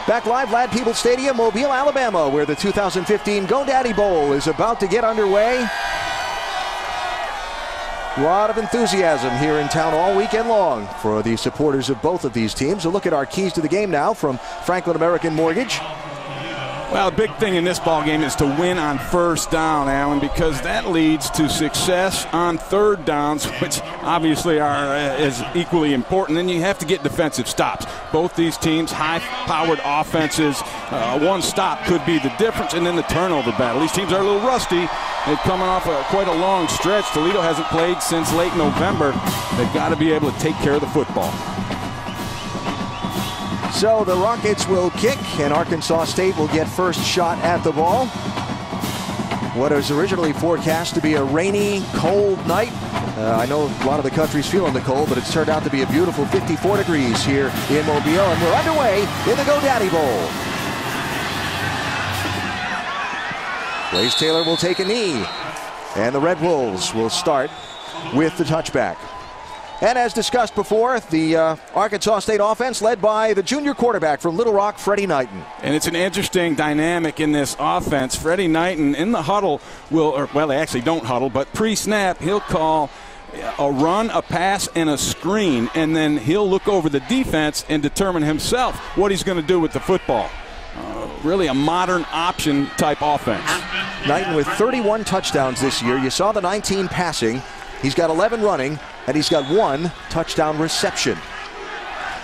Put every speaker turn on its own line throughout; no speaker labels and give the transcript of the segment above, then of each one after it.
Back live, Lad Peebles Stadium, Mobile, Alabama, where the 2015 GoDaddy Bowl is about to get underway. A lot of enthusiasm here in town all weekend long for the supporters of both of these teams. A look at our keys to the game now from Franklin American Mortgage.
Well, the big thing in this ball game is to win on first down, Alan, because that leads to success on third downs, which obviously is equally important. And you have to get defensive stops. Both these teams, high-powered offenses. One stop could be the difference, and then the turnover battle. These teams are a little rusty. They're coming off quite a long stretch. Toledo hasn't played since late November. They've got to be able to take care of the football.
So the Rockets will kick, and Arkansas State will get first shot at the ball. What was originally forecast to be a rainy, cold night. I know a lot of the country's feeling the cold, but it's turned out to be a beautiful 54 degrees here in Mobile, and we're underway in the GoDaddy Bowl. Blaze Taylor will take a knee, and the Red Wolves will start with the touchback. And as discussed before, the Arkansas State offense led by the junior quarterback from Little Rock, Freddie Knighton.
And it's an interesting dynamic in this offense. Freddie Knighton in the huddle well, they actually don't huddle, but pre-snap, he'll call a run, a pass, and a screen, and then he'll look over the defense and determine himself what he's going to do with the football. Really a modern option type offense.
Knighton with 31 touchdowns this year. You saw the 19 passing. He's got 11 running, and he's got 1 touchdown reception.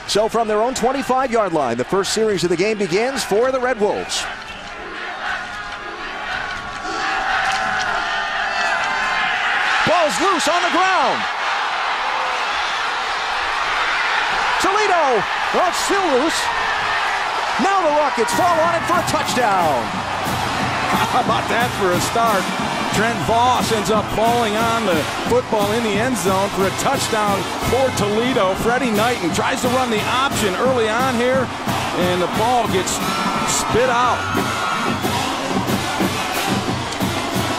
So from their own 25-yard line, the first series of the game begins for the Red Wolves. Ball's loose on the ground. Toledo, well, it's still loose. Now the Rockets fall on it for a touchdown.
How about that for a start? Trent Voss ends up falling on the football in the end zone for a touchdown for Toledo. Freddie Knighton tries to run the option early on here, and the ball gets spit out.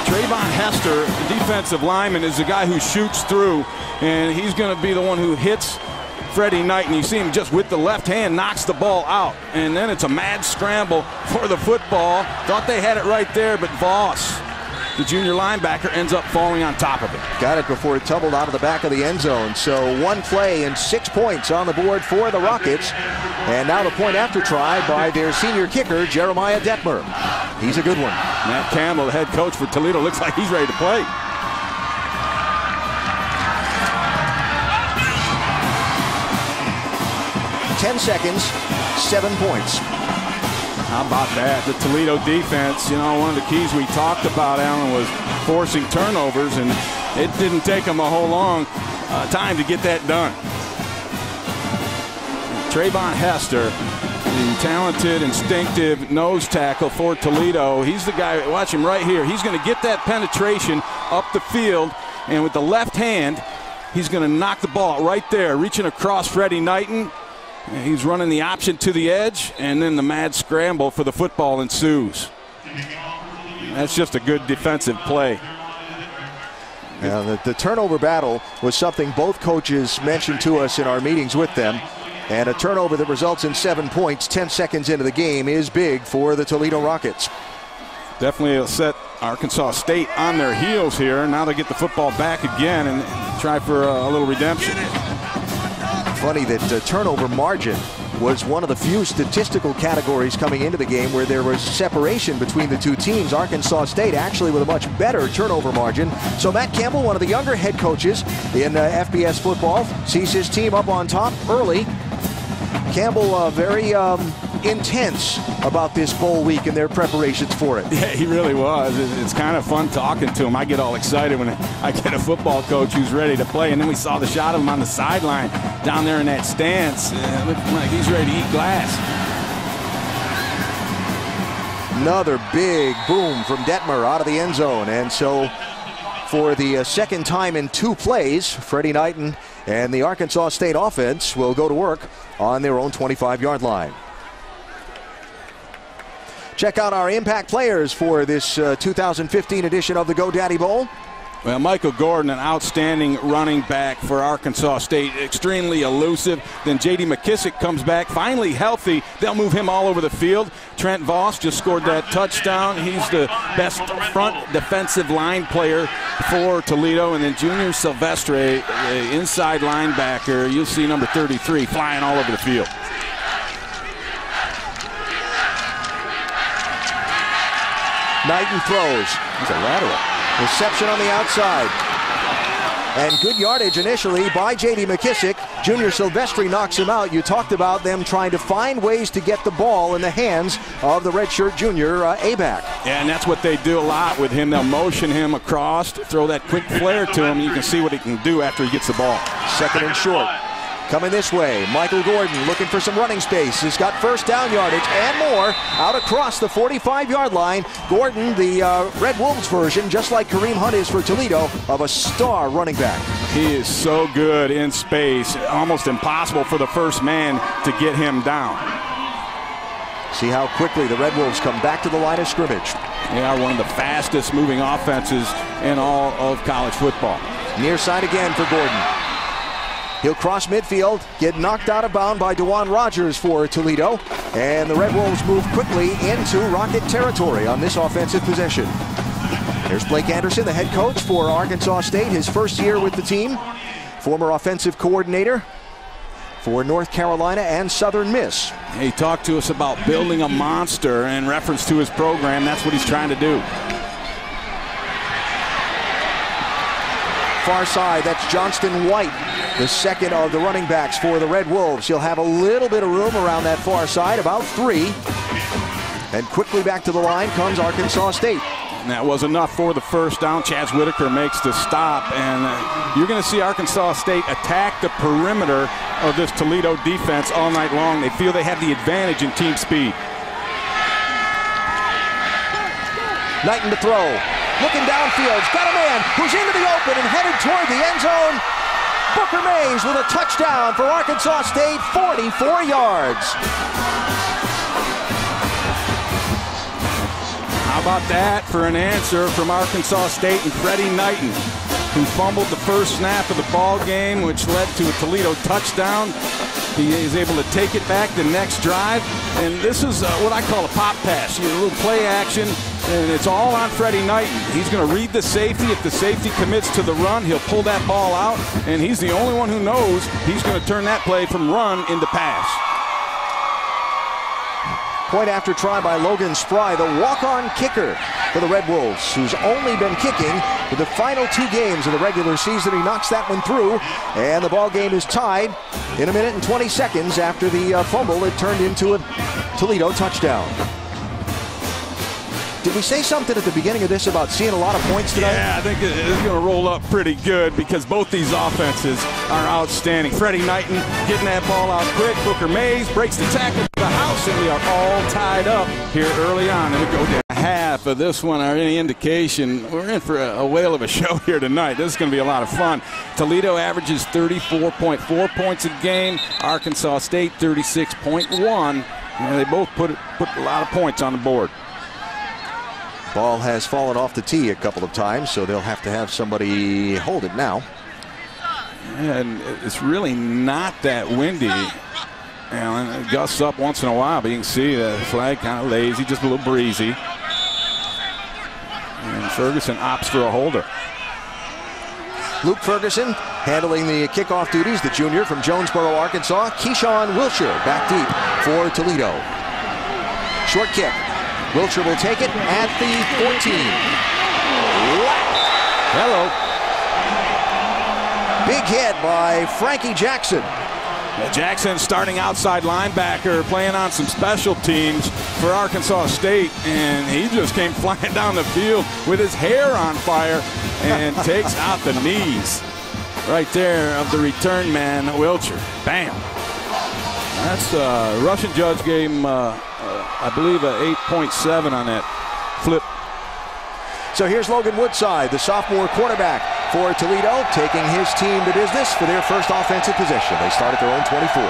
Trayvon Hester, the defensive lineman, is the guy who shoots through, and he's going to be the one who hits Freddie Knighton. You see him just with the left hand knocks the ball out, and then it's a mad scramble for the football. Thought they had it right there, but Voss, the junior linebacker, ends up falling on top of it.
Got it before it tumbled out of the back of the end zone. So one play and 6 points on the board for the Rockets. And now the point after try by their senior kicker, Jeremiah Detmer. He's a good one.
Matt Campbell, the head coach for Toledo, looks like he's ready to play.
$10 seconds, 7 points.
How about that? The Toledo defense, you know, one of the keys we talked about, Alan, was forcing turnovers, and it didn't take them a whole long time to get that done. Trayvon Hester, the talented, instinctive nose tackle for Toledo. He's the guy, watch him right here. He's going to get that penetration up the field, and with the left hand, he's going to knock the ball right there, reaching across Freddie Knighton. He's running the option to the edge, and then the mad scramble for the football ensues. That's just a good defensive play.
Now, the turnover battle was something both coaches mentioned to us in our meetings with them. And a turnover that results in 7 points 10 seconds into the game is big for the Toledo Rockets.
Definitely will set Arkansas State on their heels here. Now they get the football back again and try for a little redemption.
Funny that turnover margin was one of the few statistical categories coming into the game where there was separation between the two teams. Arkansas State actually with a much better turnover margin. So Matt Campbell, one of the younger head coaches in FBS football, sees his team up on top early. Campbell very intense about this bowl week and their preparations for it.
Yeah, he really was. It's kind of fun talking to him. I get all excited when I get a football coach who's ready to play. And then we saw the shot of him on the sideline down there in that stance. Looking like he's ready to eat glass.
Another big boom from Detmer out of the end zone. And so for the second time in 2 plays, Freddie Knighton and the Arkansas State offense will go to work on their own 25-yard line. Check out our impact players for this 2015 edition of the GoDaddy Bowl.
Well, Michael Gordon, an outstanding running back for Arkansas State, extremely elusive. Then J.D. McKissick comes back, finally healthy. They'll move him all over the field. Trent Voss just scored that touchdown. He's the best front defensive line player for Toledo. And then Junior Silvestre, inside linebacker. You'll see number 33 flying all over the field.
Knighton throws. It's a lateral. Reception on the outside. And good yardage initially by J.D. McKissick. Junior Silvestre knocks him out. You talked about them trying to find ways to get the ball in the hands of the redshirt junior A-back.
Yeah, and that's what they do a lot with him. They'll motion him across, throw that quick flare to him. You can see what he can do after he gets the ball.
Second and short. Coming this way, Michael Gordon looking for some running space. He's got first down yardage and more out across the 45-yard line. Gordon, the Red Wolves version, just like Kareem Hunt is for Toledo, of a star running back.
He is so good in space. Almost impossible for the first man to get him down.
See how quickly the Red Wolves come back to the line of scrimmage.
They are one of the fastest moving offenses in all of college football. Near
side again for Gordon. He'll cross midfield, get knocked out of bounds by DeJuan Rogers for Toledo, and the Red Wolves move quickly into Rocket territory on this offensive possession. There's Blake Anderson, the head coach for Arkansas State, his first year with the team, former offensive coordinator for North Carolina and Southern Miss.
He talked to us about building a monster in reference to his program. That's what he's trying to do.
Far side, that's Johnston White, the second of the running backs for the Red Wolves. He'll have a little bit of room around that far side, about 3. And quickly back to the line comes Arkansas State.
And that was enough for the first down. Chaz Whitaker makes the stop, and you're going to see Arkansas State attack the perimeter of this Toledo defense all night long. They feel they have the advantage in team speed.
Knighton to throw. Looking downfield, got a man who's into the open and headed toward the end zone. Booker Mays with a touchdown for Arkansas State, 44 yards.
How about that for an answer from Arkansas State and Freddie Knighton, who fumbled the first snap of the ball game, which led to a Toledo touchdown. He is able to take it back the next drive, and this is what I call a pop pass. A little play action, and it's all on Freddie Knighton. He's going to read the safety. If the safety commits to the run, he'll pull that ball out, and he's the only one who knows he's going to turn that play from run into pass.
Point after try by Logan Spry, the walk-on kicker for the Red Wolves, who's only been kicking for the final 2 games of the regular season. He knocks that one through, and the ball game is tied in 1 minute and 20 seconds after the fumble. It turned into a Toledo touchdown. Did we say something at the beginning of this about seeing a lot of points tonight?
Yeah, I think it's going to roll up pretty good because both these offenses are outstanding. Freddie Knighton getting that ball out quick. Booker Mays breaks the tackle to the house, and we are all tied up here early on. And we go down half of this one are any indication. We're in for a whale of a show here tonight. This is going to be a lot of fun. Toledo averages 34.4 points a game. Arkansas State 36.1. And they both put a lot of points on the board.
Ball has fallen off the tee a couple of times, so they'll have to have somebody hold it now.
And it's really not that windy. And it gusts up once in a while, but you can see the flag kind of lazy, just a little breezy. And Ferguson opts for a holder.
Luke Ferguson handling the kickoff duties, the junior from Jonesboro, Arkansas. Keyshawn Wilshire back deep for Toledo. Short kick. Wilshire will take it at the 14.
Hello.
Big hit by Frankie Jackson.
Jackson, starting outside linebacker, playing on some special teams for Arkansas State, and he just came flying down the field with his hair on fire and takes out the knees right there of the return man, Wilshire. Bam. That's Russian judge gave him, I believe, a 8.7 on that flip.
So here's Logan Woodside, the sophomore quarterback for Toledo, taking his team to business for their first offensive possession. They start at their own 24.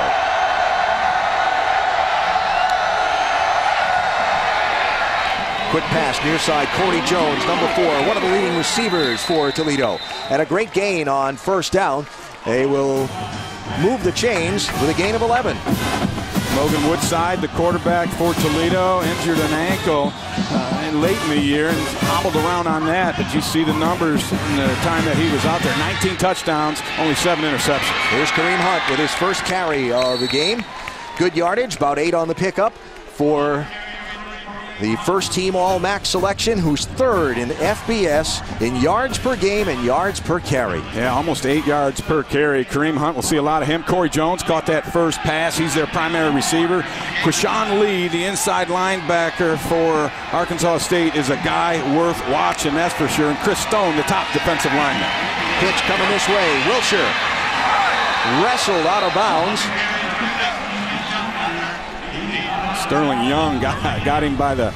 Quick pass near side, Corey Jones, number 4, one of the leading receivers for Toledo. And a great gain on first down. They will move the chains with a gain of 11.
Logan Woodside, the quarterback for Toledo, injured an ankle late in the year and hobbled around on that. But you see the numbers in the time that he was out there. 19 touchdowns, only 7 interceptions.
Here's Kareem Hunt with his first carry of the game. Good yardage, about 8 on the pickup for the first team All-MAC selection, who's 3rd in FBS in yards per game and yards per carry.
Yeah, almost 8 yards per carry. Kareem Hunt, we'll see a lot of him. Corey Jones caught that first pass. He's their primary receiver. Quashawn Lee, the inside linebacker for Arkansas State, is a guy worth watching, that's for sure. And Chris Stone, the top defensive lineman.
Pitch coming this way. Wilshire wrestled out of bounds.
Sterling Young got him by the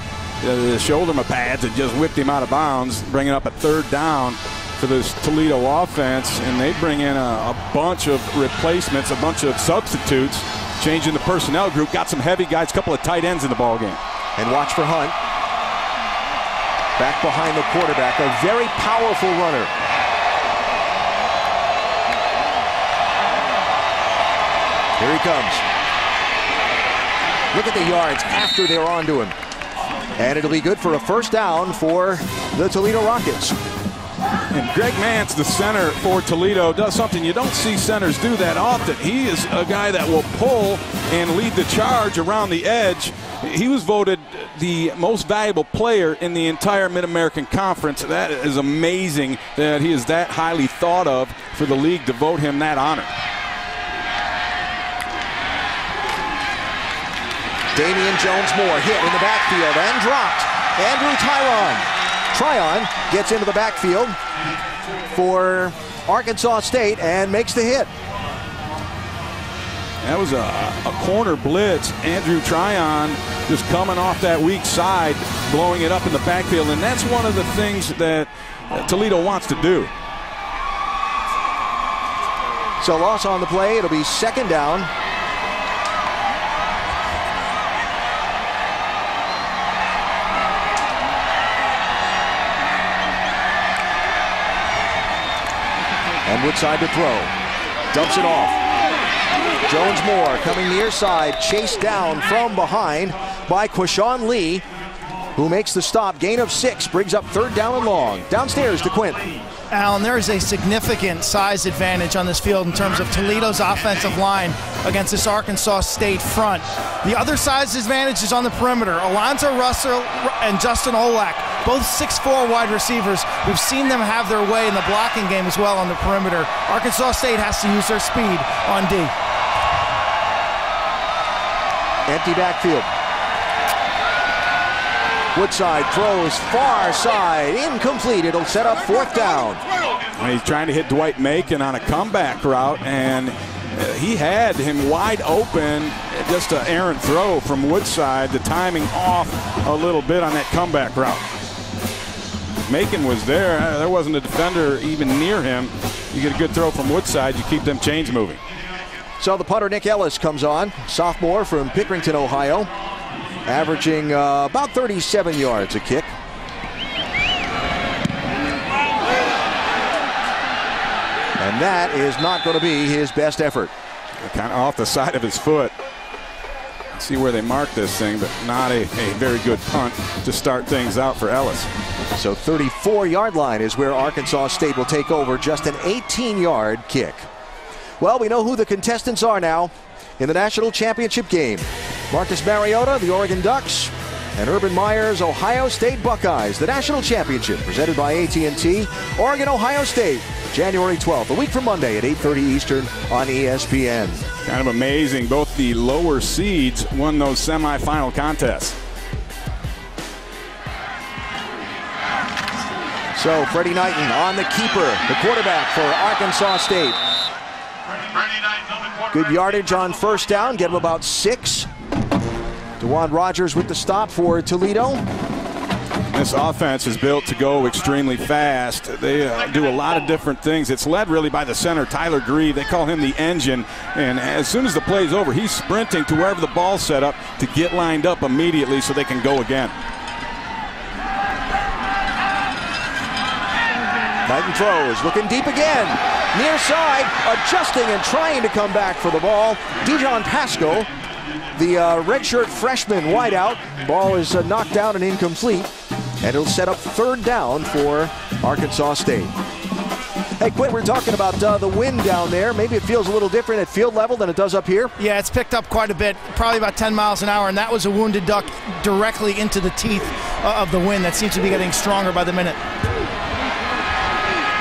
shoulder pads and just whipped him out of bounds, bringing up a 3rd down for this Toledo offense. And they bring in a bunch of replacements, a bunch of substitutes, changing the personnel group. Got some heavy guys, a couple of tight ends in the ball game.
And watch for Hunt. Back behind the quarterback, a very powerful runner. Here he comes. Look at the yards after they're onto him. And it'll be good for a first down for the Toledo Rockets.
And Greg Mance, the center for Toledo, does something you don't see centers do that often. He is a guy that will pull and lead the charge around the edge. He was voted the most valuable player in the entire Mid-American Conference. That is amazing that he is that highly thought of for the league to vote him that honor.
Damian Jones-Moore hit in the backfield and dropped. Andrew Tryon gets into the backfield for Arkansas State and makes the hit.
That was a corner blitz. Andrew Tryon just coming off that weak side, blowing it up in the backfield, and that's one of the things that Toledo wants to do.
So loss on the play. It'll be 2nd down. And Woodside to throw. Dumps it off. Jones-Moore coming near side, chased down from behind by Quashawn Lee, who makes the stop. Gain of 6, brings up 3rd down and long. Downstairs to Quint.
Alan, there is a significant size advantage on this field in terms of Toledo's offensive line against this Arkansas State front. The other size advantage is on the perimeter. Alonzo Russell and Justin Olak, both 6'4" wide receivers. We've seen them have their way in the blocking game as well on the perimeter. Arkansas State has to use their speed on D.
Empty backfield. Woodside throws far side, incomplete. It'll set up 4th down.
And he's trying to hit Dwight Macon on a comeback route, and he had him wide open. Just an errant throw from Woodside. The timing off a little bit on that comeback route. Macon was there. There wasn't a defender even near him. You get a good throw from Woodside, you keep them chains moving.
So the punter, Nick Ellis, comes on. Sophomore from Pickerington, Ohio. Averaging about 37 yards a kick. And that is not going to be his best effort.
Kind of off the side of his foot. See where they mark this thing, but not a very good punt to start things out for Ellis.
So 34-yard line is where Arkansas State will take over. Just an 18-yard kick. Well, we know who the contestants are now in the national championship game. Marcus Mariota, the Oregon Ducks, and Urban Meyer's Ohio State Buckeyes. The national championship presented by AT&T. Oregon-Ohio State, January 12th, a week from Monday at 8:30 Eastern on ESPN.
Kind of amazing. Both the lower seeds won those semifinal contests.
So Freddie Knighton on the keeper, the quarterback for Arkansas State. Good yardage on first down, get him about 6. DeJuan Rogers with the stop for Toledo.
This offense is built to go extremely fast. They do a lot of different things. It's led really by the center, Tyler Grieve. They call him the engine. And as soon as the play's over, he's sprinting to wherever the ball's set up to get lined up immediately so they can go again.
Knighton throws, looking deep again. Near side, adjusting and trying to come back for the ball. Dijon Pascal, the redshirt freshman wideout. Ball is knocked down and incomplete. And it'll set up third down for Arkansas State. Hey, Quinn, we're talking about the wind down there. Maybe it feels a little different at field level than it does up here.
Yeah, it's picked up quite a bit, probably about 10 miles an hour, and that was a wounded duck directly into the teeth of the wind that seems to be getting stronger by the minute.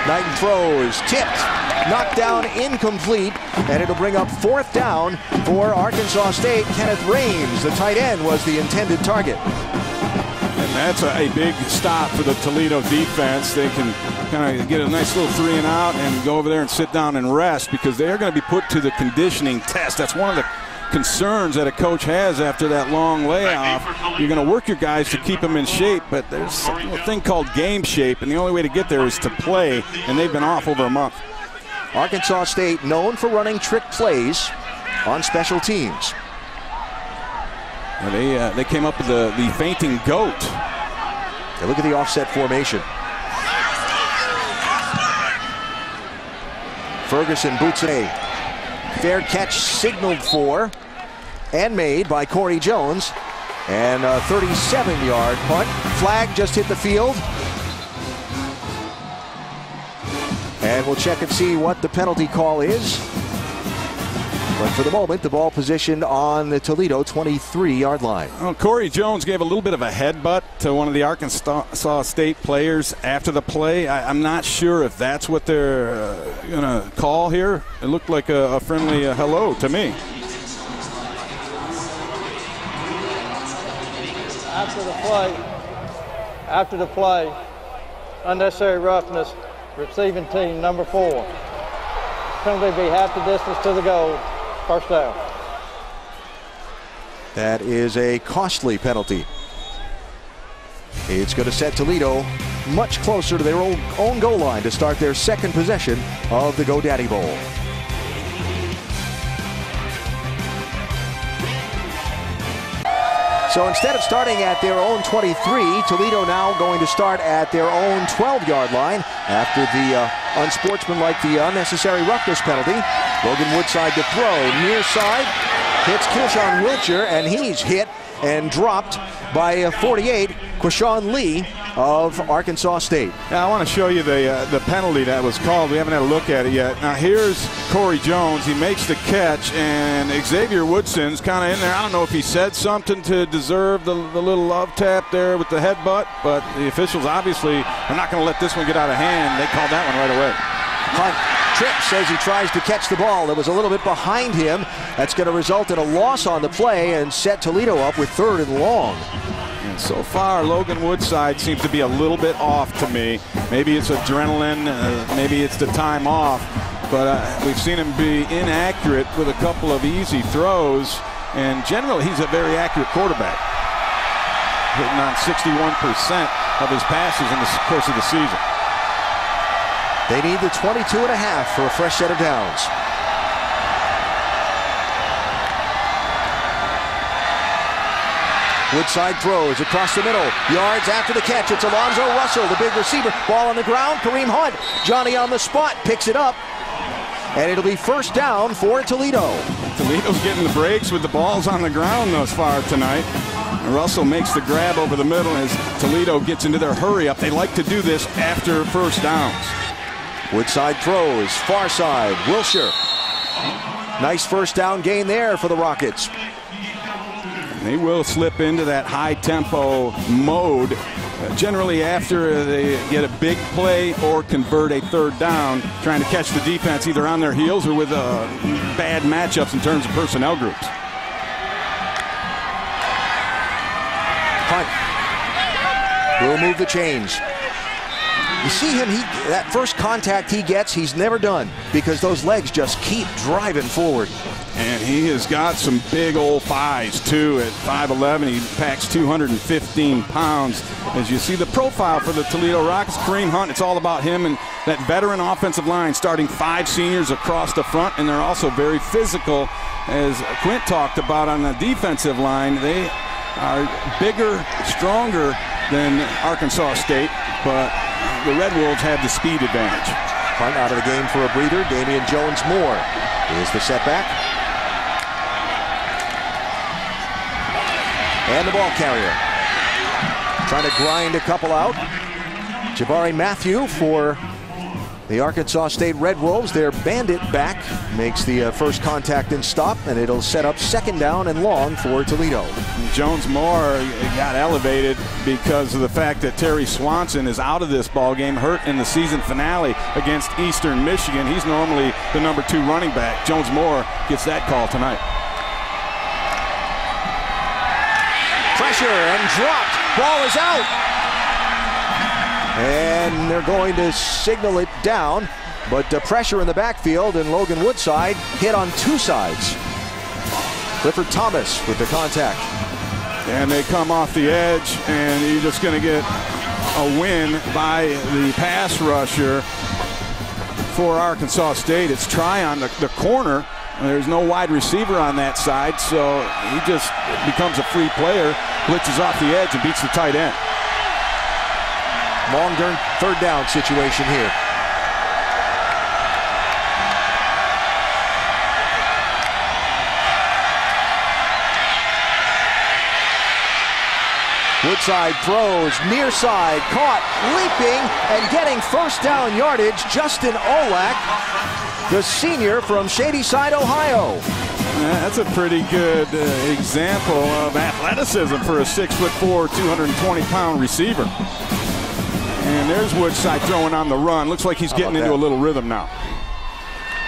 Knighton throws, tipped, knocked down, incomplete, and it'll bring up fourth down for Arkansas State. Kenneth Rames, the tight end, was the intended target.
And that's a big stop for the Toledo defense. They can kind of get a nice little 3 and out and go over there and sit down and rest, because they're going to be put to the conditioning test. That's one of the concerns that a coach has after that long layoff. You're going to work your guys to keep them in shape, but there's a thing called game shape, and the only way to get there is to play, and they've been off over a month.
Arkansas State known for running trick plays on special teams.
And they came up with the fainting goat.
Now look at the offset formation. Ferguson boots it. Fair catch signaled for and made by Corey Jones. And a 37-yard punt. Flag just hit the field. And we'll check and see what the penalty call is. But for the moment, the ball positioned on the Toledo 23-yard line.
Well, Corey Jones gave a little bit of a headbutt to one of the Arkansas State players after the play. I'm not sure if that's what they're going to call here. It looked like a friendly hello to me.
After the play, unnecessary roughness, receiving team number 4. Penalty be half the distance to the goal. First down.
That is a costly penalty. It's going to set Toledo much closer to their own goal line to start their second possession of the GoDaddy Bowl. So instead of starting at their own 23, Toledo now going to start at their own 12-yard line after the unsportsmanlike, the unnecessary roughness penalty. Logan Woodside to throw, near side, hits Kilshawn Wilcher, and he's hit and dropped by 48, Quashawn Lee of Arkansas State.
Yeah, I want to show you the penalty that was called. We haven't had a look at it yet. Now here's Corey Jones. He makes the catch, and Xavier Woodson's kind of in there. I don't know if he said something to deserve the little love tap there with the headbutt, but the officials obviously are not going to let this one get out of hand. They called that one right away.
Tripp says he tries to catch the ball. That was a little bit behind him. That's going to result in a loss on the play and set Toledo up with 3rd and long.
And so far, Logan Woodside seems to be a little bit off to me. Maybe it's adrenaline, maybe it's the time off, but we've seen him be inaccurate with a couple of easy throws, and generally he's a very accurate quarterback, hitting on 61% of his passes in the course of the season.
They need the 22.5 for a fresh set of downs. Woodside throws across the middle. Yards after the catch. It's Alonzo Russell, the big receiver. Ball on the ground. Kareem Hunt. Johnny on the spot. Picks it up. And it'll be first down for Toledo.
Toledo's getting the breaks with the balls on the ground thus far tonight. Russell makes the grab over the middle as Toledo gets into their hurry up. They like to do this after first downs.
Woodside throws, far side, Wilcher. Nice first down gain there for the Rockets.
They will slip into that high tempo mode generally after they get a big play or convert a 3rd down, trying to catch the defense either on their heels or with bad matchups in terms of personnel groups.
Hunt will move the chains. You see him, that first contact he gets, he's never done because those legs just keep driving forward.
And he has got some big old thighs, too. At 5'11", he packs 215 pounds. As you see the profile for the Toledo Rockets, Kareem Hunt, it's all about him and that veteran offensive line, starting 5 seniors across the front, and they're also very physical. As Quint talked about on the defensive line, they are bigger, stronger than Arkansas State, but the Red Wolves have the speed advantage.
Hunt out of the game for a breather. Damian Jones-Moore is the setback. And the ball carrier. Trying to grind a couple out. Jabari Matthew for the Arkansas State Red Wolves. Their bandit back makes the first contact and stop, and it'll set up second down and long for Toledo.
Jones-Moore got elevated because of the fact that Terry Swanson is out of this ball game, hurt in the season finale against Eastern Michigan. He's normally the number 2 running back. Jones-Moore gets that call tonight.
Pressure and dropped. Ball is out. And they're going to signal it down, but pressure in the backfield, and Logan Woodside hit on 2 sides. Clifford Thomas with the contact.
And they come off the edge, and you're just going to get a win by the pass rusher for Arkansas State. It's Try on the corner. There's no wide receiver on that side, so he just becomes a free player, blitzes off the edge, and beats the tight end.
Long third down situation here. Woodside throws, near side, caught, leaping, and getting first down yardage. Justin Olak, the senior from Shadyside, Ohio.
That's a pretty good example of athleticism for a 6'4", 220-pound receiver. And there's Woodside throwing on the run. Looks like he's getting into a little rhythm now.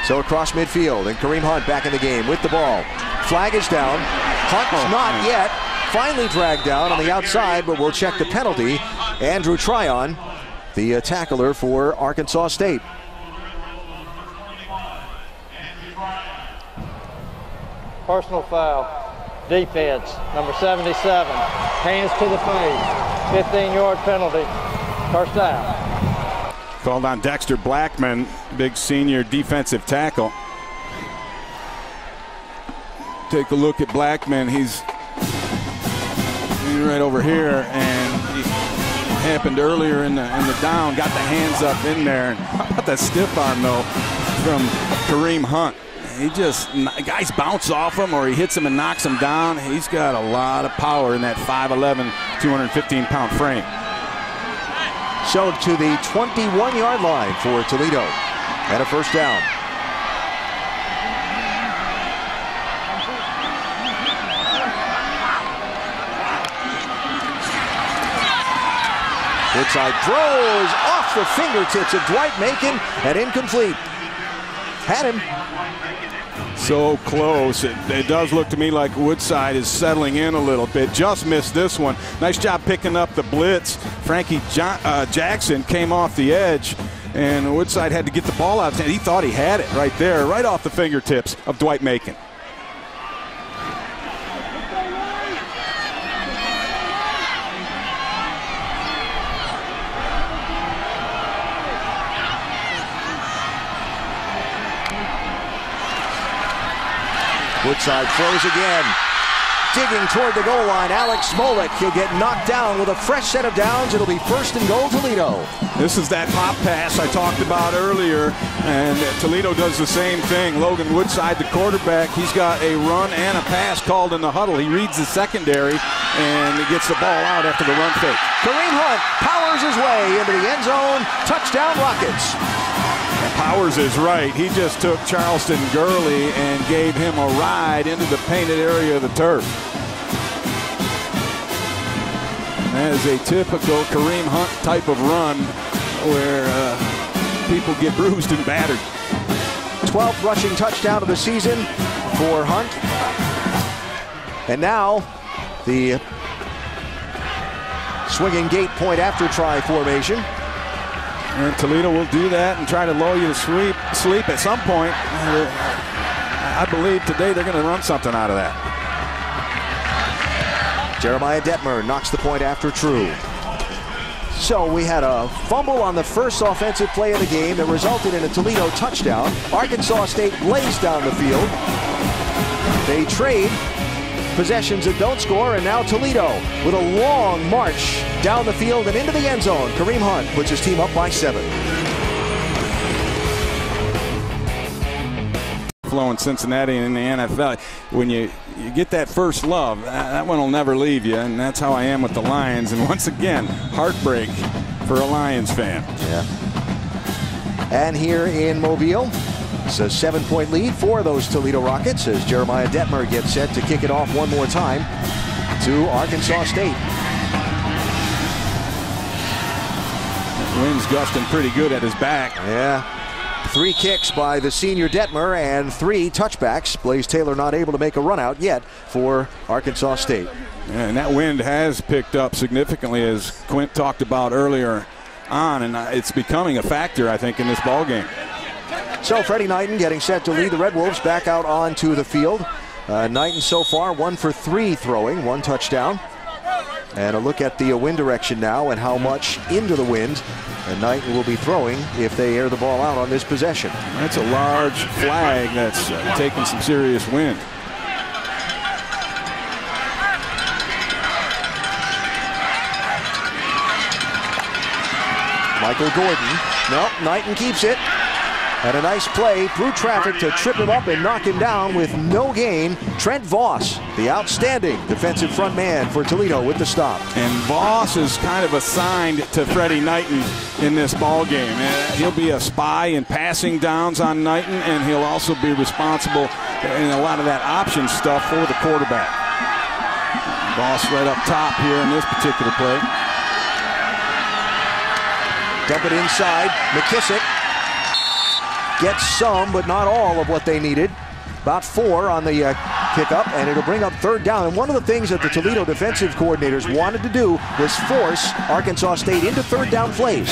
So across midfield, and Kareem Hunt back in the game with the ball. Flag is down. Hunt's not yet. Finally dragged down on the outside, but we'll check the penalty. Andrew Tryon, the tackler for Arkansas State.
Personal foul. Defense, number 77. Hands to the face. 15-yard penalty. First down.
Called on Dexter Blackman, big senior defensive tackle. Take a look at Blackman. He's right over here, and it happened earlier in the down. Got the hands up in there. How about that stiff arm though from Kareem Hunt? He just, guys bounce off him, or he hits him and knocks him down. He's got a lot of power in that 5'11", 215-pound frame.
So to the 21-yard line for Toledo, and a first down. Woodside throws off the fingertips of Dwight Macon, and incomplete. Had him.
So close. It does look to me like Woodside is settling in a little bit. Just missed this one. Nice job picking up the blitz. Frankie Jackson came off the edge, and Woodside had to get the ball out. He thought he had it right there, right off the fingertips of Dwight Macon.
Woodside throws again. Digging toward the goal line, Alex Smolik. He'll get knocked down with a fresh set of downs. It'll be first and goal, Toledo.
This is that pop pass I talked about earlier, and Toledo does the same thing. Logan Woodside, the quarterback, he's got a run and a pass called in the huddle. He reads the secondary and gets the ball out after the run fake.
Kareem Hunt powers his way into the end zone. Touchdown, Rockets.
Powers is right. He just took Charleston Gurley and gave him a ride into the painted area of the turf. And that is a typical Kareem Hunt type of run where people get bruised and battered.
12th rushing touchdown of the season for Hunt. And now the swinging gate point after try formation.
And Toledo will do that and try to lull you to sleep at some point. I believe today they're going to run something out of that.
Jeremiah Detmer knocks the point after true. So we had a fumble on the first offensive play of the game that resulted in a Toledo touchdown. Arkansas State blazed down the field. They trade possessions that don't score, and now Toledo with a long march down the field and into the end zone. Kareem Hunt puts his team up by 7.
Flow in Cincinnati and in the NFL, when you get that first love, that one will never leave you, and that's how I am with the Lions. And once again, heartbreak for a Lions fan.
Yeah. And here in Mobile, it's a 7-point lead for those Toledo Rockets as Jeremiah Detmer gets set to kick it off one more time to Arkansas State.
Wind's gusting pretty good at his back.
Yeah. 3 kicks by the senior Detmer and 3 touchbacks. Blaze Taylor not able to make a run out yet for Arkansas State.
Yeah, and that wind has picked up significantly, as Quint talked about earlier on, and it's becoming a factor, I think, in this ball game.
So Freddie Knighton getting set to lead the Red Wolves back out onto the field. Knighton so far 1 for 3 throwing, 1 touchdown. And a look at the wind direction now and how much into the wind and Knighton will be throwing if they air the ball out on this possession.
That's a large flag that's taking some serious wind.
Michael Gordon. No, Knighton keeps it. And a nice play through traffic to trip him up and knock him down with no gain. Trent Voss, the outstanding defensive front man for Toledo, with the stop.
And Voss is kind of assigned to Freddie Knighton in this ball game. He'll be a spy in passing downs on Knighton, and he'll also be responsible in a lot of that option stuff for the quarterback. Voss right up top here in this particular play.
Dump it inside. McKissick gets some, but not all of what they needed. About 4 on the pickup, and it'll bring up 3rd down. And one of the things that the Toledo defensive coordinators wanted to do was force Arkansas State into 3rd down plays.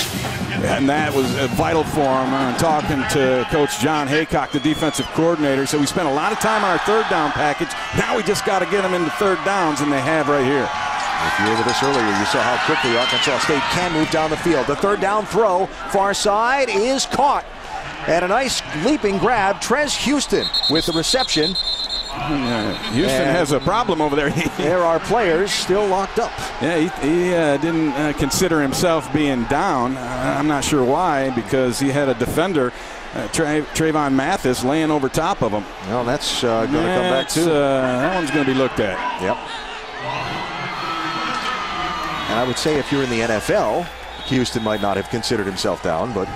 And that was vital for him. I'm talking to Coach John Haycock, the defensive coordinator. So we spent a lot of time on our 3rd down package. Now we just got to get them into 3rd downs, and they have right here.
If you were with us earlier, you saw how quickly Arkansas State can move down the field. The 3rd down throw, far side, is caught. And a nice leaping grab. Trez Houston with the reception.
Houston has a problem over there.
There are players still locked up.
Yeah, he didn't consider himself being down. I'm not sure why, because he had a defender, Trayvon Mathis, laying over top of him.
Well, that's going to come back too.
That one's going to be looked at.
Yep. And I would say if you're in the NFL, Houston might not have considered himself down, but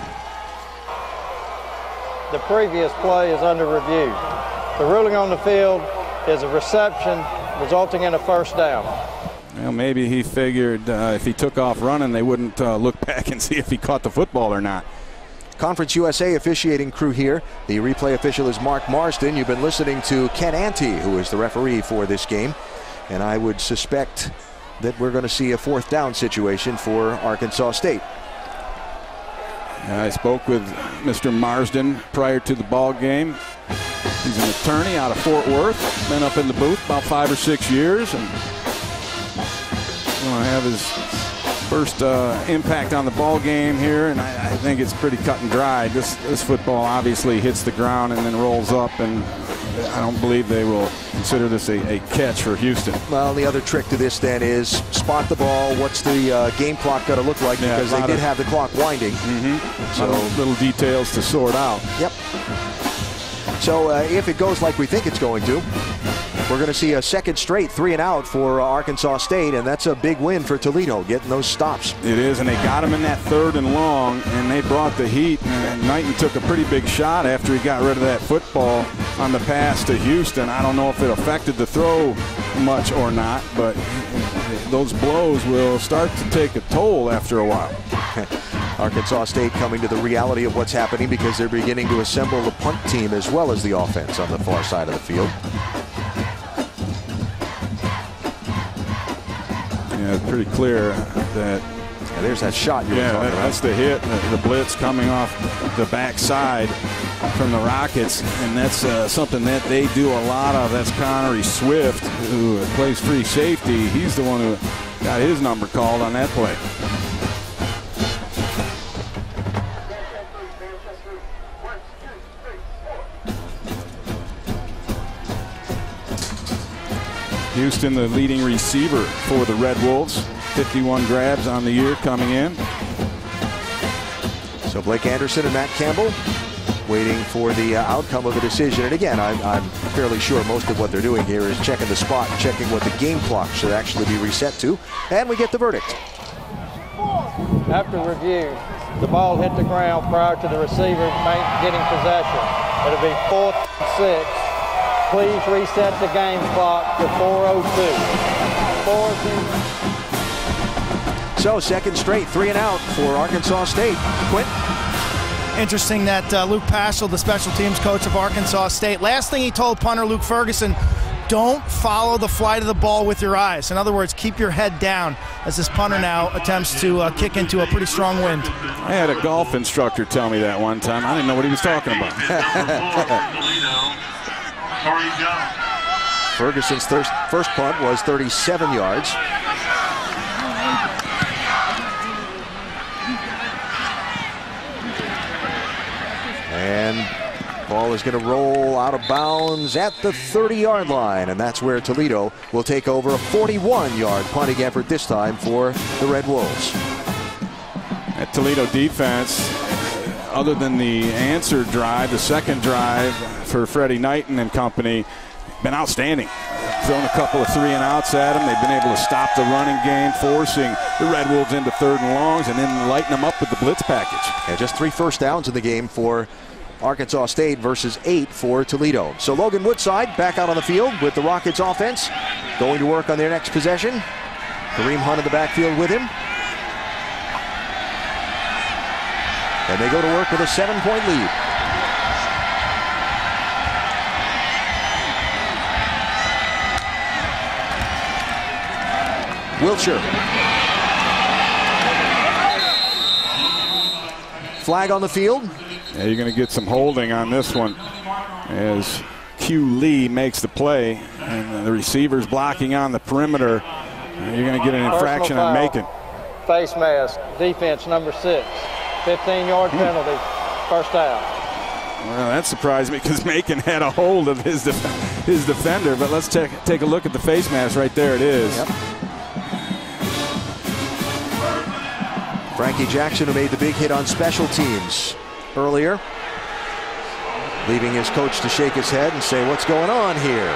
the previous play is under review. The ruling on the field is a reception resulting in a 1st down.
Well, maybe he figured if he took off running, they wouldn't look back and see if he caught the football or not.
Conference USA officiating crew here. The replay official is Mark Marsden. You've been listening to Ken Ante, who is the referee for this game. And I would suspect that we're going to see a 4th down situation for Arkansas State.
I spoke with Mr. Marsden prior to the ball game. He's an attorney out of Fort Worth. Been up in the booth about 5 or 6 years, and going to have his first impact on the ball game here. And I think it's pretty cut and dried. This football obviously hits the ground and then rolls up, and I don't believe they will consider this a catch for Houston.
Well, the other trick to this then is spot the ball. What's the game clock going to look like?
Yeah,
because they did have the clock winding.
So little details to sort out.
Yep. So if it goes like we think it's going to, we're going to see a 2nd straight 3 and out for Arkansas State, and that's a big win for Toledo, getting those stops.
It is, and they got him in that 3rd and long, and they brought the heat. And Knighton took a pretty big shot after he got rid of that football on the pass to Houston. I don't know if it affected the throw much or not, but those blows will start to take a toll after a while.
Arkansas State coming to the reality of what's happening because they're beginning to assemble the punt team as well as the offense on the far side of the field.
Yeah, it's pretty clear that.
Yeah, there's that shot you were talking about.
That's the hit, the blitz coming off the backside from the Rockets, and that's something that they do a lot of. That's Connery Swift, who plays free safety. He's the one who got his number called on that play. Houston, the leading receiver for the Red Wolves. 51 grabs on the year coming in.
So Blake Anderson and Matt Campbell waiting for the outcome of the decision. And again, I'm fairly sure most of what they're doing here is checking the spot, checking what the game clock should actually be reset to. And we get the verdict.
After review, the ball hit the ground prior to the receiver getting possession. It'll be 4th and 6. Please reset the game clock to 4:02. 4:02.
So second straight 3 and out for Arkansas State. Quint?
Interesting that Luke Paschal, the special teams coach of Arkansas State, last thing he told punter Luke Ferguson, don't follow the flight of the ball with your eyes. In other words, keep your head down as this punter now attempts to kick into a pretty strong wind.
I had a golf instructor tell me that one time. I didn't know what he was talking about.
Ferguson's first punt was 37 yards. And ball is going to roll out of bounds at the 30-yard line, and that's where Toledo will take over a 41-yard punting effort this time for the Red Wolves.
That Toledo defense, other than the answer drive, the second drive for Freddie Knighton and company, been outstanding. Thrown a couple of 3-and-outs at them. They've been able to stop the running game, forcing the Red Wolves into 3rd and longs, and then lighten them up with the blitz package.
Yeah, just 3 first downs in the game for Arkansas State versus 8 for Toledo. So Logan Woodside back out on the field with the Rockets offense, going to work on their next possession. Kareem Hunt in the backfield with him. And they go to work with a 7-point lead. Wiltshire. Flag on the field.
Yeah, you're going to get some holding on this one as Q Lee makes the play, and the receiver's blocking on the perimeter. You're going to get an infraction on Macon.
Face mask, defense number 6. 15-yard penalty, first down.
Well, that surprised me because Macon had a hold of his defender, but let's take a look at the face mask right there. It is.
Yep. Frankie Jackson, who made the big hit on special teams earlier, leaving his coach to shake his head and say, what's going on here?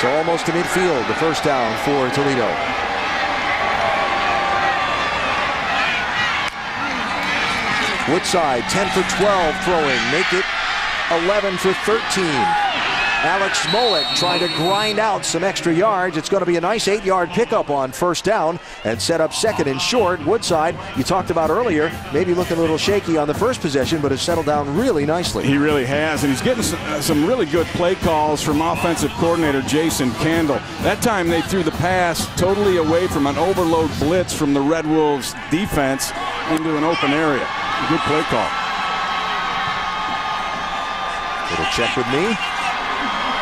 So almost to midfield, the first down for Toledo. Woodside, 10 for 12 throwing, make it 11 for 13. Alex Smolik trying to grind out some extra yards. It's going to be a nice 8-yard pickup on first down and set up 2nd and short. Woodside, you talked about earlier, maybe looking a little shaky on the first possession, but has settled down really nicely.
He really has, and he's getting some really good play calls from offensive coordinator Jason Kendall. That time they threw the pass totally away from an overload blitz from the Red Wolves defense into an open area. Good play call.
Little check with me.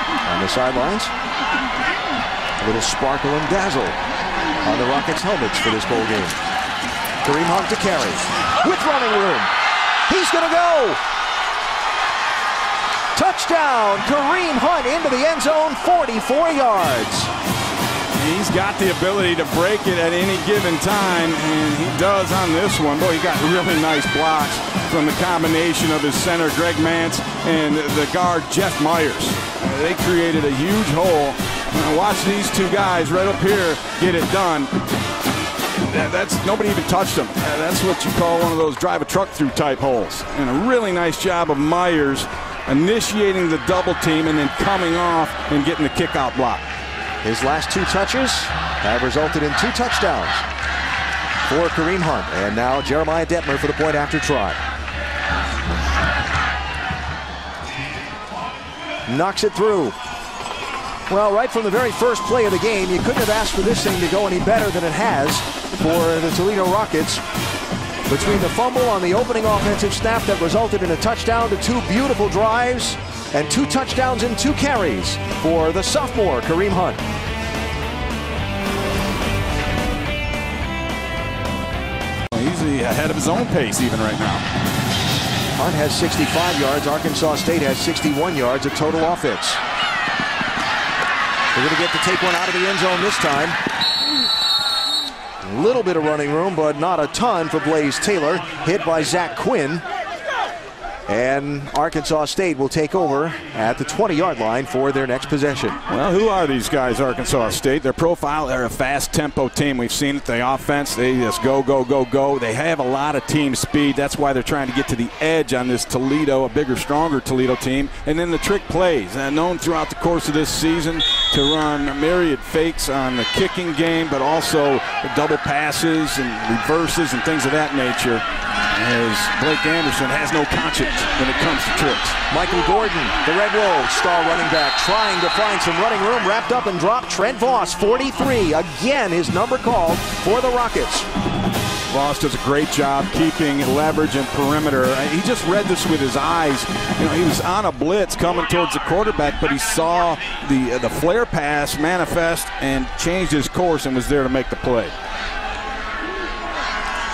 On the sidelines, a little sparkle and dazzle on the Rockets' helmets for this bowl game. Kareem Hunt to carry with running room. He's going to go. Touchdown, Kareem Hunt into the end zone, 44 yards.
He's got the ability to break it at any given time, and he does on this one. Boy, he got really nice blocks from the combination of his center, Greg Mance, and the guard, Jeff Myers. They created a huge hole. Watch these two guys right up here get it done. Nobody even touched them. That's what you call one of those drive a truck through type holes. And a really nice job of Myers initiating the double team and then coming off and getting the kickout block.
His last 2 touches have resulted in 2 touchdowns for Kareem Hunt. And now Jeremiah Detmer for the point after try. Knocks it through. Well, right from the very first play of the game, you couldn't have asked for this thing to go any better than it has for the Toledo Rockets. Between the fumble on the opening offensive snap that resulted in a touchdown to 2 beautiful drives and 2 touchdowns and 2 carries for the sophomore Kareem Hunt.
He's ahead of his own pace even right now.
Hunt has 65 yards. Arkansas State has 61 yards of total offense. They're going to get to take one out of the end zone this time. A little bit of running room, but not a ton for Blaze Taylor. Hit by Zach Quinn. And Arkansas State will take over at the 20-yard line for their next possession.
Well, who are these guys, Arkansas State? Their profile, they're a fast-tempo team. We've seen it. The offense, they just go, go, go, go. They have a lot of team speed. That's why they're trying to get to the edge on this Toledo, a bigger, stronger Toledo team. And then the trick plays, known throughout the course of this season to run myriad fakes on the kicking game, but also double passes and reverses and things of that nature, as Blake Anderson has no conscience when it comes to tricks.
Michael Gordon, the Red Wolves star running back, trying to find some running room, wrapped up and dropped. Trent Voss, 43. Again, his number called for the Rockets.
Voss does a great job keeping leverage and perimeter. He just read this with his eyes. You know, he was on a blitz coming towards the quarterback, but he saw the flare pass manifest and changed his course and was there to make the play.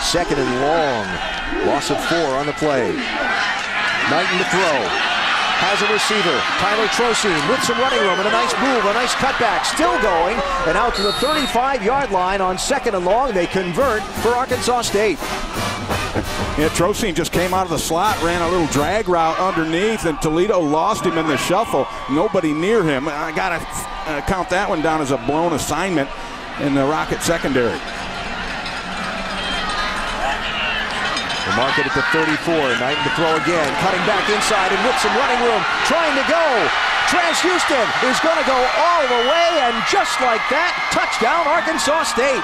Second and long. Loss of 4 on the play. Knighton to throw. Has a receiver. Tyler Trocine with some running room and a nice move, a nice cutback. Still going and out to the 35-yard line on second and long. They convert for Arkansas State.
Yeah, Trocine just came out of the slot, ran a little drag route underneath, and Toledo lost him in the shuffle. Nobody near him. I got to count that one down as a blown assignment in the Rocket secondary.
They mark it at the 34. Knighton to throw again. Cutting back inside and with some running room. Trying to go. Trans Houston is going to go all the way. And just like that, touchdown Arkansas State.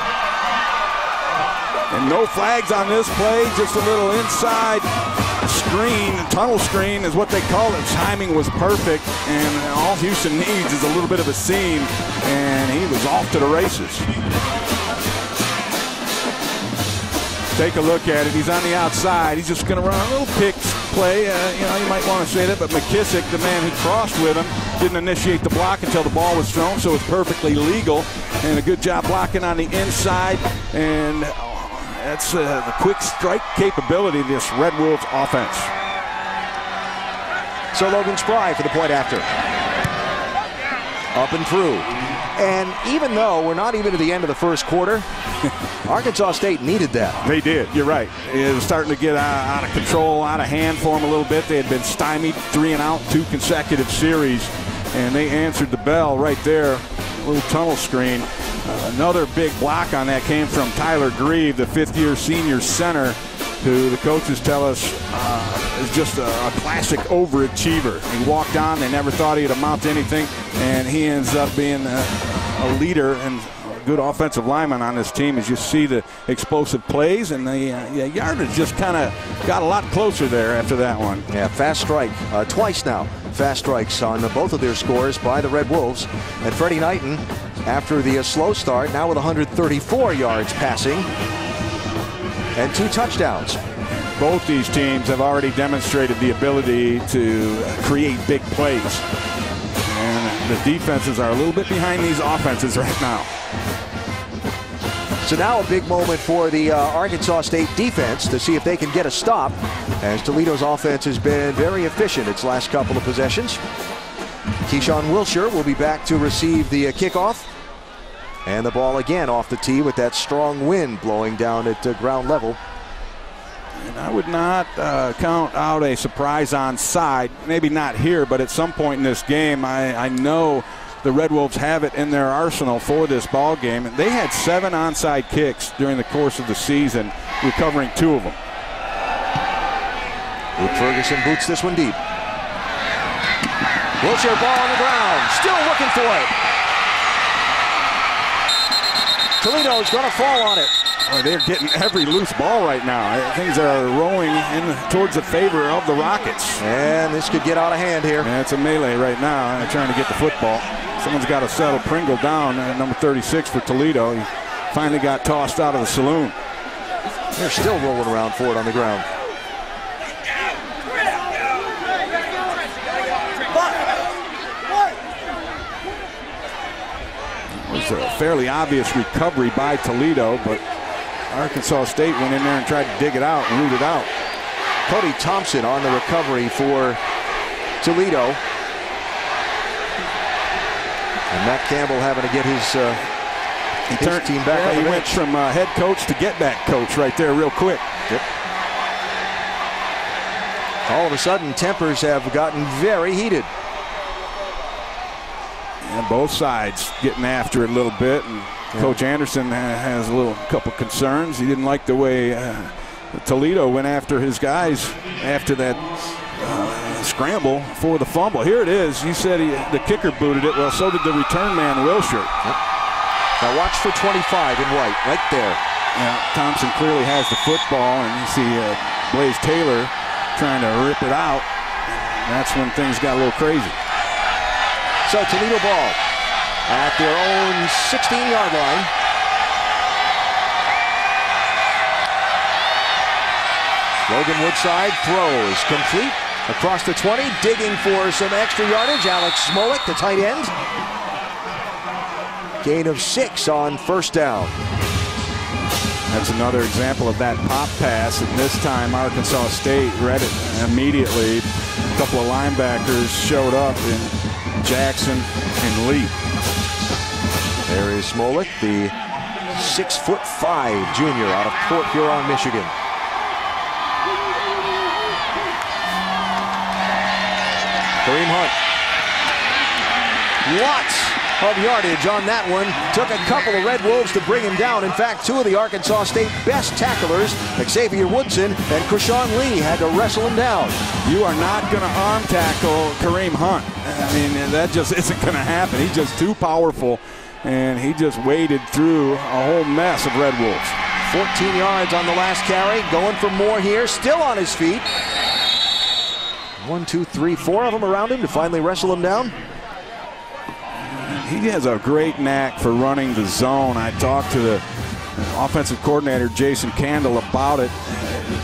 And no flags on this play. Just a little inside screen. Tunnel screen is what they call it. Timing was perfect. And all Houston needs is a little bit of a seam. And he was off to the races. Take a look at it. He's on the outside. He's just going to run a little pick play. You know, you might want to say that, but McKissick, the man who crossed with him, didn't initiate the block until the ball was thrown, so it's perfectly legal. And a good job blocking on the inside. And that's the quick strike capability of this Red Wolves offense.
So Logan Spry for the point after. Up and through. And even though we're not even to the end of the first quarter, Arkansas State needed that.
They did. You're right. It was starting to get out of control, out of hand for them a little bit. They had been stymied 3 and out 2 consecutive series, and they answered the bell right there. A little tunnel screen. Another big block on that came from Tyler Grieve, the 5th-year senior center, who the coaches tell us is just a classic overachiever. He walked on. They never thought he'd amount to anything, and he ends up being a leader and a good offensive lineman on this team. As you see the explosive plays, and the yardage just kind of got a lot closer there after that one.
Yeah, fast strike. Twice now. Fast strikes on both of their scores by the Red Wolves. And Freddie Knighton, after the slow start, now with 134 yards passing and 2 touchdowns.
Both these teams have already demonstrated the ability to create big plays. And the defenses are a little bit behind these offenses right now.
So now a big moment for the Arkansas State defense to see if they can get a stop, as Toledo's offense has been very efficient its last couple of possessions. Keyshawn Wilshire will be back to receive the kickoff. And the ball again off the tee with that strong wind blowing down at ground level.
And I would not count out a surprise onside. Maybe not here, but at some point in this game, I know the Red Wolves have it in their arsenal for this ball game. And they had 7 onside kicks during the course of the season, recovering 2 of them.
Luke Ferguson boots this one deep. Wilshire, ball on the ground, still looking for it. Toledo's going to fall on it.
Boy, they're getting every loose ball right now. Things are rolling towards the favor of the Rockets.
And this could get out of hand here.
Yeah, it's a melee right now. They're trying to get the football. Someone's got to settle Pringle down at number 36 for Toledo. He finally got tossed out of the saloon.
They're still rolling around for it on the ground.
It was a fairly obvious recovery by Toledo, but Arkansas State went in there and tried to dig it out and root it out.
Cody Thompson on the recovery for Toledo. And Matt Campbell having to get his team back on the bench.
He went from head coach to get-back coach right there real quick.
Yep. All of a sudden, tempers have gotten very heated.
And both sides getting after it a little bit. And Coach Anderson has a couple concerns. He didn't like the way Toledo went after his guys after that scramble for the fumble. Here it is. You said the kicker booted it. Well, so did the return man, Wilshire.
Yep. Now watch for 25 in white, right there.
Thompson clearly has the football, and you see Blaze Taylor trying to rip it out. That's when things got a little crazy.
So Toledo ball at their own 16-yard line. Logan Woodside throws complete across the 20, digging for some extra yardage. Alex Smolik, the tight end. Gain of 6 on first down.
That's another example of that pop pass, and this time Arkansas State read it immediately. A couple of linebackers showed up in Jackson and Lee.
There is Smolik, the 6'5" junior out of Port Huron, Michigan. Kareem Hunt. Lots of yardage on that one. Took a couple of Red Wolves to bring him down. In fact, 2 of the Arkansas State best tacklers, Xavier Woodson and Krishawn Lee, had to wrestle him down.
You are not going to arm tackle Kareem Hunt. I mean, that just isn't going to happen. He's just too powerful, and he just waded through a whole mess of Red Wolves.
14 yards on the last carry. Going for more here. Still on his feet. 1, 2, 3, 4 of them around him to finally wrestle him down.
He has a great knack for running the zone. I talked to the offensive coordinator, Jason Candle, about it.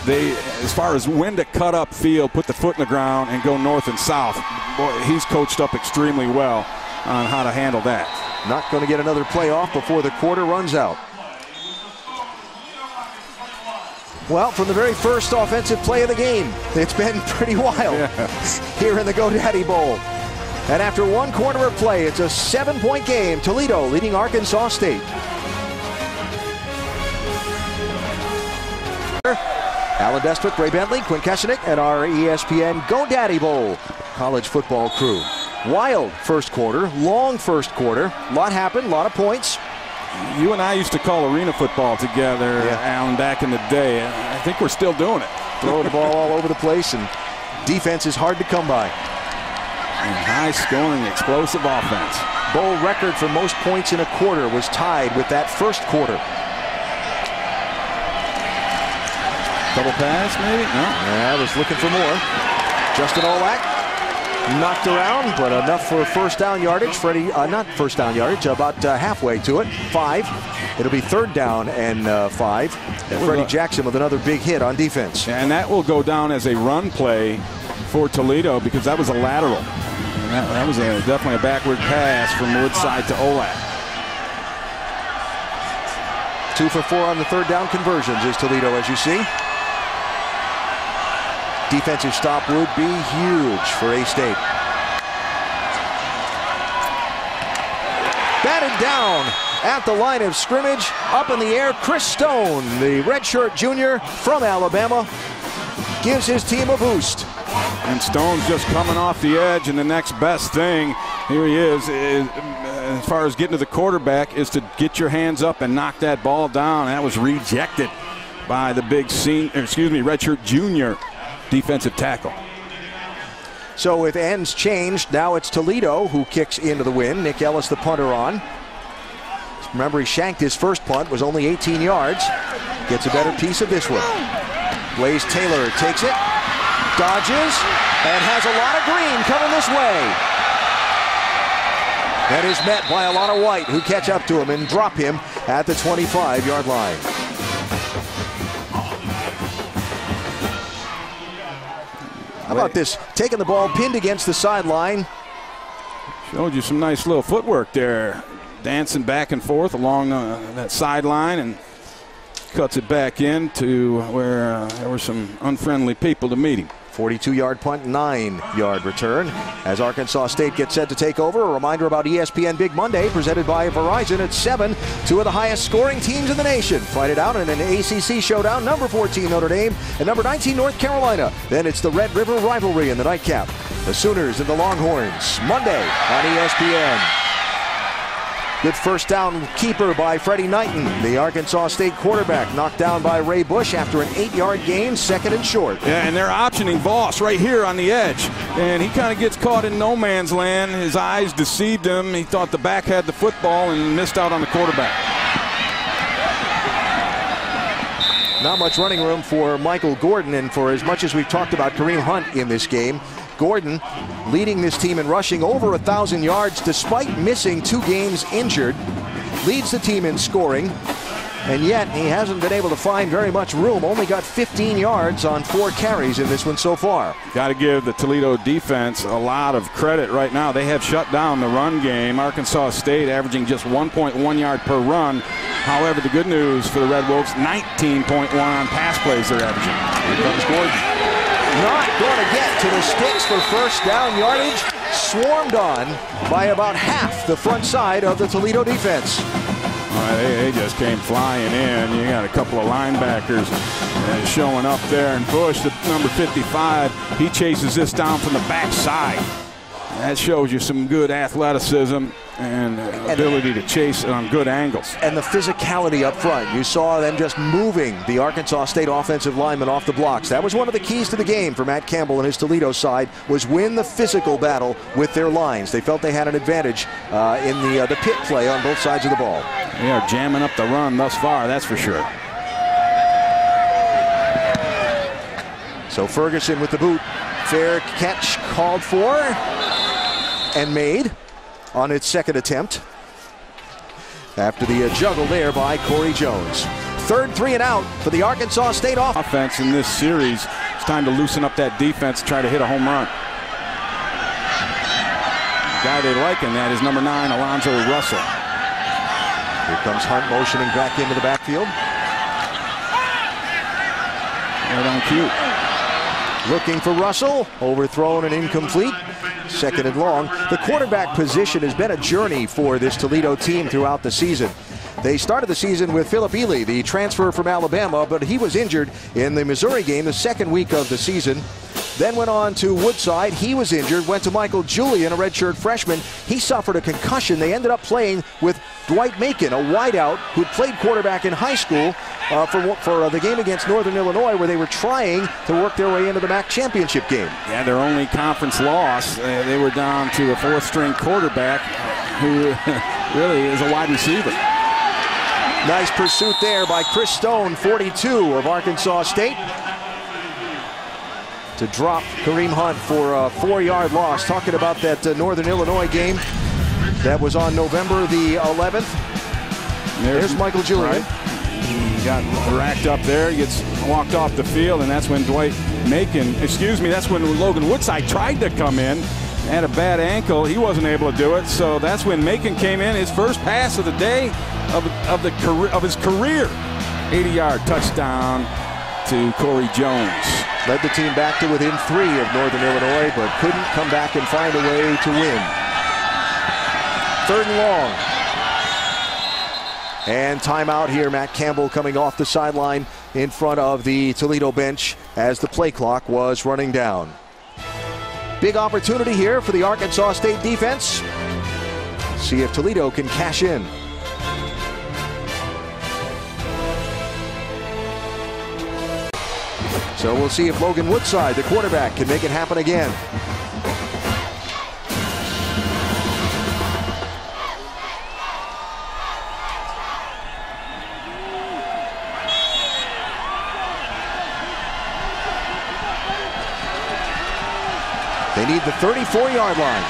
As far as when to cut up field, put the foot in the ground, and go north and south, boy, he's coached up extremely well on how to handle that.
Not going to get another play off before the quarter runs out. Well, from the very first offensive play of the game, it's been pretty wild here in the GoDaddy Bowl. And after one quarter of play, it's a 7-point game. Toledo leading Arkansas State. Alan Bestwick, Ray Bentley, Quinn Kesenick, and our ESPN GoDaddy Bowl college football crew. Wild first quarter, long first quarter. A lot happened, a lot of points.
You and I used to call arena football together, Alan, back in the day. I think we're still doing it.
Throwing the ball all over the place, and defense is hard to come by.
And high-scoring, explosive offense.
Bowl record for most points in a quarter was tied with that first quarter.
Double pass, maybe? No.
Yeah, I was looking for more. Justin Olak knocked around, but enough for first down yardage. Freddie, not first down yardage, about halfway to it. 5. It'll be third down and 5. And Freddie Jackson with another big hit on defense.
And that will go down as a run play for Toledo because that was a lateral. That was definitely a backward pass from Woodside to Olak.
2 for 4 on the third down conversions is Toledo, as you see. Defensive stop would be huge for A-State. Batted down at the line of scrimmage. Up in the air, Chris Stone, the redshirt junior from Alabama, gives his team a boost.
And Stone's just coming off the edge, and the next best thing, here he is as far as getting to the quarterback, is to get your hands up and knock that ball down. That was rejected by the redshirt junior defensive tackle.
So with ends changed, now it's Toledo who kicks into the win. Nick Ellis, the punter, on. Remember, he shanked his first punt, was only 18 yards. Gets a better piece of this one. Blaze Taylor takes it, dodges, and has a lot of green coming this way. That is met by a lot of white who catch up to him and drop him at the 25-yard line. How about this? Taking the ball pinned against the sideline.
Showed you some nice little footwork there. Dancing back and forth along that sideline and cuts it back in to where there were some unfriendly people to meet him.
42-yard punt, 9-yard return. As Arkansas State gets set to take over, a reminder about ESPN Big Monday, presented by Verizon at 7. Two of the highest scoring teams in the nation fight it out in an ACC showdown. Number 14 Notre Dame and number 19 North Carolina. Then it's the Red River rivalry in the nightcap. The Sooners and the Longhorns, Monday on ESPN. Good first down keeper by Freddie Knighton. The Arkansas State quarterback knocked down by Ray Bush after an 8-yard gain, 2nd and short.
Yeah, and they're optioning Voss right here on the edge. And he kind of gets caught in no man's land. His eyes deceived him. He thought the back had the football and missed out on the quarterback.
Not much running room for Michael Gordon, and for as much as we've talked about Kareem Hunt in this game, Gordon leading this team in rushing over 1,000 yards despite missing 2 games injured, leads the team in scoring, and yet he hasn't been able to find very much room. Only got 15 yards on 4 carries in this one so far.
Got to give the Toledo defense a lot of credit right now. They have shut down the run game. Arkansas State averaging just 1.1 yard per run. However, the good news for the Red Wolves, 19.1 on pass plays they're averaging.
Here comes Gordon. Not going to get to the sticks for first down yardage. Swarmed on by about half the front side of the Toledo defense.
They just came flying in. You got a couple of linebackers showing up there, and Bush, the number 55, he chases this down from the backside. That shows you some good athleticism and ability to chase it on good angles.
And the physicality up front. You saw them just moving the Arkansas State offensive linemen off the blocks. That was one of the keys to the game for Matt Campbell and his Toledo side, was win the physical battle with their lines. They felt they had an advantage in the pit play on both sides of the ball.
They are jamming up the run thus far, that's for sure.
So Ferguson with the boot. Fair catch called for and made on its 2nd attempt after the juggle there by Corey Jones. 3rd 3 and out for the Arkansas State
offense in this series. It's time to loosen up that defense, try to hit a home run. The guy they like in that is number 9, Alonzo Russell.
Here comes Hunt motioning back into the backfield.
Right on cue.
Looking for Russell, overthrown and incomplete. 2nd and long. The quarterback position has been a journey for this Toledo team throughout the season. They started the season with Philip Ely, the transfer from Alabama, but he was injured in the Missouri game the 2nd week of the season. Then went on to Woodside. He was injured. Went to Michael Julian, a redshirt freshman. He suffered a concussion. They ended up playing with Dwight Macon, a wideout who'd played quarterback in high school for the game against Northern Illinois, where they were trying to work their way into the MAC championship game.
Yeah, their only conference loss. They were down to a 4th-string quarterback who really is a wide receiver.
Nice pursuit there by Chris Stone, 42 of Arkansas State, to drop Kareem Hunt for a 4-yard loss. Talking about that Northern Illinois game that was on November the 11th. There's Michael Julian.
Right. He got racked up there, gets walked off the field, and that's when that's when Logan Woodside tried to come in. Had a bad ankle. He wasn't able to do it, so that's when Macon came in. His first pass of the day of his career. 80-yard touchdown to Corey Jones.
Led the team back to within 3 of Northern Illinois, but couldn't come back and find a way to win. 3rd and long. And timeout here. Matt Campbell coming off the sideline in front of the Toledo bench as the play clock was running down. Big opportunity here for the Arkansas State defense. See if Toledo can cash in. So we'll see if Logan Woodside, the quarterback, can make it happen again. They need the 34-yard line.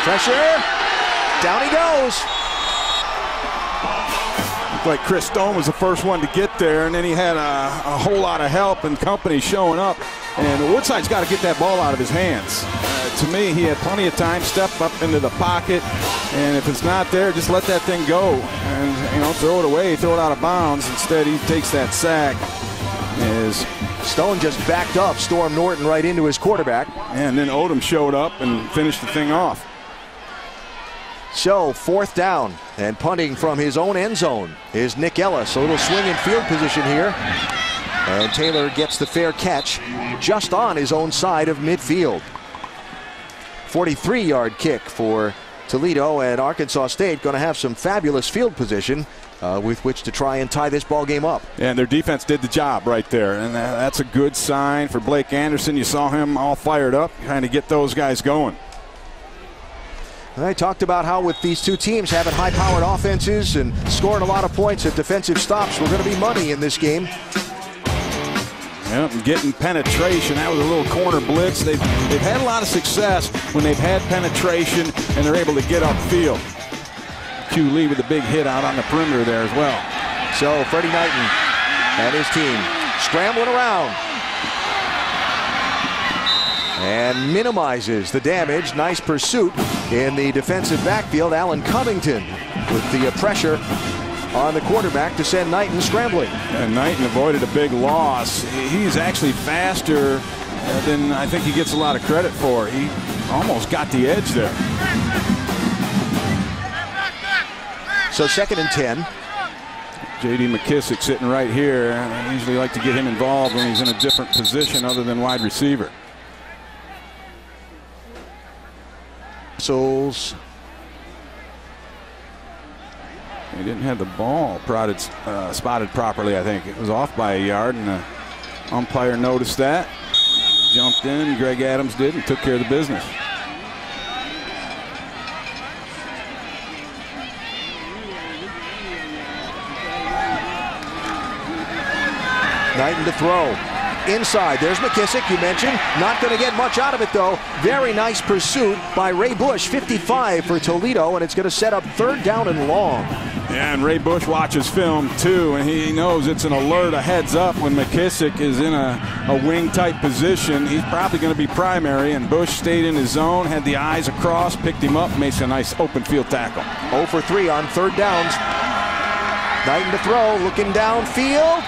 Pressure. Down he goes.
Looked like Chris Stone was the first one to get there, and then he had a whole lot of help and company showing up. And Woodside's got to get that ball out of his hands. To me, he had plenty of time, step up into the pocket, and if it's not there, just let that thing go and throw it away, throw it out of bounds. Instead, he takes that sack. As
Stone just backed up, Storm Norton right into his quarterback.
And then Odom showed up and finished the thing off.
So 4th down, and punting from his own end zone is Nick Ellis. A little swing in field position here. And Taylor gets the fair catch just on his own side of midfield. 43-yard kick for Toledo, and Arkansas State going to have some fabulous field position with which to try and tie this ball game up.
And their defense did the job right there, and that's a good sign for Blake Anderson. You saw him all fired up, trying to get those guys going.
I talked about how with these two teams having high-powered offenses and scoring a lot of points at defensive stops, we're going to be money in this game.
Yep, getting penetration. That was a little corner blitz. They've had a lot of success when they've had penetration and they're able to get upfield. Q Lee with a big hit out on the perimeter there as well.
So Freddie Knighton and his team scrambling around. And minimizes the damage. Nice pursuit in the defensive backfield. Allen Covington with the pressure on the quarterback to send Knighton scrambling.
And Knighton avoided a big loss. He's actually faster than I think he gets a lot of credit for. He almost got the edge there.
So 2nd and 10.
J.D. McKissick sitting right here. I usually like to get him involved when he's in a different position other than wide receiver.
Souls.
He didn't have the ball spotted properly, I think. It was off by a yard, and the umpire noticed that. Jumped in, Greg Adams did, and took care of the business.
Knighton to throw. Inside, there's McKissick, you mentioned. Not going to get much out of it, though. Very nice pursuit by Ray Bush, 55 for Toledo, and it's going to set up 3rd down and long.
Yeah, and Ray Bush watches film, too, and he knows it's an alert, a heads up when McKissick is in a wing-type position. He's probably going to be primary, and Bush stayed in his zone, had the eyes across, picked him up, makes a nice open field tackle.
0 for 3 on 3rd downs. Knighton to throw, looking downfield.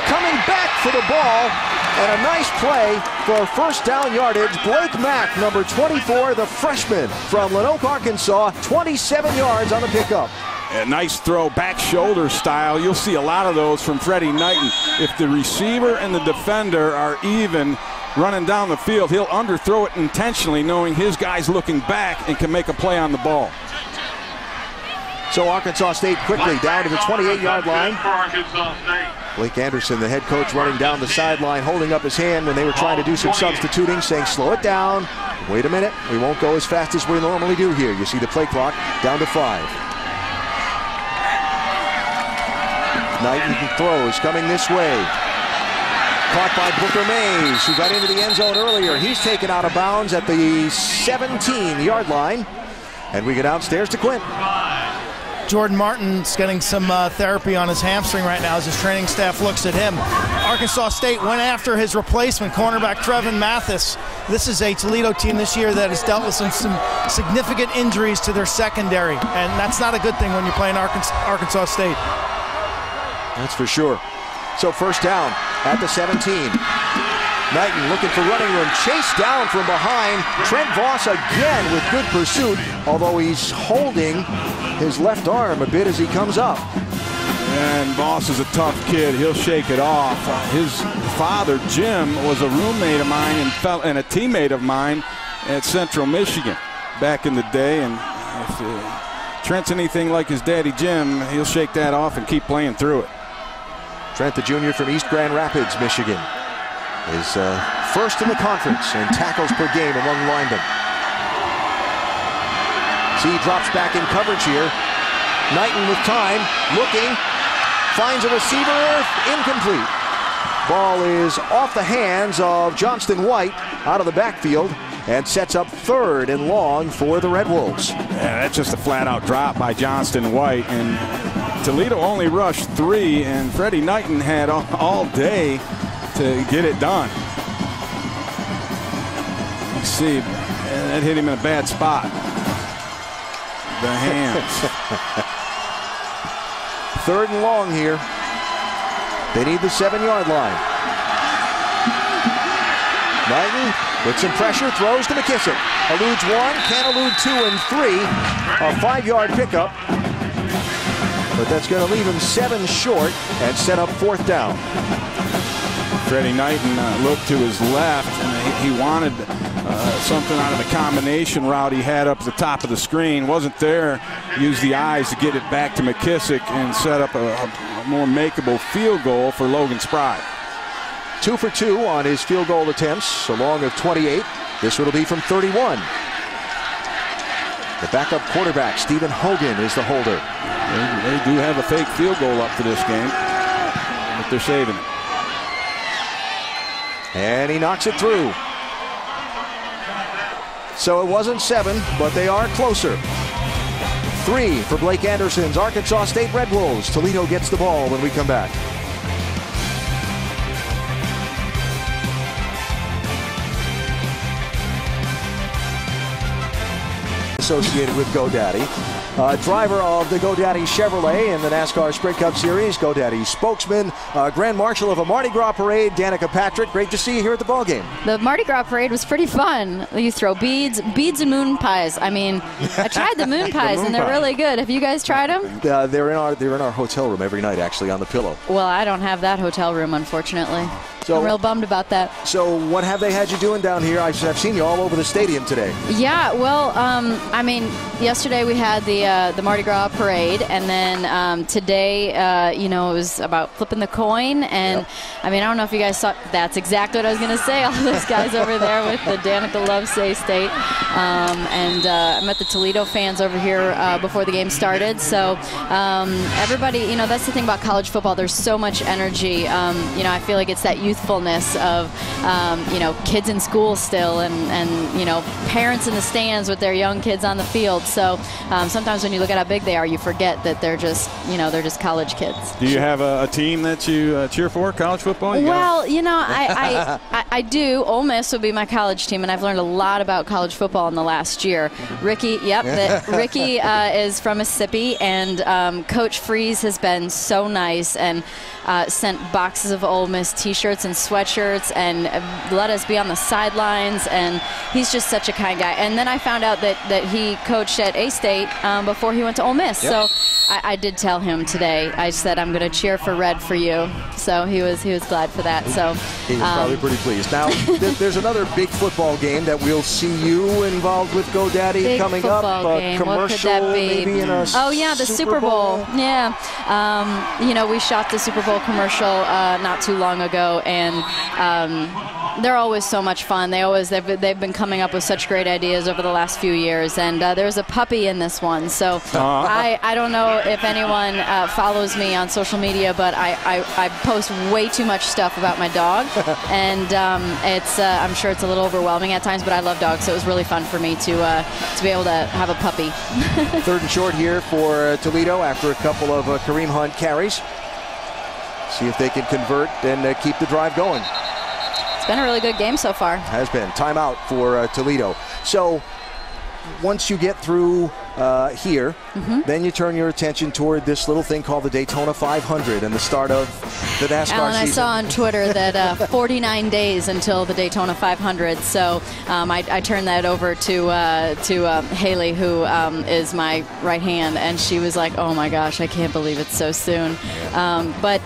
Coming back for the ball, and a nice play for 1st down yardage. Blake Mack, number 24, the freshman from Lenoke, Arkansas, 27 yards on the pickup.
A nice throw, back shoulder style. You'll see a lot of those from Freddie Knighton. If the receiver and the defender are even running down the field, he'll underthrow it intentionally, knowing his guy's looking back and can make a play on the ball.
So Arkansas State quickly down to the 28-yard line. Blake Anderson, the head coach, running down the sideline, holding up his hand when they were trying to do some substituting, saying, slow it down. Wait a minute. We won't go as fast as we normally do here. You see the play clock down to 5. Knighton throws coming this way. Caught by Booker Mays, who got into the end zone earlier. He's taken out of bounds at the 17-yard line. And we get downstairs to Quint.
Jordan Martin's getting some therapy on his hamstring right now as his training staff looks at him. Arkansas State went after his replacement, cornerback Trevin Mathis. This is a Toledo team this year that has dealt with some significant injuries to their secondary, and that's not a good thing when you're playing Arkansas State.
That's for sure. So 1st down at the 17. Knighton looking for running room, chased down from behind. Trent Voss again with good pursuit, although he's holding his left arm a bit as he comes up.
And Voss is a tough kid. He'll shake it off. His father, Jim, was a roommate of mine and a teammate of mine at Central Michigan back in the day. And if Trent's anything like his daddy, Jim, he'll shake that off and keep playing through it.
Trent, the junior from East Grand Rapids, Michigan, is 1st in the conference in tackles per game among linemen. See, he drops back in coverage here. Knighton with time, looking, finds a receiver, incomplete. Ball is off the hands of Johnston White out of the backfield and sets up 3rd and long for the Red Wolves.
Yeah, that's just a flat-out drop by Johnston White, and Toledo only rushed 3, and Freddie Knighton had all day to get it done. see, that hit him in a bad spot. The hands.
3rd and long here. They need the 7-yard line. Knighton with some pressure, throws to McKissick. Eludes 1, can't elude 2 and 3. A 5-yard pickup. But that's going to leave him 7 short and set up 4th down.
Freddie Knighton looked to his left, and he wanted something out of the combination route he had up at the top of the screen. Wasn't there. Used the eyes to get it back to McKissick and set up a more makeable field goal for Logan Spry.
2 for 2 on his field goal attempts, along of 28. This will be from 31. The backup quarterback, Stephen Hogan, is the holder.
They do have a fake field goal up for this game, but they're saving it.
And he knocks it through. So it wasn't 7, but they are closer. 3 for Blake Anderson's Arkansas State Red Wolves. Toledo gets the ball when we come back. Associated with GoDaddy. Driver of the GoDaddy Chevrolet in the NASCAR Sprint Cup Series. GoDaddy spokesman, Grand Marshal of a Mardi Gras parade, Danica Patrick. Great to see you here at the ballgame.
The Mardi Gras parade was pretty fun. You throw beads and moon pies. I mean, I tried the moon pies and they're really good. Have you guys tried them?
They're in our hotel room every night, actually, on the pillow.
Well, I don't have that hotel room, unfortunately.
So,
I'm real bummed about that.
So what have they had you doing down here? I've seen you all over the stadium today.
Yeah, well, I mean, yesterday we had the Mardi Gras parade, and then today, it was about flipping the coin. And I mean, I don't know if you guys saw. That's exactly what I was going to say. All those guys over there with the Danica Love Say State, and I met the Toledo fans over here before the game started. So everybody, that's the thing about college football. There's so much energy. I feel like it's that youthfulness of kids in school still, and parents in the stands with their young kids on the field. So sometimes when you look at how big they are, you forget that they're just college kids.
Do you have a team that you cheer for, college football?
I do. Ole Miss would be my college team, and I've learned a lot about college football in the last year. Ricky is from Mississippi, and Coach Freeze has been so nice and sent boxes of Ole Miss T-shirts and sweatshirts and let us be on the sidelines, and he's just such a kind guy. And then I found out that he coached at A-State before he went to Ole Miss. Yep. So I did tell him today. I said, I'm going to cheer for red for you. So he was glad for that. So
he was probably pretty pleased. Now there's another big football game that we'll see you involved with GoDaddy coming up.
Game.
Commercial,
what could that be?
Maybe in a
the Super Bowl. Yeah. We shot the Super Bowl commercial not too long ago, and they're always so much fun. They've been coming up with such great ideas over the last few years, and there's a puppy in this one. So I don't know if anyone follows me on social media, but I post way too much stuff about my dog, and I'm sure it's a little overwhelming at times, but I love dogs, so it was really fun for me to be able to have a puppy.
3rd and short here for Toledo after a couple of Kareem Hunt carries. See if they can convert and keep the drive going.
It's been a really good game so far.
Has been. Timeout for Toledo. So once you get through here, then you turn your attention toward this little thing called the Daytona 500 and the start of the NASCAR
Alan,
season.
I saw on Twitter that 49 days until the Daytona 500. So I turned that over to Haley, who is my right hand, and she was like, "Oh my gosh, I can't believe it's so soon." But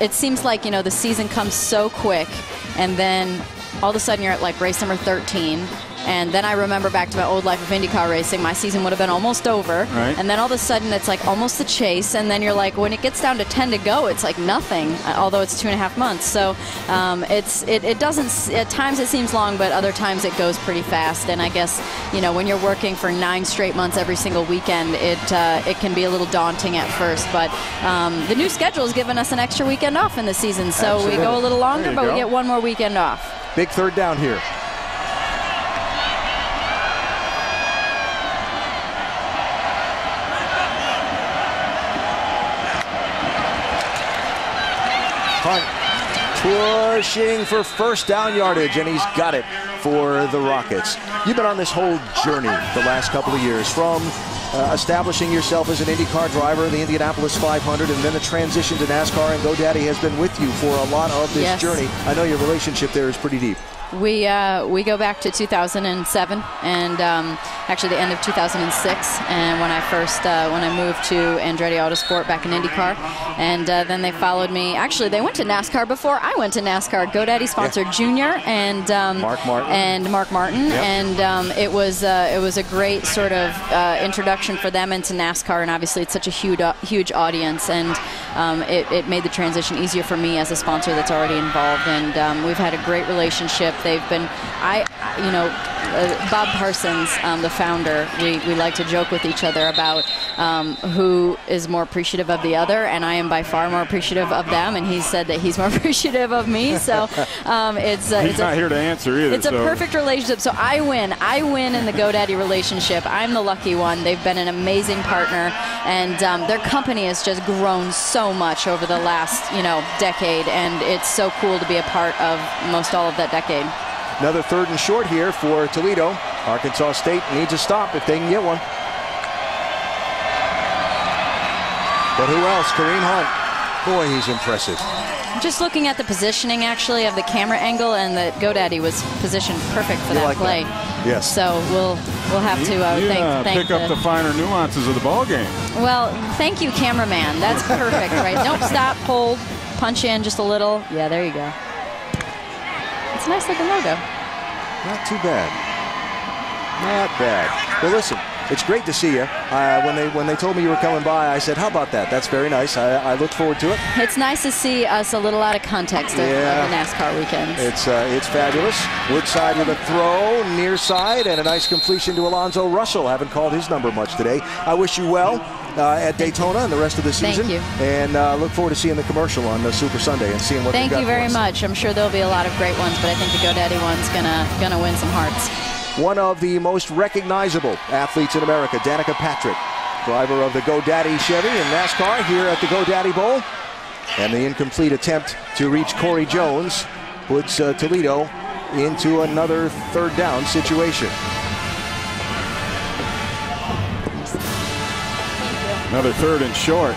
it seems like the season comes so quick, and then all of a sudden you're at like race number 13. And then I remember back to my old life of IndyCar racing. My season would have been almost over. Right. And then all of a sudden it's like almost the chase. And then you're like, when it gets down to 10 to go, it's like nothing, although it's 2.5 months. So it doesn't, at times it seems long, but other times it goes pretty fast. And I guess, when you're working for 9 straight months every single weekend, it can be a little daunting at first. But the new schedule has given us an extra weekend off in the season. So Absolutely. We go a little longer, but we get one more weekend off.
Big 3rd down here. Hunt pushing for 1st down yardage, and he's got it. for the Rockets. You've been on this whole journey the last couple of years, from establishing yourself as an IndyCar driver, the Indianapolis 500, and then the transition to NASCAR, and GoDaddy has been with you for a lot of this journey. I know your relationship there is pretty deep.
We go back to 2007 and actually the end of 2006, and when I moved to Andretti Autosport back in IndyCar, and then they followed me. Actually, they went to NASCAR before I went to NASCAR. GoDaddy sponsored Junior and Mark Martin,
yep.
And it was a great sort of introduction for them into NASCAR, and obviously it's such a huge audience, and it made the transition easier for me as a sponsor that's already involved, and we've had a great relationship. They've been, Bob Parsons, the founder, we like to joke with each other about who is more appreciative of the other, and I am by far more appreciative of them, and he said that he's more appreciative of me, so
he's not here to answer either.
It's a perfect relationship, so I win in the GoDaddy relationship. I'm the lucky one. They've been an amazing partner, and their company has just grown so much over the last decade, and it's so cool to be a part of most all of that decade.
Another 3rd and short here for Toledo. Arkansas State needs a stop if they can get one. But who else? Kareem Hunt. Boy, he's impressive.
Just looking at the positioning, actually, of the camera angle, and that GoDaddy was positioned perfect for that play.
That. Yes.
So we'll have to thank
pick up the finer nuances of the ball game.
Well, thank you, cameraman. That's perfect, right? Nope, stop, hold, punch in just a little. Yeah, there you go. It's a nice looking logo.
Not too bad. Not bad. Well, listen, it's great to see you. When they told me you were coming by, I said, how about that? That's very nice. I look forward to it.
It's nice to see us a little out of context of the NASCAR weekends.
It's fabulous. Woodside with a throw, near side, and a nice completion to Alonzo Russell. Haven't called his number much today. I wish you well at Daytona and the rest of the season.
Thank you.
And look forward to seeing the commercial on Super Sunday and seeing what.
Thank you very much. I'm sure there'll be a lot of great ones, but I think the GoDaddy one's gonna win some hearts.
One of the most recognizable athletes in America, Danica Patrick, driver of the GoDaddy Chevy in NASCAR here at the GoDaddy Bowl. And the incomplete attempt to reach Corey Jones puts Toledo into another 3rd down situation.
Another 3rd and short.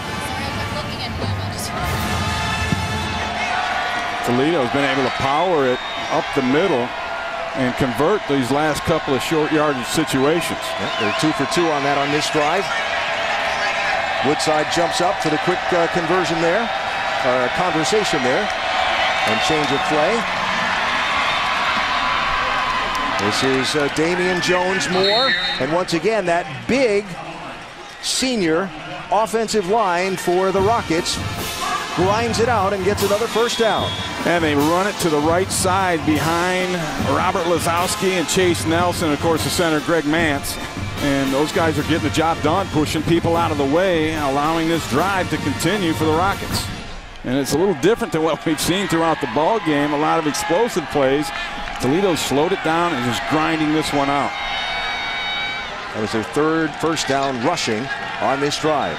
Toledo's been able to power it up the middle and convert these last couple of short yardage situations.
Yep, they're 2 for 2 on that on this drive. Woodside jumps up for the quick conversion there, or conversation there, and change of play. This is Damian Jones-Moore, and once again, that big senior offensive line for the Rockets grinds it out and gets another 1st down.
And they run it to the right side behind Robert Lazowski and Chase Nelson, of course, the center, Greg Mance. And those guys are getting the job done, pushing people out of the way, allowing this drive to continue for the Rockets. And it's a little different than what we've seen throughout the ball game. A lot of explosive plays. Toledo slowed it down and is grinding this one out.
That was their 3rd 1st down rushing on this drive.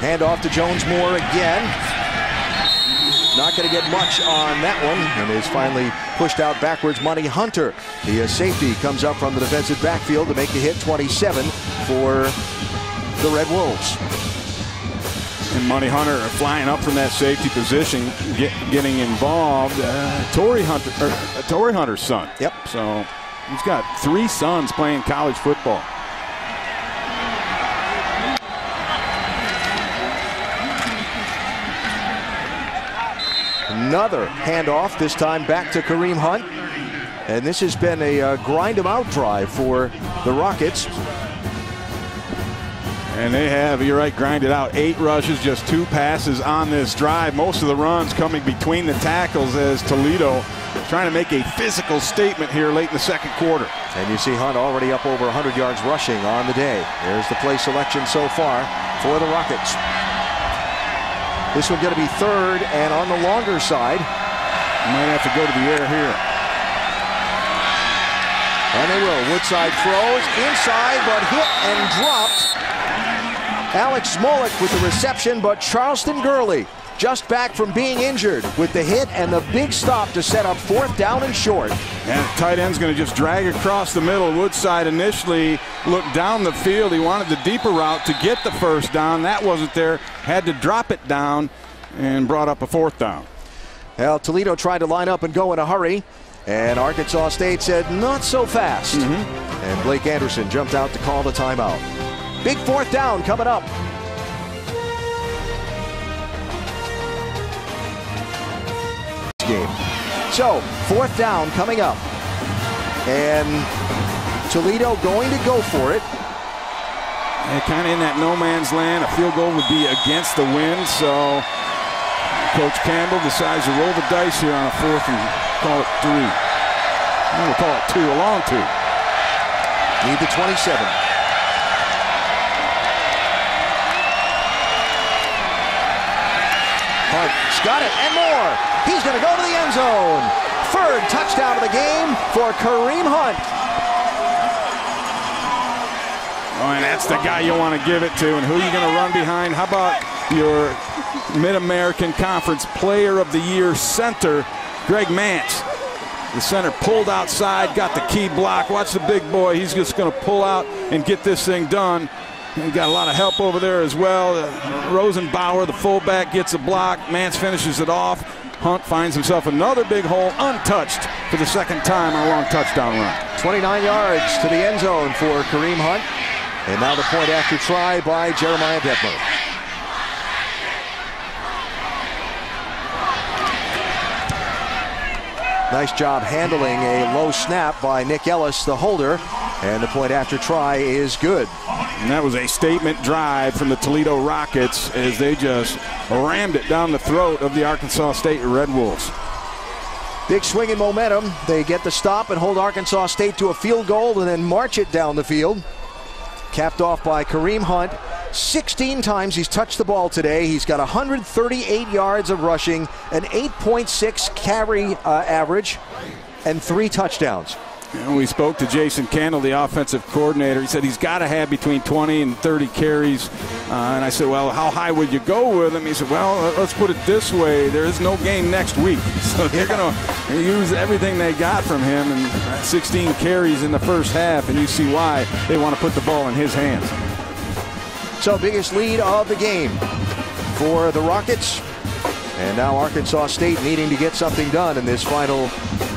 Hand off to Jones-Moore again. Not going to get much on that one, and is finally pushed out backwards. Monty Hunter, the safety, comes up from the defensive backfield to make the hit. 27 for the Red Wolves.
And Monty Hunter flying up from that safety position, getting involved. Torrey Hunter's son.
Yep.
So he's got 3 sons playing college football.
Another handoff, this time back to Kareem Hunt. And this has been a grind 'em out drive for the Rockets.
And they have, you're right, grinded out 8 rushes, just 2 passes on this drive. Most of the runs coming between the tackles as Toledo trying to make a physical statement here late in the 2nd quarter.
And you see Hunt already up over 100 yards rushing on the day. There's the play selection so far for the Rockets. This one going to be 3rd and on the longer side.
Might have to go to the air here.
And they will. Woodside throws inside, but hit and dropped Alex Smolik with the reception, but Charleston Gurley just back from being injured with the hit and the big stop to set up 4th down and short.
And the tight end's going to just drag across the middle. Woodside initially looked down the field. He wanted the deeper route to get the 1st down. That wasn't there. Had to drop it down and brought up a 4th down.
Well, Toledo tried to line up and go in a hurry, and Arkansas State said not so fast. And Blake Anderson jumped out to call the timeout. Big 4th down coming up. Game. So 4th down coming up, and Toledo going to go for it.
And kind of in that no man's land. A field goal would be against the wind, so Coach Campbell decides to roll the dice here on a 4th and call it 3. We'll call it 2, a long 2.
Need the 27. Hart's got it and more. He's going to go to the end zone. 3rd touchdown of the game for Kareem Hunt.
Oh, and that's the guy you want to give it to. And who are you going to run behind? How about your Mid-American Conference Player of the Year center, Greg Mance? The center pulled outside, got the key block. Watch the big boy. He's just going to pull out and get this thing done. He got a lot of help over there as well. Rosenbauer, the fullback, gets a block. Mance finishes it off. Hunt finds himself another big hole, untouched for the 2nd time on a long touchdown run.
29 yards to the end zone for Kareem Hunt. And now the point after try by Jeremiah Detmer. Nice job handling a low snap by Nick Ellis, the holder. And the point after try is good.
And that was a statement drive from the Toledo Rockets as they just rammed it down the throat of the Arkansas State Red Wolves.
Big swing in momentum. They get the stop and hold Arkansas State to a field goal and then march it down the field. Capped off by Kareem Hunt. 16 times he's touched the ball today. He's got 138 yards of rushing, an 8.6 carry average, and 3 touchdowns.
And we spoke to Jason Candle, the offensive coordinator. He said he's got to have between 20 and 30 carries. And I said, well, how high would you go with him? He said, well, let's put it this way. There is no game next week. So they're going to use everything they got from him. And 16 carries in the first half, and you see why they want to put the ball in his hands.
So biggest lead of the game for the Rockets. And now Arkansas State needing to get something done in this final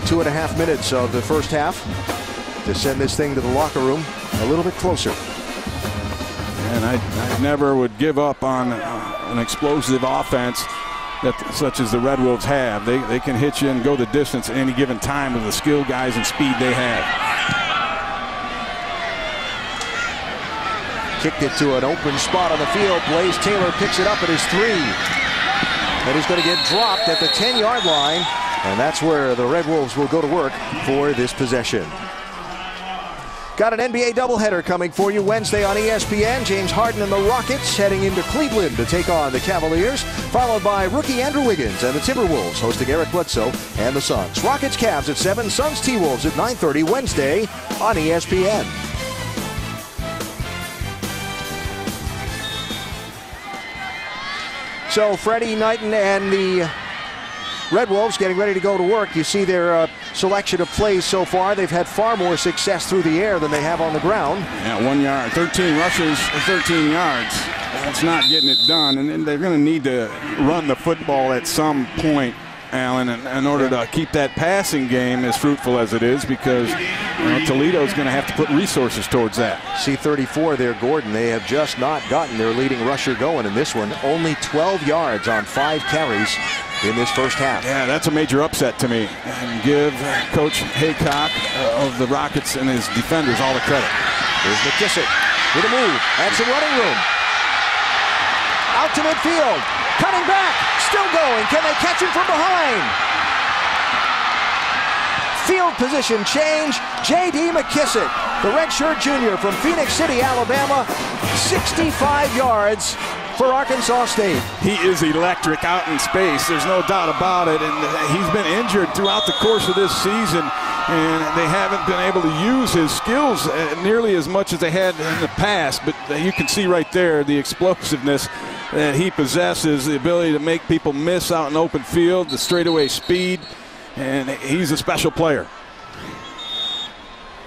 2.5 minutes of the first half to send this thing to the locker room a little bit closer.
And I never would give up on an explosive offense such as the Red Wolves have. They can hit you and go the distance at any given time with the skill guys and speed they have.
Kicked it to an open spot on the field. Blaze Taylor picks it up at his 3. And he's going to get dropped at the 10-yard line. And that's where the Red Wolves will go to work for this possession. Got an NBA doubleheader coming for you Wednesday on ESPN. James Harden and the Rockets heading into Cleveland to take on the Cavaliers, followed by rookie Andrew Wiggins and the Timberwolves hosting Eric Bledsoe and the Suns. Rockets Cavs at 7, Suns T-Wolves at 9:30 Wednesday on ESPN. So Freddie Knighton and the Red Wolves getting ready to go to work. You see their selection of plays so far. They've had far more success through the air than they have on the ground.
Yeah, 1 yard, 13 rushes, 13 yards. That's not getting it done. And they're going to need to run the football at some point, Alan, in order to keep that passing game as fruitful as it is, because Toledo's going to have to put resources towards that.
C34 there, Gordon. They have just not gotten their leading rusher going in this one. Only 12 yards on 5 carries in this first half.
Yeah, that's a major upset to me. And give Coach Haycock of the Rockets and his defenders all the credit.
Here's McKissick with a move and some running room. Out to midfield. Cutting back. Still going. Can they catch him from behind? Field position change. J.D. McKissick, the redshirt junior from Phoenix City, Alabama. 65 yards for Arkansas State.
He is electric out in space. There's no doubt about it. And he's been injured throughout the course of this season. and they haven't been able to use his skills nearly as much as they had in the past. But you can see right there the explosiveness that he possesses, the ability to make people miss out in open field, the straightaway speed, and he's a special player.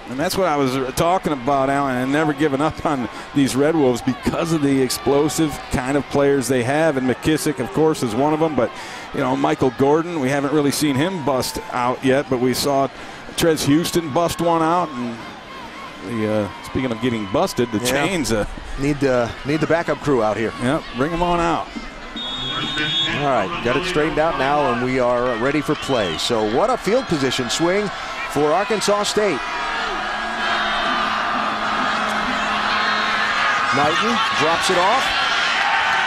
And that's what I was talking about, Alan, and never giving up on these Red Wolves because of the explosive kind of players they have. And McKissick, of course, is one of them. But, you know, Michael Gordon, we haven't really seen him bust out yet, but we saw Trez Houston bust one out. And speaking of getting busted, the chains
need the backup crew out here.
Yep, bring them on out.
All right, got it straightened out now, and we are ready for play. So what a field position swing for Arkansas State. Knighton drops it off,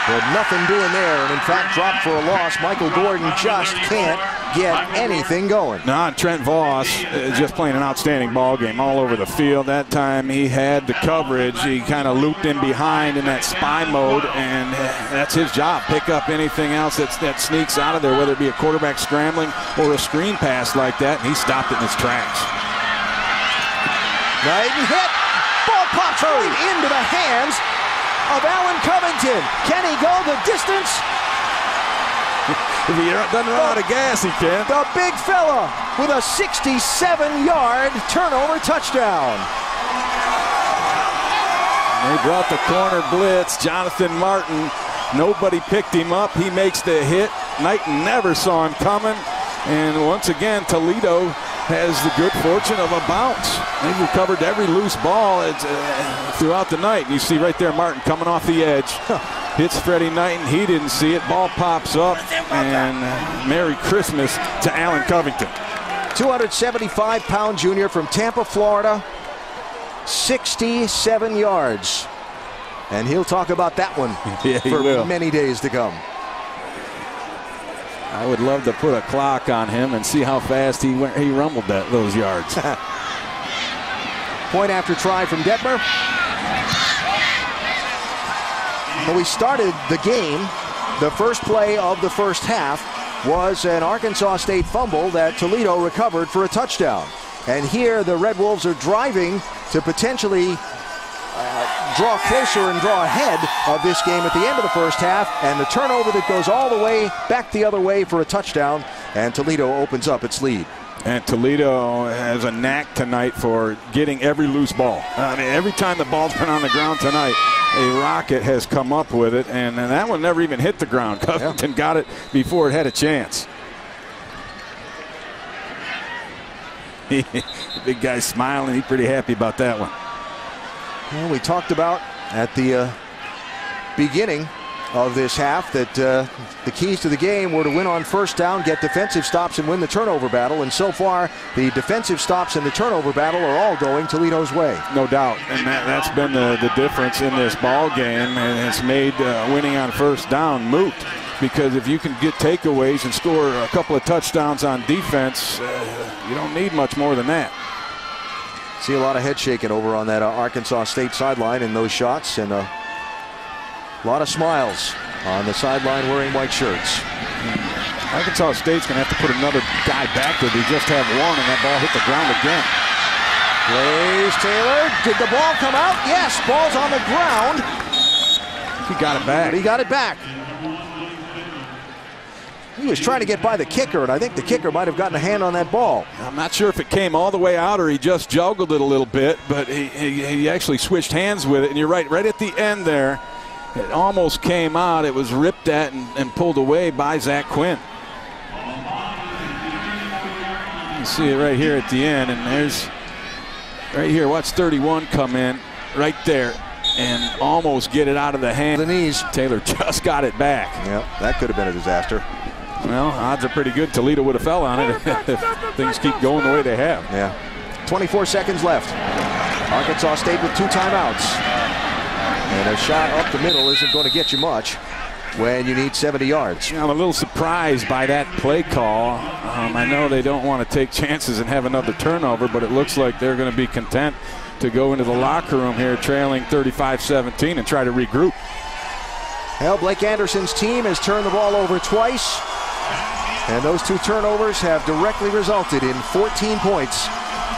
but nothing doing there, and in fact dropped for a loss. Michael Gordon just can't get anything going.
No, Trent Voss just playing an outstanding ball game all over the field. That time he had the coverage. He kind of looped in behind in that spy mode, and that's his job. Pick up anything else that sneaks out of there, whether it be a quarterback scrambling or a screen pass like that, and he stopped it in his tracks.
Knighton hit. Ball pops right into the hands of Alan Covington. Can he go the distance?
If he doesn't run out of gas, he can.
The big fella with a 67-yard turnover touchdown.
They brought the corner blitz. Jonathan Martin, nobody picked him up. He makes the hit. Knighton never saw him coming. And once again, Toledo has the good fortune of a bounce. They've recovered every loose ball throughout the night. You see right there Martin coming off the edge. Hits Freddie Knighton. He didn't see it. Ball pops up. And Merry Christmas to Alan Covington.
275-pound junior from Tampa, Florida. 67 yards. And he'll talk about that one for many days to come.
I would love to put a clock on him and see how fast he rumbled those yards.
Point after try from Detmer. When we started the game, the first play of the first half was an Arkansas State fumble that Toledo recovered for a touchdown. And here the Red Wolves are driving to potentially draw closer and draw ahead of this game at the end of the first half, and the turnover that goes all the way back the other way for a touchdown, and Toledo opens up its lead.
And Toledo has a knack tonight for getting every loose ball. I mean, every time the ball's been on the ground tonight, a rocket has come up with it, and that one never even hit the ground. Covington got it before it had a chance. The big guy's smiling. He's pretty happy about that one.
Well, we talked about at the beginning of this half that the keys to the game were to win on first down, get defensive stops, and win the turnover battle. And so far, the defensive stops and the turnover battle are all going Toledo's way.
No doubt. And that's been the difference in this ball game, and it's made winning on first down moot. Because if you can get takeaways and score a couple of touchdowns on defense, you don't need much more than that.
See a lot of head shaking over on that Arkansas State sideline in those shots, and a lot of smiles on the sideline wearing white shirts.
Arkansas State's going to have to put another guy back there. They just have one, and that ball hit the ground again.
Blaze Taylor. Did the ball come out? Yes, ball's on the ground.
He got it back.
But he got it back. He was trying to get by the kicker, and I think the kicker might have gotten a hand on that ball.
I'm not sure if it came all the way out or he just juggled it a little bit, but he actually switched hands with it. And you're right at the end there, it almost came out. It was ripped at and pulled away by Zach Quinn. You see it right here at the end, and there's right here, watch 31 come in right there and almost get it out of the hand.
The knees.
Taylor just got it back.
Yep, that could have been a disaster.
Well, odds are pretty good Toledo would have fell on it if things keep going the way they have.
Yeah. 24 seconds left. Arkansas State with 2 timeouts. And a shot up the middle isn't going to get you much when you need 70 yards.
I'm a little surprised by that play call. I know they don't want to take chances and have another turnover, but it looks like they're going to be content to go into the locker room here trailing 35-17 and try to regroup.
Well, Blake Anderson's team has turned the ball over twice, and those 2 turnovers have directly resulted in 14 points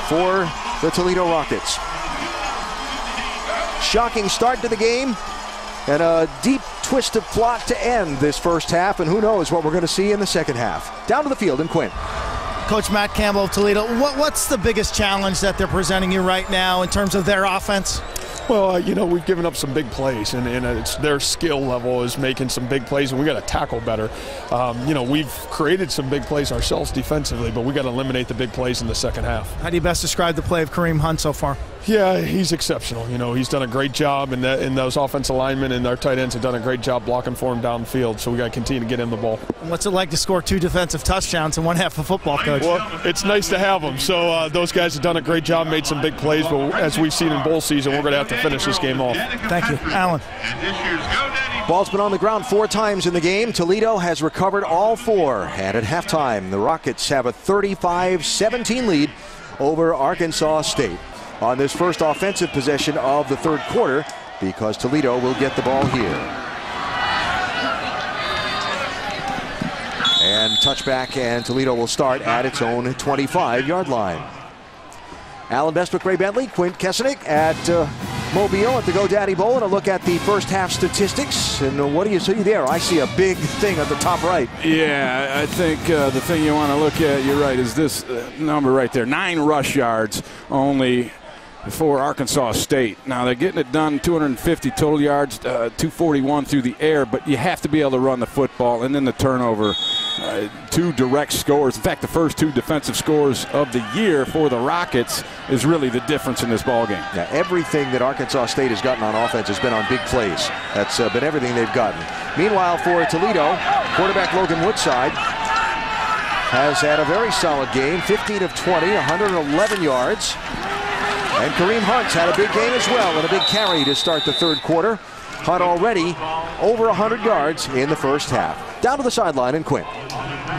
for the Toledo Rockets. Shocking start to the game and a deep twist of plot to end this first half, and who knows what we're going to see in the second half. Down to the field in Quinn.
Coach Matt Campbell of Toledo, what's the biggest challenge that they're presenting you right now in terms of their offense?
Well, we've given up some big plays, and it's their skill level is making some big plays, and we got to tackle better. We've created some big plays ourselves defensively, but we got to eliminate the big plays in the second half.
How do you best describe the play of Kareem Hunt so far?
Yeah, he's exceptional. He's done a great job in those offensive linemen, and our tight ends have done a great job blocking for him downfield, so we got to continue to get him the ball.
What's it like to score 2 defensive touchdowns in one half of football, Coach?
Well, it's nice to have them. So those guys have done a great job, made some big plays, but as we've seen in bowl season, we're going to have to finish this game off.
Thank you. Alan.
Ball's been on the ground 4 times in the game. Toledo has recovered all 4. And at halftime, the Rockets have a 35-17 lead over Arkansas State on this first offensive possession of the third quarter, because Toledo will get the ball here. And touchback, and Toledo will start at its own 25-yard line. Alan Bestwick, Ray Bentley, Quint Kesenick at Mobile at the GoDaddy Bowl, and a look at the first half statistics. And what do you see there? I see a big thing at the top right.
Yeah, I think the thing you want to look at, you're right, is this number right there. 9 rush yards only for Arkansas State. Now, they're getting it done, 250 total yards, 241 through the air, but you have to be able to run the football, and then the turnover. 2 direct scores. In fact, the first 2 defensive scores of the year for the Rockets is really the difference in this ballgame.
Yeah, everything that Arkansas State has gotten on offense has been on big plays. That's been everything they've gotten. Meanwhile, for Toledo, quarterback Logan Woodside has had a very solid game, 15 of 20, 111 yards. And Kareem Hunt's had a big game as well, and a big carry to start the third quarter. Hunt already over 100 yards in the first half. Down to the sideline in Quinn.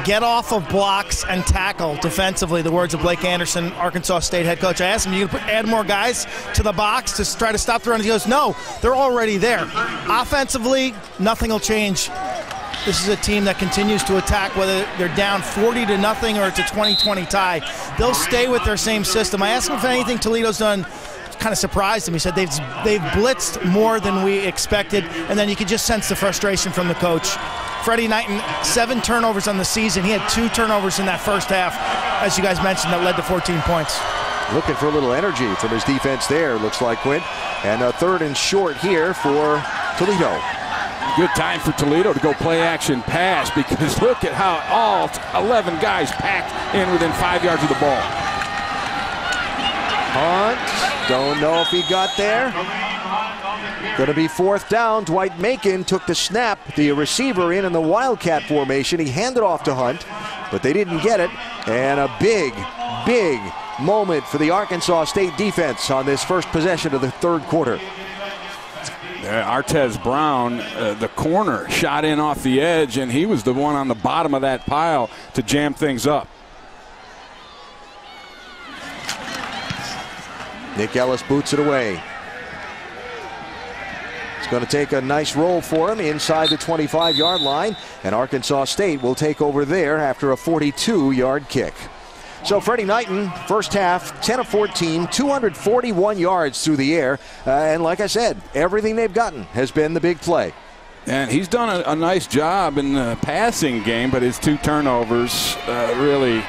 Get off of blocks and tackle defensively, the words of Blake Anderson, Arkansas State head coach. I asked him, you going to add more guys to the box to try to stop the run? He goes, no, they're already there. Offensively, nothing will change. This is a team that continues to attack, whether they're down 40-0 or it's a 20-20 tie. They'll stay with their same system. I asked him if anything Toledo's done kind of surprised him. He said they've blitzed more than we expected, and then you could just sense the frustration from the coach. Freddie Knighton, 7 turnovers on the season. He had 2 turnovers in that first half, as you guys mentioned, that led to 14 points.
Looking for a little energy from his defense there, looks like, Quint. And a 3rd and short here for Toledo.
Good time for Toledo to go play action pass, because look at how all 11 guys packed in within 5 yards of the ball.
Hunt, don't know if he got there. Going to be 4th down. Dwight Macon took the snap. The receiver in the Wildcat formation. He handed off to Hunt, but they didn't get it. And a big, big moment for the Arkansas State defense on this first possession of the third quarter.
Artez Brown, the corner, shot in off the edge, and he was the one on the bottom of that pile to jam things up.
Nick Ellis boots it away. It's going to take a nice roll for him inside the 25-yard line, and Arkansas State will take over there after a 42-yard kick. So Freddie Knighton, first half, 10 of 14, 241 yards through the air. And like I said, everything they've gotten has been the big play.
And he's done a nice job in the passing game, but his 2 turnovers really,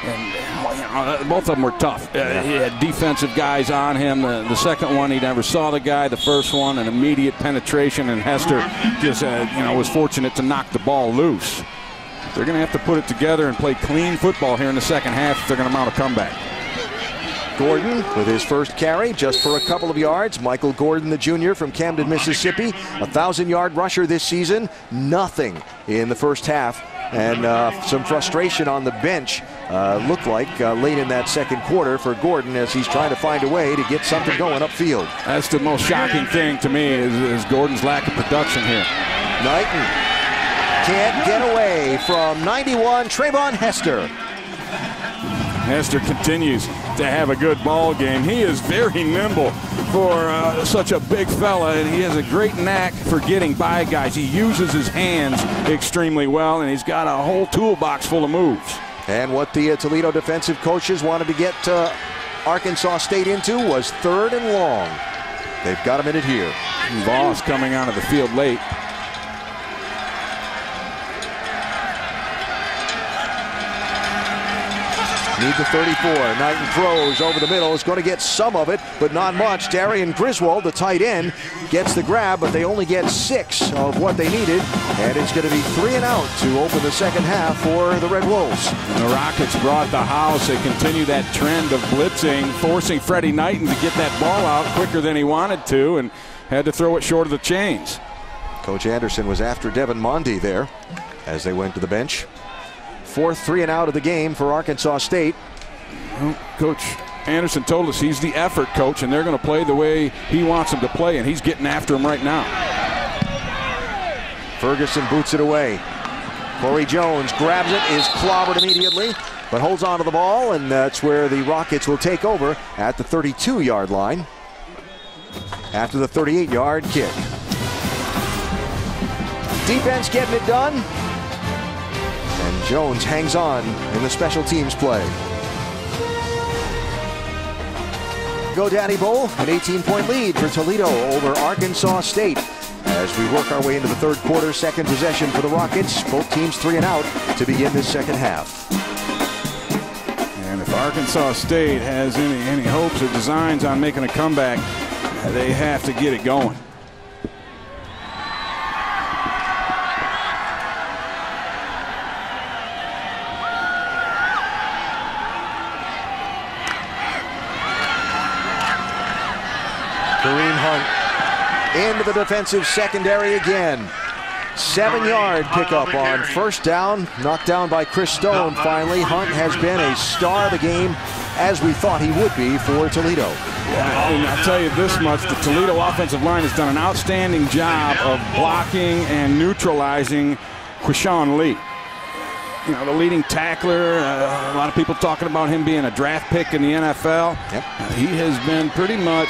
and both of them were tough. He had defensive guys on him. The second one, he never saw the guy. The first one, an immediate penetration, and Hester just was fortunate to knock the ball loose. They're going to have to put it together and play clean football here in the second half if they're going to mount a comeback.
Gordon with his first carry just for a couple of yards. Michael Gordon, the junior from Camden, Mississippi, 1,000-yard rusher this season. Nothing in the first half, and some frustration on the bench looked like late in that second quarter for Gordon as he's trying to find a way to get something going upfield.
That's the most shocking thing to me is Gordon's lack of production here.
Knighton can't get away from 91, Trayvon Hester.
Hester continues to have a good ball game. He is very nimble for such a big fella, and he has a great knack for getting by guys. He uses his hands extremely well, and he's got a whole toolbox full of moves.
And what the Toledo defensive coaches wanted to get Arkansas State into was 3rd and long. They've got a minute here.
Voss coming onto the field late.
Need the 34. Knighton throws over the middle. Is going to get some of it, but not much. Darian Griswold, the tight end, gets the grab, but they only get 6 of what they needed. And it's going to be 3 and out to open the second half for the Red Wolves.
And the Rockets brought the house. They continue that trend of blitzing, forcing Freddie Knighton to get that ball out quicker than he wanted to, and had to throw it short of the chains.
Coach Anderson was after Devin Mondi there as they went to the bench. 4th 3 and out of the game for Arkansas State.
Well, Coach Anderson told us he's the effort coach, and they're going to play the way he wants them to play, and he's getting after them right now.
Ferguson boots it away. Corey Jones grabs it, is clobbered immediately, but holds on to the ball, and that's where the Rockets will take over at the 32-yard line after the 38-yard kick. Defense getting it done. And Jones hangs on in the special teams play. GoDaddy Bowl, an 18-point lead for Toledo over Arkansas State. As we work our way into the 3rd quarter, 2nd possession for the Rockets. Both teams 3 and out to begin this second half.
And if Arkansas State has any hopes or designs on making a comeback, they have to get it going.
Kareem Hunt into the defensive secondary again. 7-yard pickup on 1st down. Knocked down by Chris Stone finally. Hunt has been a star of the game, as we thought he would be for Toledo.
Yeah, and I'll tell you this much, the Toledo offensive line has done an outstanding job of blocking and neutralizing Quishon Lee. You know, the leading tackler, a lot of people talking about him being a draft pick in the NFL.
Yep.
He has been pretty much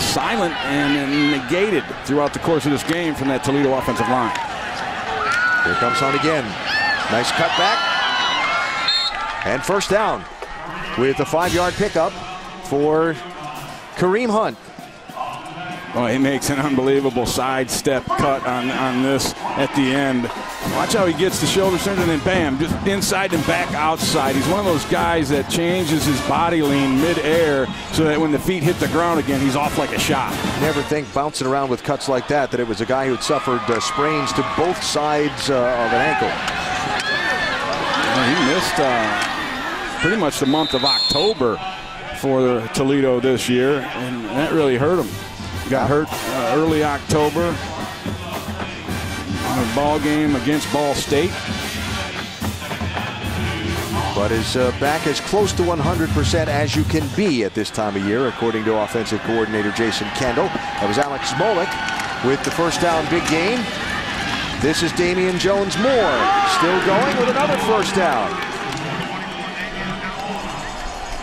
silent and negated throughout the course of this game from that Toledo offensive line.
Here comes Hunt again. Nice cutback. And 1st down with the 5-yard pickup for Kareem Hunt.
Well, he makes an unbelievable sidestep cut on this at the end. Watch how he gets the shoulder center and then bam, just inside and back outside. He's one of those guys that changes his body lean mid-air so that when the feet hit the ground again, he's off like a shot.
Never think bouncing around with cuts like that it was a guy who'd suffered sprains to both sides of an ankle.
Well, he missed pretty much the month of October for Toledo this year, and that really hurt him. Got hurt early October in a ball game against Ball State.
But is back as close to 100% as you can be at this time of year, according to offensive coordinator Jason Kendall. That was Alex Smolik with the 1st down big gain. This is Damian Jones-Moore still going with another 1st down.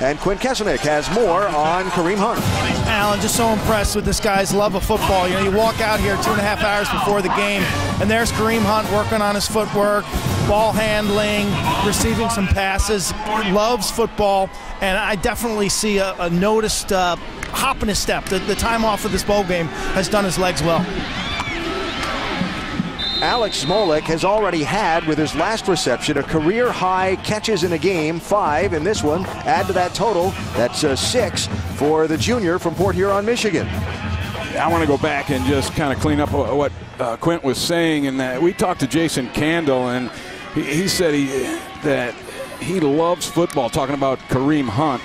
And Quinn Kesselnick has more on Kareem Hunt.
Alan, just so impressed with this guy's love of football. You know, you walk out here 2.5 hours before the game, and there's Kareem Hunt working on his footwork, ball handling, receiving some passes. He loves football, and I definitely see a noticed hop in his step. The time off for this bowl game has done his legs well.
Alex Smolik has already had, with his last reception, a career-high catches in a game, 5 in this one. Add to that total, that's 6 for the junior from Port Huron, Michigan.
I want to go back and just kind of clean up what Quint was saying. And that we talked to Jason Kendall, and he said that he loves football, talking about Kareem Hunt.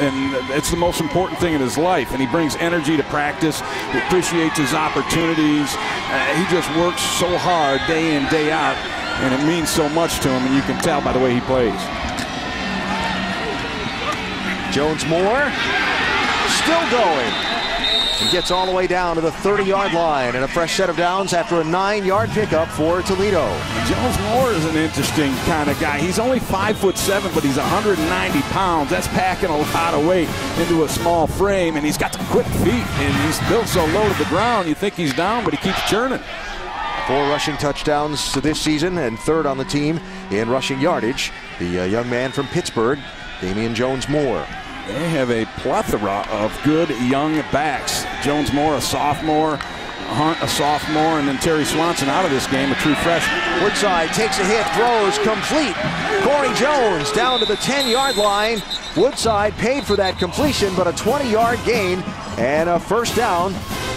And it's the most important thing in his life, and he brings energy to practice. He appreciates his opportunities. He just works so hard day in, day out, and it means so much to him, and you can tell by the way he plays.
Jones-Moore still going. He gets all the way down to the 30-yard line, and a fresh set of downs after a 9-yard pickup for Toledo.
Jones-Moore is an interesting kind of guy. He's only 5'7", but he's 190 pounds. That's packing a lot of weight into a small frame, and he's got the quick feet, and he's built so low to the ground, you think he's down, but he keeps churning.
4 rushing touchdowns this season, and 3rd on the team in rushing yardage. The young man from Pittsburgh, Damian Jones-Moore.
they have a plethora of good young backs. Jones-Moore, a sophomore, Hunt, a sophomore, and then Terry Swanson out of this game, a true freshman.
Woodside takes a hit, throws complete. Corey Jones down to the 10-yard line. Woodside paid for that completion, but a 20-yard gain and a first down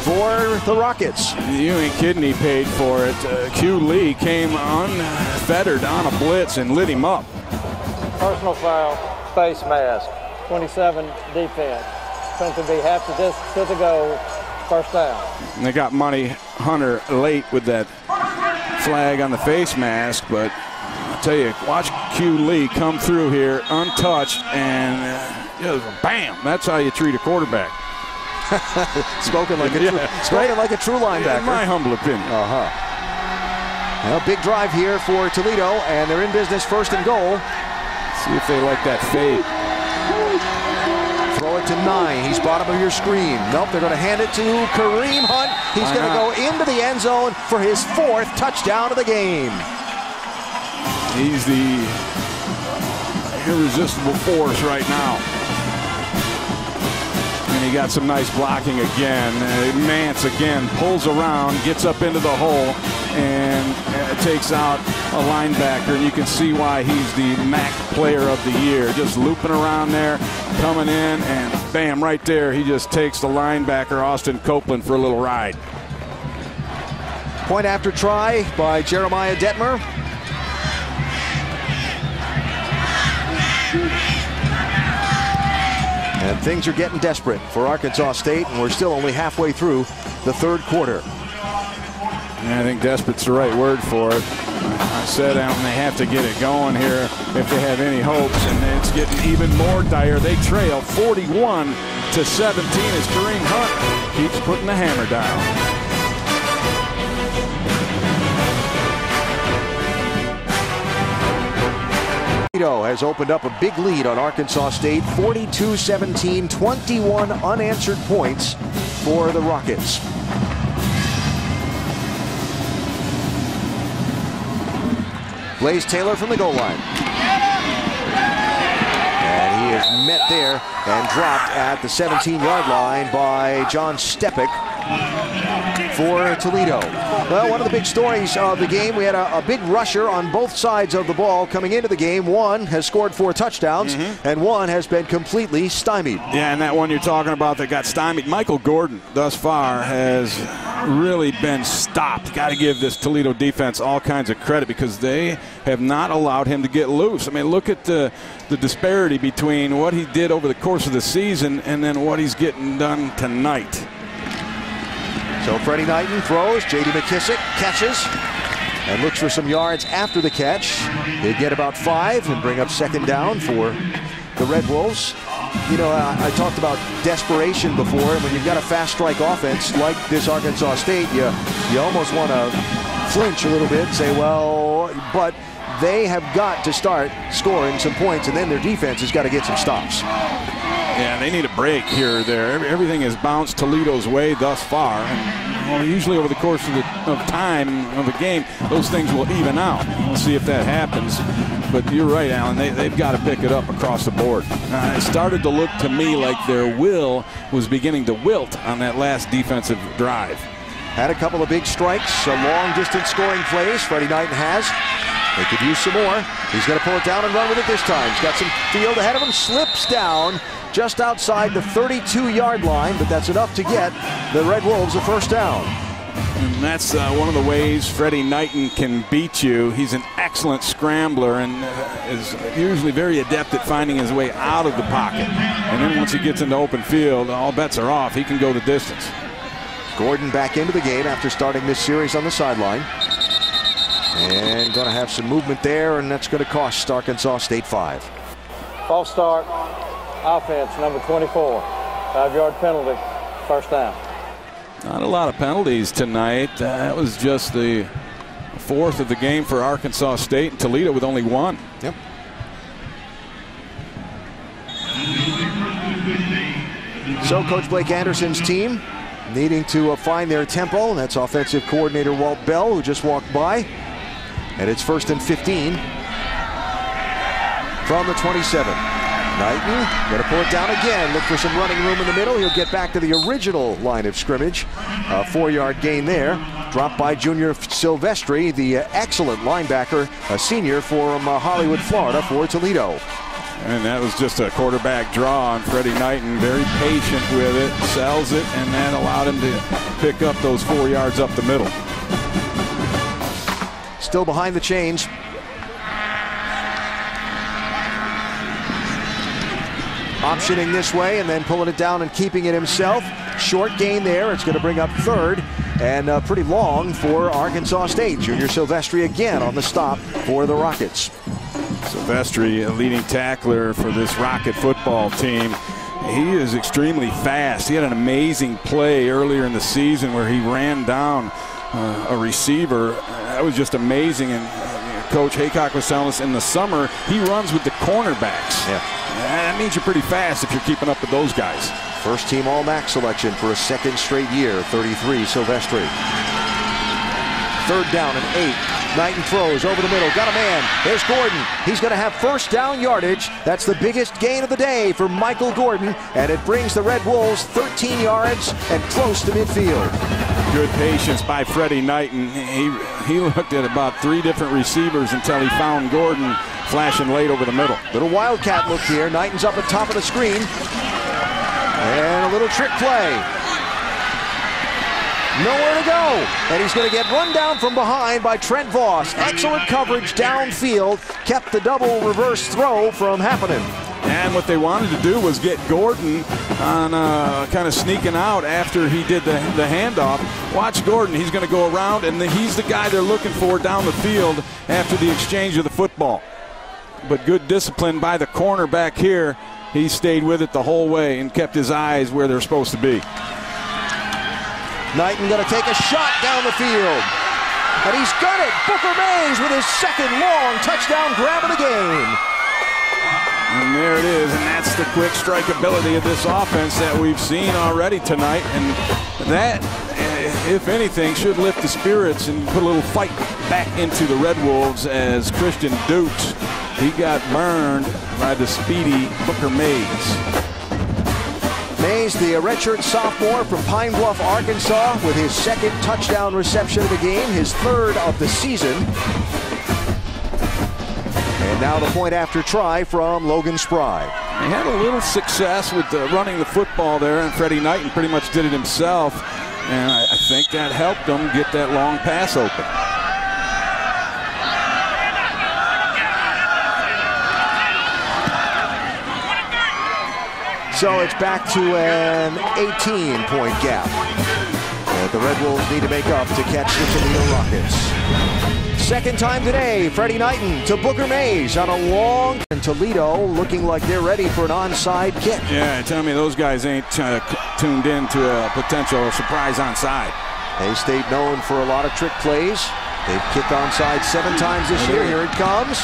for the Rockets.
You ain't kidding, he paid for it. Q Lee came unfettered on a blitz and lit him up.
Personal foul, face mask, 27 defense. Going to be half the distance to the goal, first down.
And they got Money Hunter late with that flag on the face mask, but I'll tell you, watch Q Lee come through here untouched, and bam, that's how you treat a quarterback.
Spoken like a true linebacker.
In my humble opinion.
Well, big drive here for Toledo, and they're in business, first and goal.
See if they like that fade.
Throw it to 9. He's bottom of your screen. Nope, they're going to hand it to Kareem Hunt. He's going to go into the end zone for his 4th touchdown of the game.
He's the irresistible force right now. And he got some nice blocking again. Mance again pulls around, gets up into the hole, and takes out a linebacker. And you can see why he's the MAC player of the year. Just looping around there, coming in, and bam, right there, he just takes the linebacker, Austin Copeland, for a little ride.
Point after try by Jeremiah Detmer. And things are getting desperate for Arkansas State, and we're still only halfway through the third quarter.
I think desperate's the right word for it. I said, Alan, they have to get it going here if they have any hopes, and it's getting even more dire. They trail 41-17 as Kareem Hunt keeps putting the hammer down.
Toledo has opened up a big lead on Arkansas State, 42-17, 21 unanswered points for the Rockets. Blaze Taylor from the goal line. And he is met there and dropped at the 17-yard line by John Stepik for Toledo. Well, one of the big stories of the game, we had a big rusher on both sides of the ball coming into the game. One has scored 4 touchdowns, and one has been completely stymied.
Yeah, and that one you're talking about that got stymied, Michael Gordon, thus far, has really been stopped. Got to give this Toledo defense all kinds of credit because they have not allowed him to get loose. I mean, look at the disparity between what he did over the course of the season and then what he's getting done tonight.
So Freddie Knighton throws, J.D. McKissick catches and looks for some yards after the catch. They get about 5 and bring up second down for the Red Wolves. You know, I talked about desperation before, and when you've got a fast strike offense like this Arkansas State, you almost want to flinch a little bit and say, well, but they have got to start scoring some points, and then their defense has got to get some stops.
Yeah, they need a break here or there. Everything has bounced Toledo's way thus far. And, well, usually over the course of time of a game, those things will even out. We'll see if that happens. But you're right, Alan. They've got to pick it up across the board. It started to look to me like their will was beginning to wilt on that last defensive drive.
Had a couple of big strikes, long-distance scoring plays. Freddie Knighton has. They could use some more. He's going to pull it down and run with it this time. He's got some field ahead of him. Slips down just outside the 32-yard line, but that's enough to get the Red Wolves a first down.
And that's one of the ways Freddie Knighton can beat you. He's an excellent scrambler and is usually very adept at finding his way out of the pocket. And then once he gets into open field, all bets are off. He can go the distance.
Gordon back into the game after starting this series on the sideline. And going to have some movement there, and that's going to cost Arkansas State 5.
False start, offense, number 24. 5-yard penalty, first down.
Not a lot of penalties tonight. That was just the 4th of the game for Arkansas State, and Toledo with only 1.
Yep. So Coach Blake Anderson's team needing to find their tempo, and that's offensive coordinator Walt Bell, who just walked by. And it's 1st and 15 from the 27. Knighton going to pull it down again. Look for some running room in the middle. He'll get back to the original line of scrimmage. A 4-yard gain there. Dropped by Junior Silvestri, the excellent linebacker, a senior from Hollywood, Florida for Toledo.
And that was just a quarterback draw on Freddie Knighton. Very patient with it, sells it, and that allowed him to pick up those 4 yards up the middle.
Still behind the chains. Optioning this way and then pulling it down and keeping it himself. Short gain there. It's going to bring up third and pretty long for Arkansas State. Junior Silvestri again on the stop for the Rockets.
Silvestri, a leading tackler for this Rocket football team. He is extremely fast. He had an amazing play earlier in the season where he ran down a receiver. That was just amazing. And Coach Haycock was telling us in the summer he runs with the cornerbacks.
Yeah.
That means you're pretty fast if you're keeping up with those guys.
First team All-MAC selection for a second straight year. 33, Silvestri. Third down and 8. Knighton throws over the middle. Got a man. There's Gordon. He's going to have first down yardage. That's the biggest gain of the day for Michael Gordon. And it brings the Red Wolves 13 yards and close to midfield.
Good patience by Freddie Knighton. He looked at about 3 different receivers until he found Gordon flashing late over the middle.
Little wildcat look here. Knighton's up at top of the screen. And a little trick play. Nowhere to go. And he's going to get run down from behind by Trent Voss. Excellent coverage downfield. Kept the double reverse throw from happening.
And what they wanted to do was get Gordon on kind of sneaking out after he did the handoff. Watch Gordon. He's going to go around, and he's the guy they're looking for down the field after the exchange of the football. But good discipline by the cornerback here. He stayed with it the whole way and kept his eyes where they're supposed to be.
Knighton going to take a shot down the field. And he's got it. Booker Mays with his second long touchdown grab of the game.
And there it is, and that's the quick strike ability of this offense that we've seen already tonight. And that, if anything, should lift the spirits and put a little fight back into the Red Wolves as Christian Dukes, he got burned by the speedy Booker Mays.
Mays, the redshirt sophomore from Pine Bluff, Arkansas, with his second touchdown reception of the game, his third of the season. And now the point after try from Logan Spry.
He had a little success with running the football there, and Freddie Knighton pretty much did it himself. And I think that helped him get that long pass open.
So it's back to an 18-point gap that the Red Wolves need to make up to catch the Toledo Rockets. Second time today, Freddie Knighton to Booker Mays on a long, and Toledo looking like they're ready for an onside kick.
Yeah, tell me those guys ain't tuned in to a potential surprise onside.
A-State known for a lot of trick plays. They've kicked onside 7 times this year. Here it comes.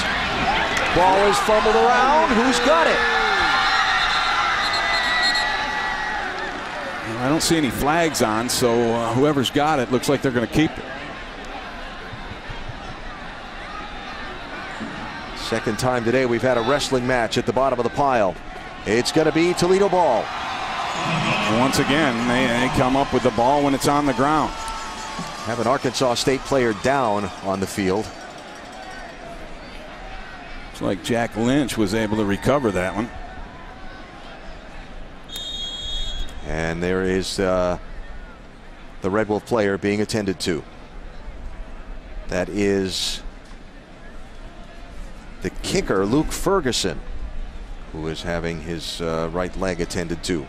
Ball is fumbled around. Who's got it?
I don't see any flags on, so whoever's got it looks like they're going to keep it.
Second time today we've had a wrestling match at the bottom of the pile. It's going to be Toledo ball.
Once again, they come up with the ball when it's on the ground.
Have an Arkansas State player down on the field.
It's like Jack Lynch was able to recover that one.
And there is the Red Wolf player being attended to. That is the kicker, Luke Ferguson, who is having his right leg attended to.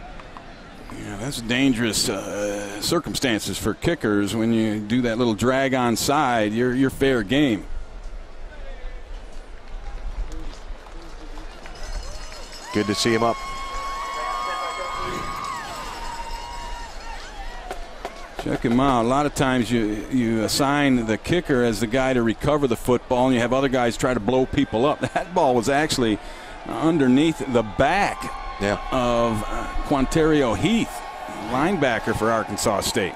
Yeah, that's dangerous circumstances for kickers. When you do that little drag on side, you're fair game.
Good to see him up.
Check him out. A lot of times you assign the kicker as the guy to recover the football, and you have other guys try to blow people up. That ball was actually underneath the back of Quantario Heath, linebacker for Arkansas State.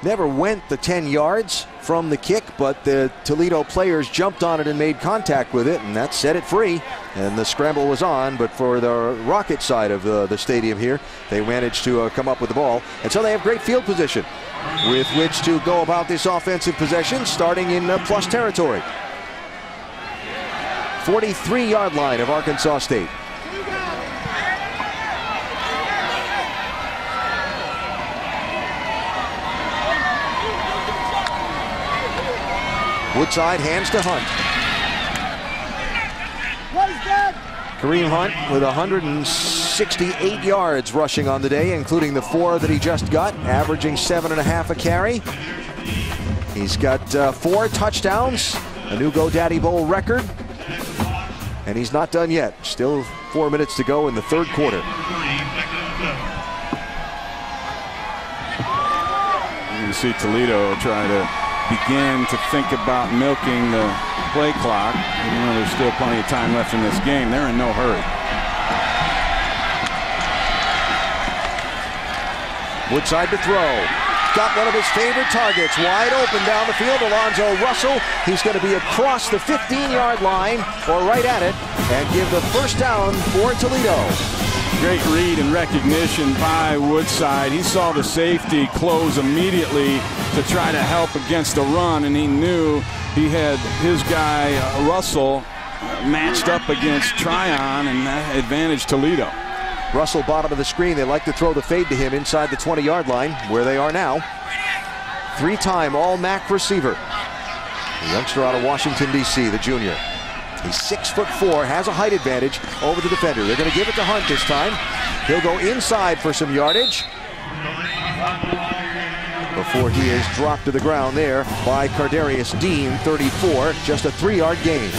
never went the 10 yards from the kick, but the Toledo players jumped on it and made contact with it, and that set it free. And the scramble was on, but for the Rocket side of the stadium here, they managed to come up with the ball. And so they have great field position with which to go about this offensive possession, starting in plus territory. 43-yard line of Arkansas State. Woodside hands to Hunt. Kareem Hunt with 168 yards rushing on the day, including the 4 that he just got, averaging 7.5 a carry. He's got 4 touchdowns, a new GoDaddy Bowl record, and he's not done yet. Still 4 minutes to go in the third quarter.
You can see Toledo try to begin to think about milking the play clock. Even though there's still plenty of time left in this game, they're in no hurry.
Woodside to throw. Got one of his favorite targets wide open down the field. Alonzo Russell. He's going to be across the 15-yard line or right at it and give the first down for Toledo.
Great read and recognition by Woodside. He saw the safety close immediately to try to help against the run, and he knew he had his guy Russell matched up against Tryon, and that advantaged Toledo.
Russell bottom of the screen. They like to throw the fade to him inside the 20-yard line, where they are now. 3-time All-MAC receiver. The youngster out of Washington, D.C., the junior. He's 6'4", has a height advantage over the defender. They're going to give it to Hunt this time. He'll go inside for some yardage before he is dropped to the ground there by Cardarius Dean, 34, just a 3-yard gain.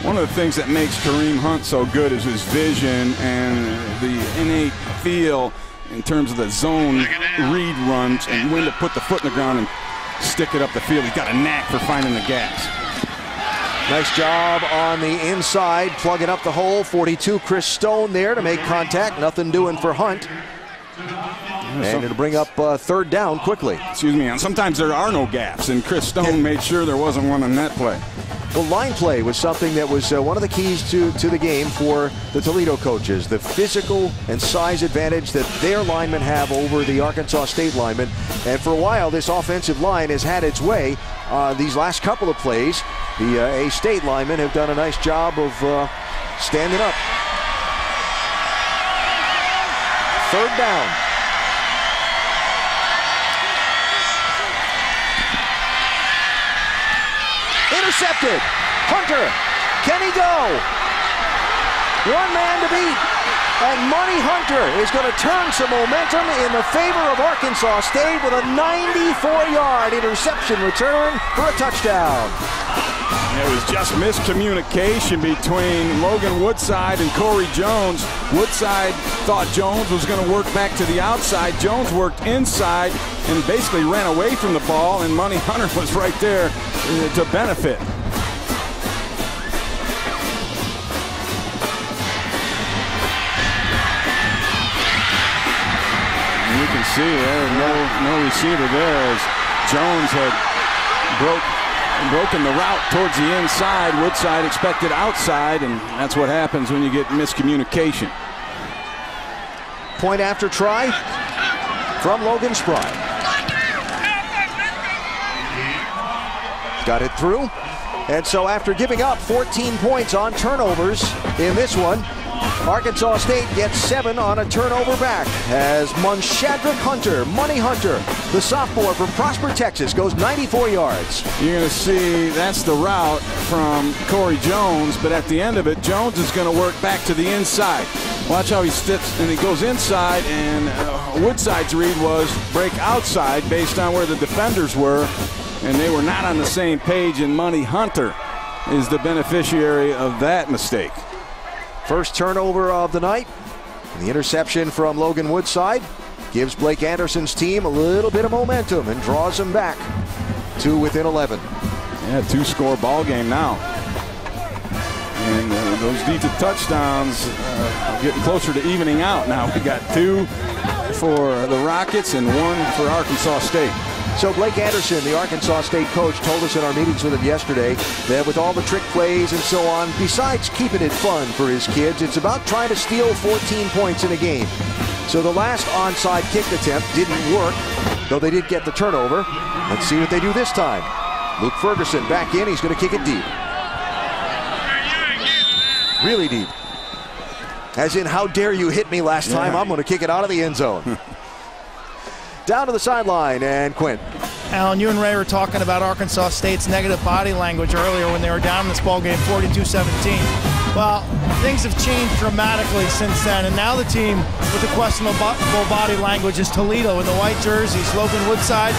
One of the things that makes Kareem Hunt so good is his vision and the innate feel in terms of the zone read runs and when to put the foot in the ground and stick it up the field. He's got a knack for finding the gaps.
Nice job on the inside, plugging up the hole. 42, Chris Stone there to make contact. Nothing doing for Hunt. And it'll bring up third down quickly.
Excuse me, and sometimes there are no gaps, and Chris Stone made sure there wasn't one on that play.
Well, line play was something that was one of the keys to the game for the Toledo coaches. The physical and size advantage that their linemen have over the Arkansas State linemen. And for a while, this offensive line has had its way. These last couple of plays, the A-State linemen have done a nice job of standing up. Third down. Intercepted. Hunter, can he go? One man to beat. And Money Hunter is going to turn some momentum in the favor of Arkansas State with a 94-yard interception return for a touchdown.
It was just miscommunication between Logan Woodside and Corey Jones. Woodside thought Jones was going to work back to the outside. Jones worked inside and basically ran away from the ball, and Money Hunter was right there to benefit. You can see there no receiver there as Jones had broken the route towards the inside. Woodside expected outside, and that's what happens when you get miscommunication.
Point after try from Logan Spry. Got it through. And so after giving up 14 points on turnovers in this one, Arkansas State gets 7 on a turnover back as Monshadrick Hunter, Money Hunter, the sophomore from Prosper, Texas, goes 94 yards.
You're going to see that's the route from Corey Jones, but at the end of it, Jones is going to work back to the inside. Watch how he steps and he goes inside, and Woodside's read was break outside based on where the defenders were, and they were not on the same page, and Money Hunter is the beneficiary of that mistake.
First turnover of the night. The interception from Logan Woodside gives Blake Anderson's team a little bit of momentum and draws them back to within 11.
Yeah, 2-score ball game now. And those defensive touchdowns are getting closer to evening out now. We got 2 for the Rockets and 1 for Arkansas State.
So Blake Anderson, the Arkansas State coach, told us in our meetings with him yesterday that with all the trick plays and so on, besides keeping it fun for his kids, it's about trying to steal 14 points in a game. So the last onside kick attempt didn't work, though they did get the turnover. Let's see what they do this time. Luke Ferguson back in. He's going to kick it deep. Really deep. As in, how dare you hit me last time? I'm going to kick it out of the end zone. Down to the sideline, and Quint.
Alan, you and Ray were talking about Arkansas State's negative body language earlier when they were down in this ballgame 42-17. Well, things have changed dramatically since then, and now the team with the questionable body language is Toledo in the white jerseys. Logan Woodside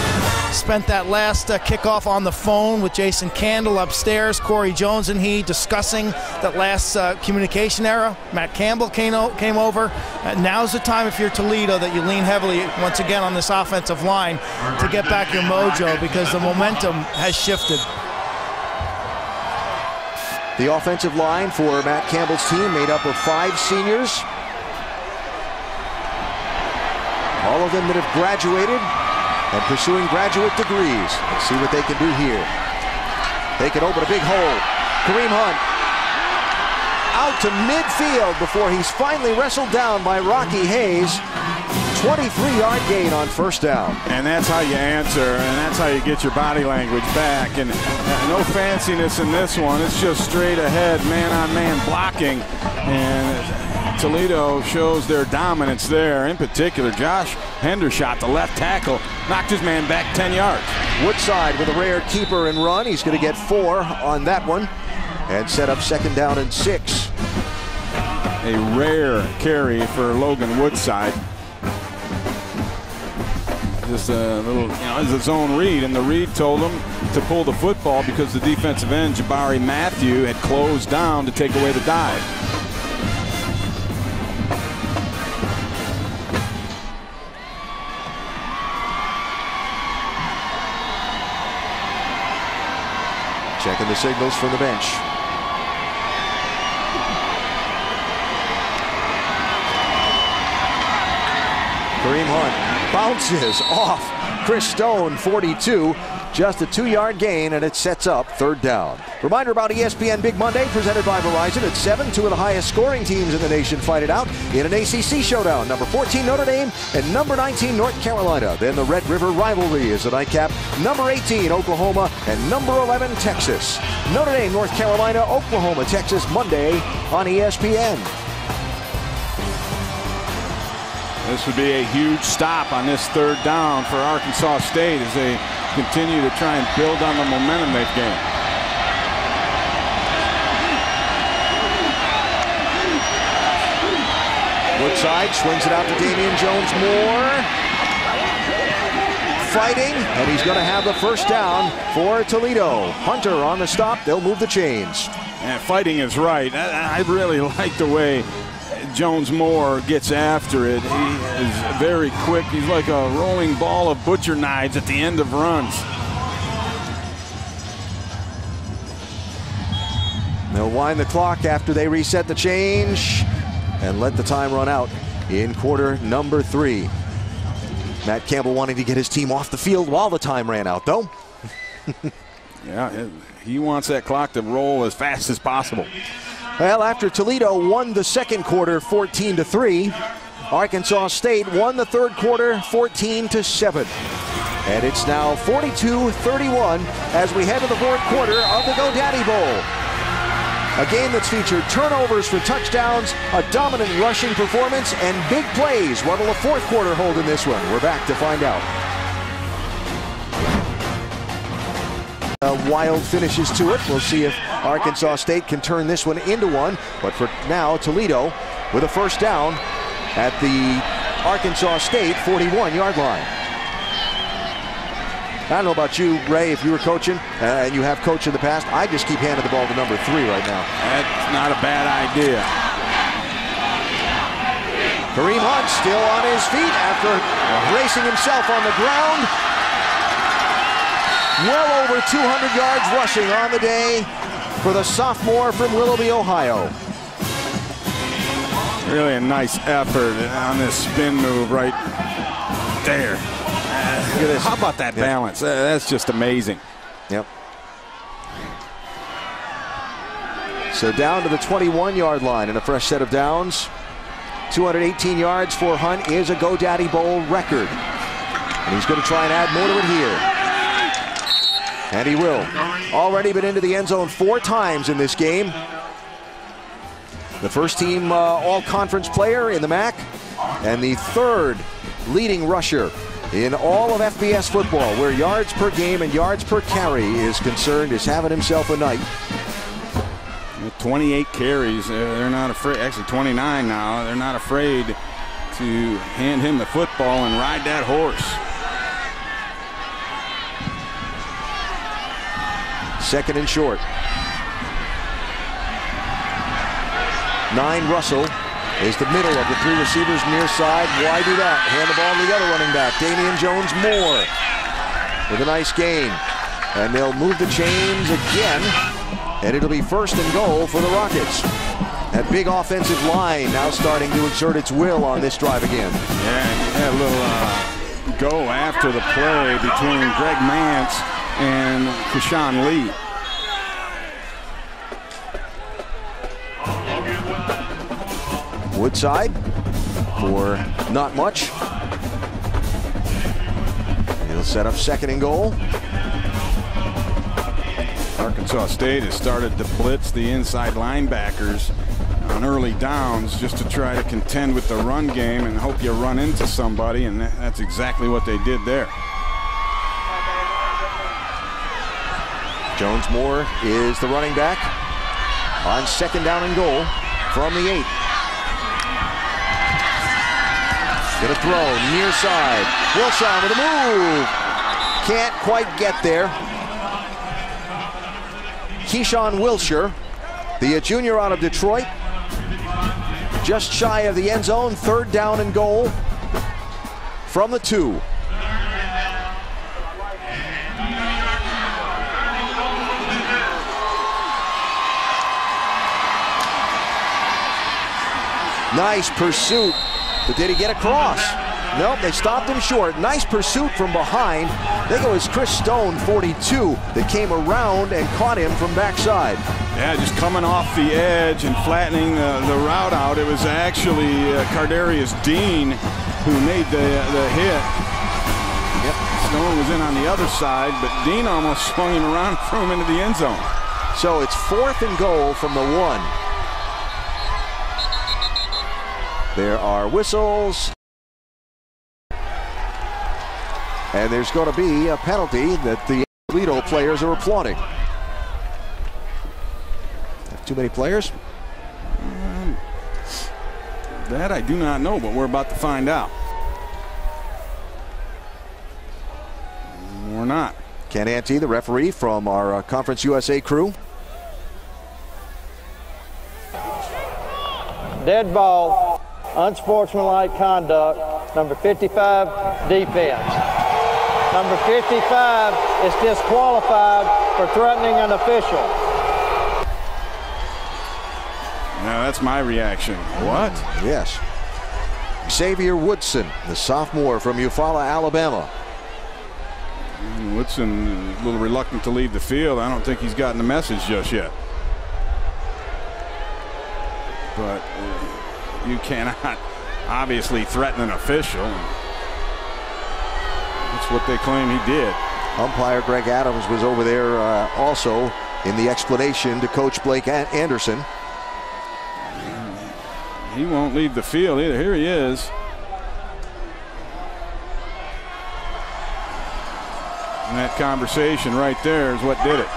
spent that last kickoff on the phone with Jason Candle upstairs. Corey Jones and he discussing that last communication era. Matt Campbell came over. Now's the time, if you're Toledo, that you lean heavily once again on this offensive line to get back your mojo, because the momentum has shifted.
The offensive line for Matt Campbell's team made up of 5 seniors. All of them that have graduated and pursuing graduate degrees. Let's see what they can do here. They can open a big hole. Kareem Hunt out to midfield before he's finally wrestled down by Rocky Hayes. 23-yard gain on first down.
And that's how you answer, and that's how you get your body language back. And no fanciness in this one. It's just straight ahead, man-on-man blocking. And Toledo shows their dominance there. In particular, Josh Hendershot, the left tackle, knocked his man back 10 yards.
Woodside with a rare keeper and run. He's going to get 4 on that one and set up 2nd down and 6.
A rare carry for Logan Woodside. Just a little, it's a zone read, and the read told him to pull the football because the defensive end, Jabari Matthew, had closed down to take away the dive.
Checking the signals from the bench. Kareem Hunt bounces off Chris Stone, 42. Just a 2-yard gain, and it sets up 3rd down. Reminder about ESPN Big Monday, presented by Verizon at 7. 2 of the highest scoring teams in the nation fight it out in an ACC showdown. Number 14, Notre Dame, and number 19, North Carolina. Then the Red River rivalry is the nightcap. Number 18, Oklahoma, and number 11, Texas. Notre Dame, North Carolina, Oklahoma, Texas, Monday on ESPN.
This would be a huge stop on this 3rd down for Arkansas State as they continue to try and build on the momentum they've gained.
Woodside swings it out to Damian Jones-Moore. Fighting, and he's going to have the 1st down for Toledo. Hunter on the stop. They'll move the chains.
And fighting is right. I really like the way Jones-Moore gets after it. He is very quick. He's like a rolling ball of butcher knives at the end of runs.
They'll wind the clock after they reset the change and let the time run out in quarter number 3. Matt Campbell wanting to get his team off the field while the time ran out, though.
Yeah, he wants that clock to roll as fast as possible.
Well, after Toledo won the 2nd quarter 14-3, Arkansas State won the 3rd quarter 14-7. And it's now 42-31 as we head to the 4th quarter of the GoDaddy Bowl. A game that's featured turnovers for touchdowns, a dominant rushing performance, and big plays. What will the 4th quarter hold in this one? We're back to find out. Wild finishes to it. We'll see if Arkansas State can turn this one into one. But for now, Toledo with a 1st down at the Arkansas State 41-yard line. I don't know about you, Ray, if you were coaching, and you have coached in the past, I just keep handing the ball to number 3 right now.
That's not a bad idea.
Kareem Hunt still on his feet after racing himself on the ground. Well over 200 yards rushing on the day for the sophomore from Willoughby, Ohio.
Really a nice effort on this spin move right there. Look at this. How about that balance? That's just amazing.
Yep. So down to the 21-yard line and a fresh set of downs. 218 yards for Hunt is a GoDaddy Bowl record. And he's going to try and add more to it here. And he will. Already been into the end zone 4 times in this game. The first team all-conference player in the MAC. And the 3rd leading rusher in all of FBS football, where yards per game and yards per carry is concerned, is having himself a night.
28 carries. They're not afraid. Actually, 29 now. They're not afraid to hand him the football and ride that horse.
2nd and short. 9 Russell is the middle of the 3 receivers near side. Why do that? Hand the ball to the other running back, Damian Jones-Moore, with a nice gain. And they'll move the chains again, and it'll be 1st and goal for the Rockets. That big offensive line now starting to exert its will on this drive again.
Yeah, and you had a little go after the play between Greg Mance and Keyshawn Lee.
Woodside for not much. He'll set up 2nd and goal.
Arkansas State has started to blitz the inside linebackers on early downs just to try to contend with the run game and hope you run into somebody, and that's exactly what they did there.
Jones-Moore is the running back on 2nd down and goal from the 8. Gonna throw near side. Wilson with a move. Can't quite get there. Keyshawn Wilshire, the junior out of Detroit, just shy of the end zone. 3rd down and goal from the 2. Nice pursuit. But did he get across? Nope, they stopped him short. Nice pursuit from behind. I think it was Chris Stone, 42, that came around and caught him from backside.
Yeah, just coming off the edge and flattening the route out. It was actually Cardarius Dean who made the hit. Yep. Stone was in on the other side, but Dean almost swung him around and threw him into the end zone.
So it's 4th and goal from the 1. There are whistles. And there's going to be a penalty that the Toledo players are applauding. Have too many players?
That I do not know, but we're about to find out. We're not.
Ken Ante, the referee from our Conference USA crew.
Dead ball, unsportsmanlike conduct, number 55, defense. Number 55 is disqualified for threatening an official.
Now that's my reaction. What?
Yes. Xavier Woodson, the sophomore from Eufaula, Alabama.
Woodson is a little reluctant to leave the field. I don't think he's gotten the message just yet. But you cannot obviously threaten an official. That's what they claim he did.
Umpire Greg Adams was over there also in the explanation to Coach Blake Anderson.
He won't leave the field either. Here he is. And that conversation right there is what did it.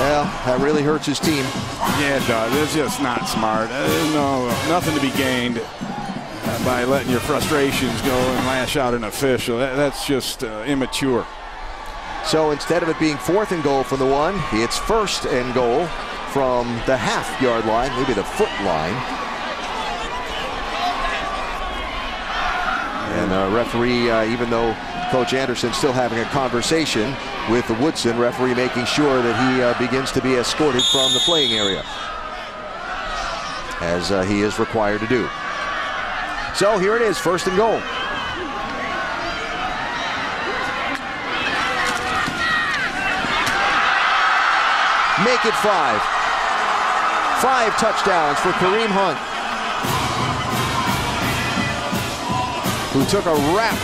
Well, that really hurts his team.
Yeah, it does. It's just not smart. There's nothing to be gained by letting your frustrations go and lash out an official. That's just immature.
So instead of it being 4th and goal from the 1, it's 1st and goal from the half-yard line, maybe the foot line. And the referee, even though Coach Anderson's still having a conversation with the Woodson, referee making sure that he begins to be escorted from the playing area, as he is required to do. So here it is, 1st and goal. make it 5. 5 touchdowns for Kareem Hunt, who took a wrap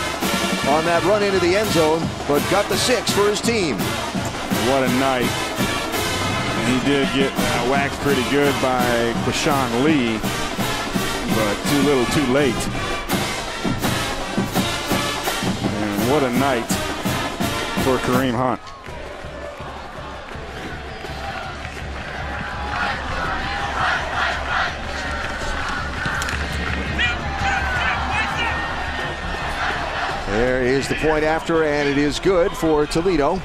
on that run into the end zone, but got the 6 for his team.
What a night. He did get whacked pretty good by Quashawn Lee, but too little too late. And what a night for Kareem Hunt.
There is the point after, and it is good for Toledo.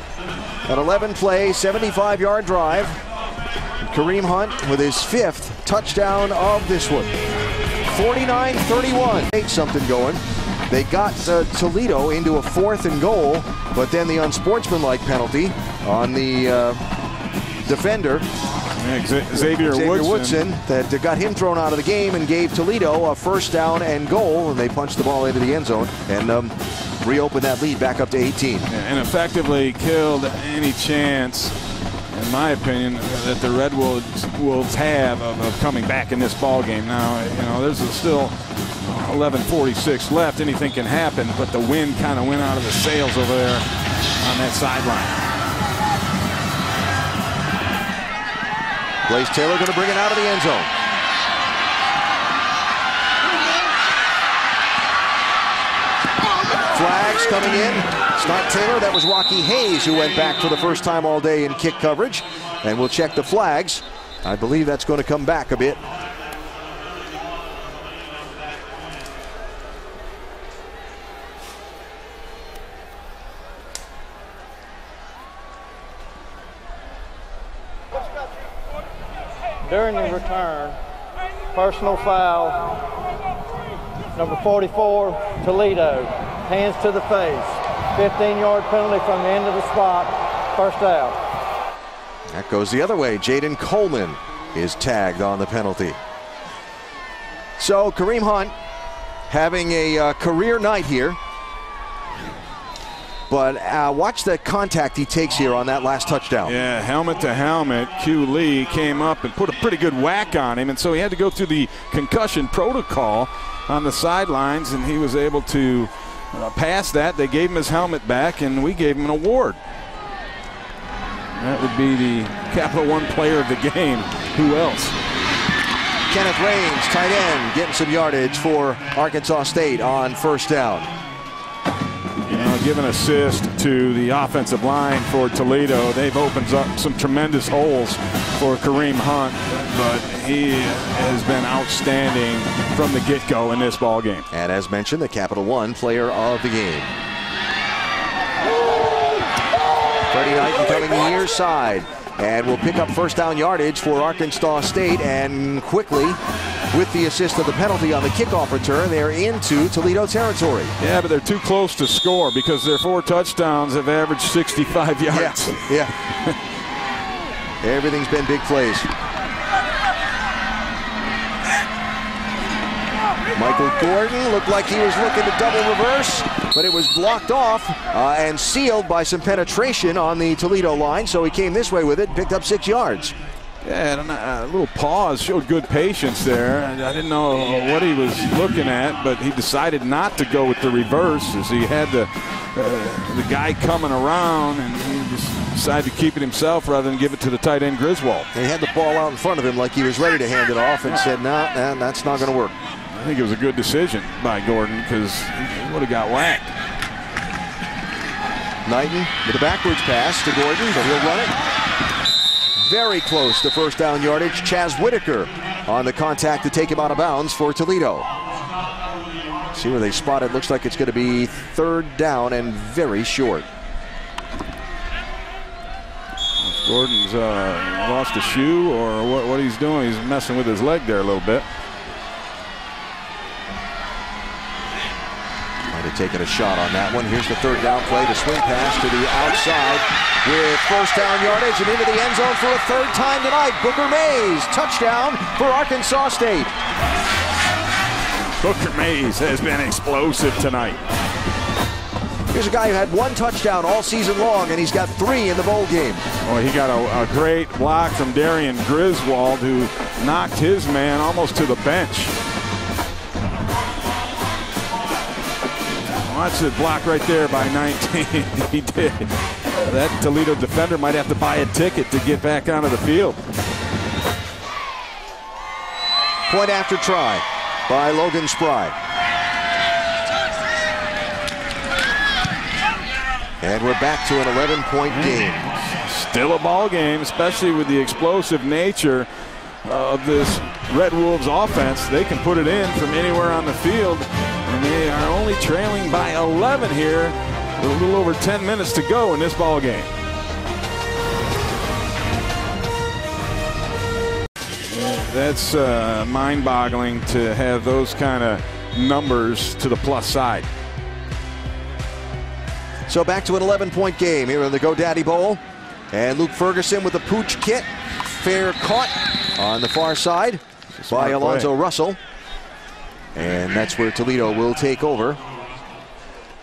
An 11-play, 75-yard drive. Kareem Hunt with his 5th touchdown of this one. 49-31. Made something going. They got Toledo into a 4th and goal, but then the unsportsmanlike penalty on the defender,
Xavier Woodson,
that got him thrown out of the game and gave Toledo a 1st down and goal, and they punched the ball into the end zone and reopened that lead back up to 18.
And effectively killed any chance, in my opinion, that the Red Wolves have of coming back in this ball game. Now, you know, there's still 11:46 left. Anything can happen, but the wind kind of went out of the sails over there on that sideline.
Blaze Taylor going to bring it out of the end zone. Flags coming in. It's not Taylor, that was Rocky Hayes who went back for the first time all day in kick coverage. And we'll check the flags. I believe that's going to come back a bit.
During the return, personal foul, number 44, Toledo, hands to the face. 15-yard penalty from the end of the spot, 1st down.
That goes the other way. Jaden Coleman is tagged on the penalty. So Kareem Hunt having a career night here. But watch the contact he takes here on that last touchdown.
Yeah, helmet to helmet. Q Lee came up and put a pretty good whack on him, and so he had to go through the concussion protocol on the sidelines, and he was able to pass that. They gave him his helmet back, and we gave him an award. That would be the Capital One Player of the Game. Who else?
Kenneth Raines, tight end, getting some yardage for Arkansas State on 1st down.
Give an assist to the offensive line for Toledo. They've opened up some tremendous holes for Kareem Hunt, but he has been outstanding from the get-go in this ball game.
And as mentioned, the Capital One Player of the Game. Freddie Knighton coming near side, and will pick up 1st down yardage for Arkansas State, and quickly, with the assist of the penalty on the kickoff return, they're into Toledo territory.
Yeah, but they're too close to score because their 4 touchdowns have averaged 65 yards.
Yeah. Everything's been big plays. Michael Gordon looked like he was looking to double reverse, but it was blocked off and sealed by some penetration on the Toledo line, so he came this way with it and picked up 6 yards.
Yeah, and a little pause, showed good patience there. I didn't know what he was looking at, but he decided not to go with the reverse as he had the guy coming around, and he just decided to keep it himself rather than give it to the tight end Griswold.
He had the ball out in front of him like he was ready to hand it off and said, nah, that's not going to work.
I think it was a good decision by Gordon because he would have got whacked.
Knighton with a backwards pass to Gordon, but he'll run it. Very close to 1st down yardage. Chaz Whitaker on the contact to take him out of bounds for Toledo. See where they spot it. Looks like it's going to be 3rd down and very short.
Gordon's lost a shoe or what he's doing. He's messing with his leg there a little bit.
Might have taken a shot on that one. Here's the 3rd down play. The swing pass to the outside with 1st down yardage and into the end zone for a 3rd time tonight. Booker Mays, touchdown for Arkansas State.
Booker Mays has been explosive tonight.
Here's a guy who had 1 touchdown all season long, and he's got 3 in the bowl game.
Well, he got a great block from Darian Griswold, who knocked his man almost to the bench. Watch the block right there by 19. He did. That Toledo defender might have to buy a ticket to get back onto the field.
Point after try by Logan Spry. And we're back to an 11-point game.
Still a ball game, especially with the explosive nature of this Red Wolves offense. They can put it in from anywhere on the field, and they are only trailing by 11 here with a little over 10 minutes to go in this ball game. That's mind-boggling to have those kind of numbers to the plus side.
So back to an 11-point game here in the GoDaddy Bowl. And Luke Ferguson with the pooch kit. Fair caught on the far side by Alonzo Russell. And that's where Toledo will take over.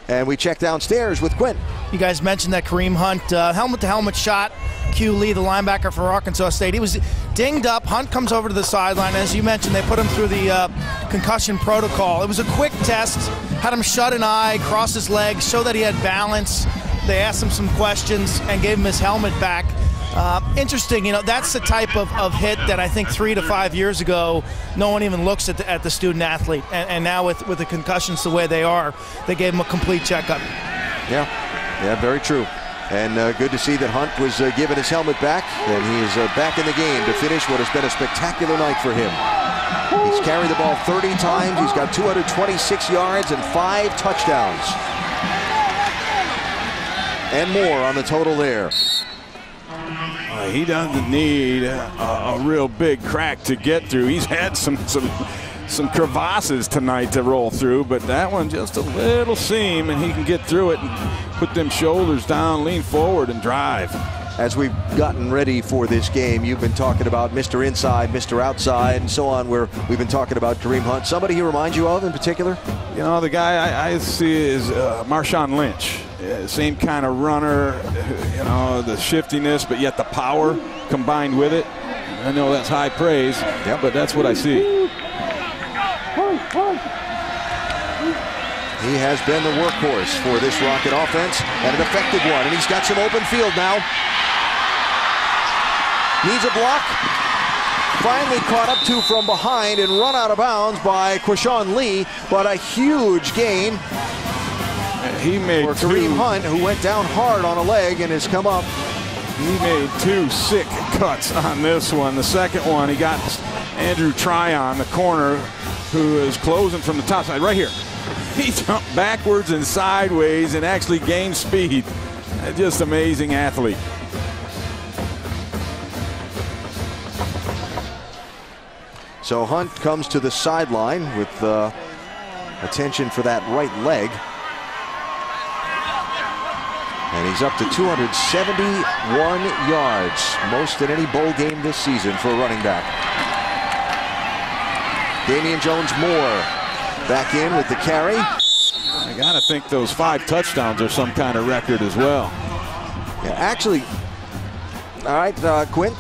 And we check downstairs with Quint.
You guys mentioned that Kareem Hunt helmet-to-helmet shot. Q Lee, the linebacker for Arkansas State. He was dinged up. Hunt comes over to the sideline. As you mentioned, they put him through the concussion protocol. It was a quick test. Had him shut an eye, cross his legs, show that he had balance. They asked him some questions and gave him his helmet back. Interesting, that's the type of hit that I think 3 to 5 years ago, no one even looks at the student athlete. And now with the concussions the way they are, they gave him a complete checkup.
Yeah, very true. And good to see that Hunt was given his helmet back, and he is back in the game to finish what has been a spectacular night for him. He's carried the ball 30 times. He's got 226 yards and 5 touchdowns. And more on the total there.
He doesn't need a real big crack to get through. He's had some crevasses tonight to roll through, but that one just a little seam, and he can get through it and put them shoulders down, lean forward, and drive.
As we've gotten ready for this game, you've been talking about Mr. Inside, Mr. Outside, and so on, where we've been talking about Kareem Hunt. Somebody he reminds you of in particular?
The guy I see is Marshawn Lynch. Same kind of runner, the shiftiness, but yet the power combined with it. I know that's high praise, but that's what I see.
He has been the workhorse for this Rocket offense, and an effective one. And he's got some open field now. Needs a block. Finally caught up to from behind and run out of bounds by Quashawn Lee, but a huge gain.
He made
for Kareem Hunt, who went down hard on a leg and has come up.
He made 2 sick cuts on this one. The second one, he got Andrew Tryon, the corner, who is closing from the top side right here. He jumped backwards and sideways and actually gained speed. Just amazing athlete.
So Hunt comes to the sideline with attention for that right leg. And he's up to 271 yards, most in any bowl game this season for a running back. Damian Jones-Moore back in with the carry.
I got to think those 5 touchdowns are some kind of record as well.
Yeah, actually, all right, Quint.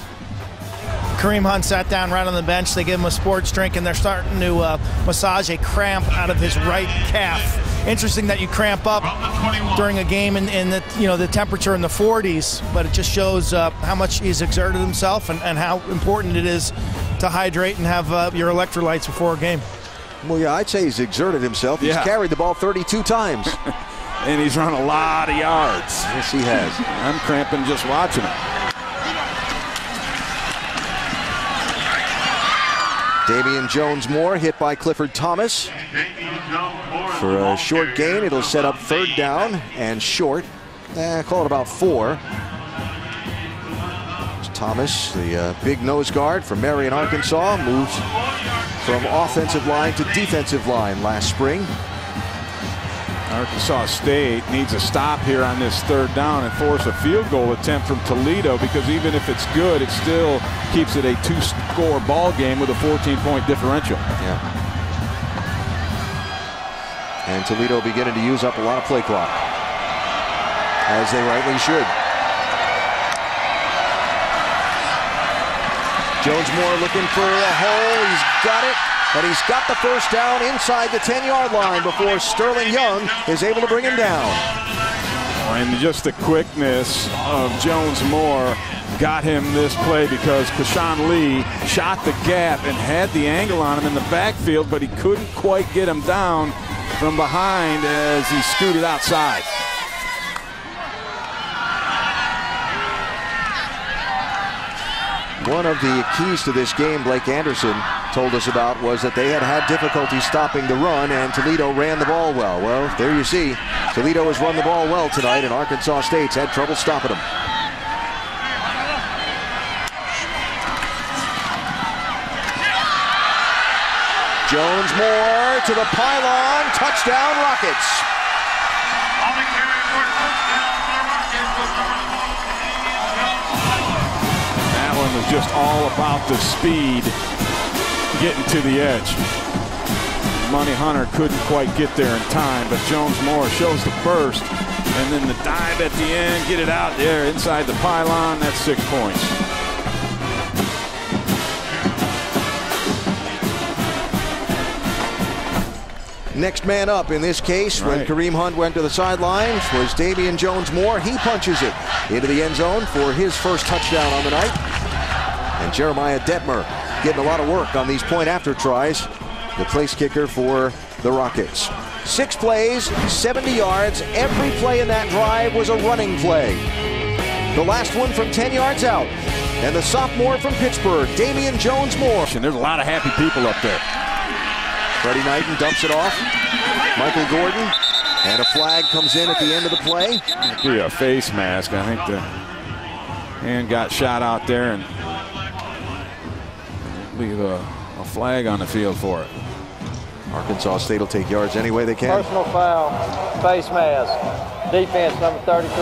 Kareem Hunt sat down right on the bench. They give him a sports drink, and they're starting to massage a cramp out of his right calf. Interesting that you cramp up during a game in the temperature in the 40s, but it just shows how much he's exerted himself and how important it is to hydrate and have your electrolytes before a game.
Well, yeah, I'd say he's exerted himself. He's carried the ball 32 times.
And he's run a lot of yards.
Yes, he has.
I'm cramping just watching it.
Damian Jones-Moore hit by Clifford Thomas. For a short gain, it'll set up 3rd down and short. Call it about 4. Thomas, the big nose guard from Marion, Arkansas, moves from offensive line to defensive line last spring.
Arkansas State needs a stop here on this 3rd down and force a field goal attempt from Toledo, because even if it's good, it still keeps it a 2-score ball game with a 14-point differential.
Yeah. And Toledo beginning to use up a lot of play clock. as they rightly should. Jones-Moore looking for a hole. He's got it, and he's got the first down inside the 10-yard line before Sterling Young is able to bring him down.
And just the quickness of Jones-Moore got him this play, because Kashawn Lee shot the gap and had the angle on him in the backfield, but he couldn't quite get him down from behind as he scooted outside.
One of the keys to this game, Blake Anderson told us about, was that they had difficulty stopping the run, and Toledo ran the ball well. Well, there you see, Toledo has run the ball well tonight, and Arkansas State's had trouble stopping them. Jones-Moore to the pylon, touchdown Rockets.
That one was just all about the speed getting to the edge. Money Hunter couldn't quite get there in time, but Jones-Moore shows the burst, and then the dive at the end, get it out there inside the pylon. That's 6 points.
Next man up in this case, when Kareem Hunt went to the sidelines, was Damian Jones-Moore. He punches it into the end zone for his first touchdown on the night. And Jeremiah Detmer getting a lot of work on these point-after tries, the place kicker for the Rockets. 6 plays, 70 yards. Every play in that drive was a running play. The last one from 10 yards out. And the sophomore from Pittsburgh, Damian Jones-Moore.
And there's a lot of happy people up there.
Freddie Knighton dumps it off. Michael Gordon. And a flag comes in at the end of the play.
Might be a face mask. I think the hand got shot out there, and leave a flag on the field for it.
Arkansas State will take yards any way they can.
Personal foul, face mask. Defense number 33.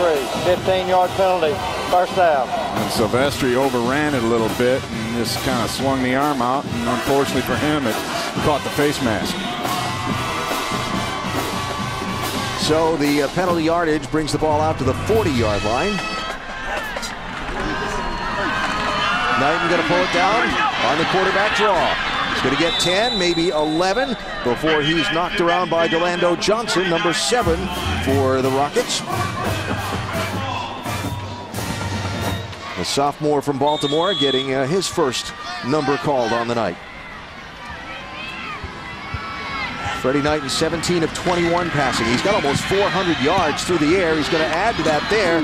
15-yard penalty, first down.
And Silvestri overran it a little bit and just kind of swung the arm out, and unfortunately for him, it caught the face mask.
So the penalty yardage brings the ball out to the 40-yard line. Knighton going to pull it down on the quarterback draw. He's going to get 10, maybe 11, before he's knocked around by Delando Johnson, number 7 for the Rockets. The sophomore from Baltimore getting his first number called on the night. Freddie Knighton, 17 of 21 passing. He's got almost 400 yards through the air. He's going to add to that there.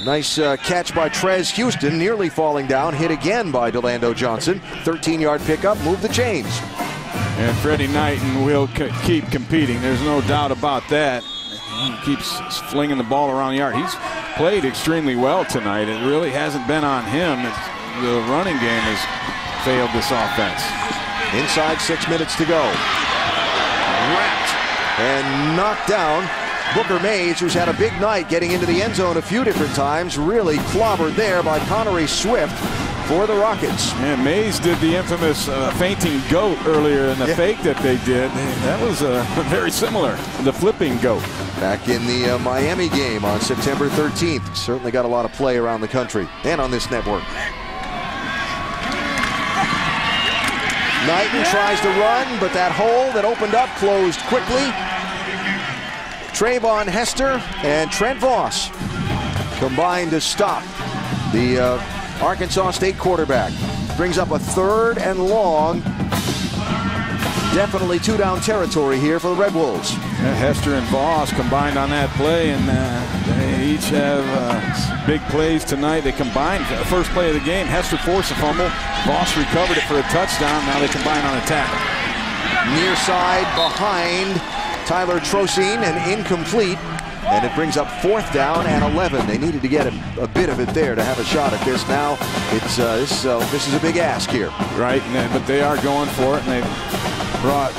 Nice catch by Trez Houston, nearly falling down. Hit again by Delando Johnson. 13-yard pickup, move the chains.
And Freddie Knighton will keep competing. There's no doubt about that. He keeps flinging the ball around the yard. He's played extremely well tonight. It really hasn't been on him. The running game has failed this offense.
Inside 6 minutes to go. Wrapped and knocked down. Booker Mays, who's had a big night getting into the end zone a few different times, really clobbered there by Connery Swift for the Rockets.
And Mays did the infamous fainting goat earlier in the fake that they did. That was very similar, the flipping goat.
Back in the Miami game on September 13th. Certainly got a lot of play around the country and on this network. Knighton tries to run, but that hole that opened up closed quickly. Trayvon Hester and Trent Voss combined to stop the Arkansas State quarterback. Brings up a 3rd and long. Definitely 2-down territory here for the Red Wolves.
Yeah, Hester and Voss combined on that play, and they each have big plays tonight. They combined first play of the game. Hester forced a fumble. Voss recovered it for a touchdown. Now they combine on a tackle.
Near side behind Tyler Trocine, and incomplete. And it brings up 4th down and 11. They needed to get a bit of it there to have a shot at this. Now it's this is a big ask here.
Right, but they are going for it, and they brought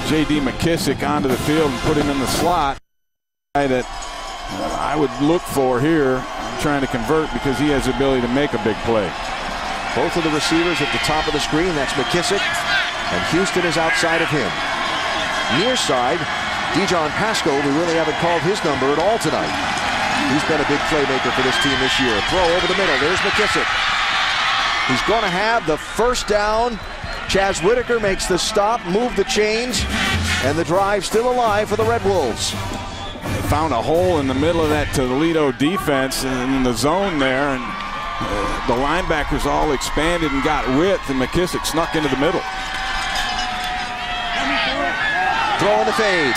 J.D. McKissick onto the field and put him in the slot. That I would look for here. I'm trying to convert because he has the ability to make a big play.
Both of the receivers at the top of the screen. That's McKissick, and Houston is outside of him. Near side, Dijon Pascal, we really haven't called his number at all tonight. He's been a big playmaker for this team this year. Throw over the middle. There's McKissick. He's going to have the first down. Chaz Whitaker makes the stop, move the chains, and the drive still alive for the Red Wolves.
They found a hole in the middle of that Toledo defense in the zone there, and the linebackers all expanded and got width, and McKissick snuck into the middle.
Throw in the fade.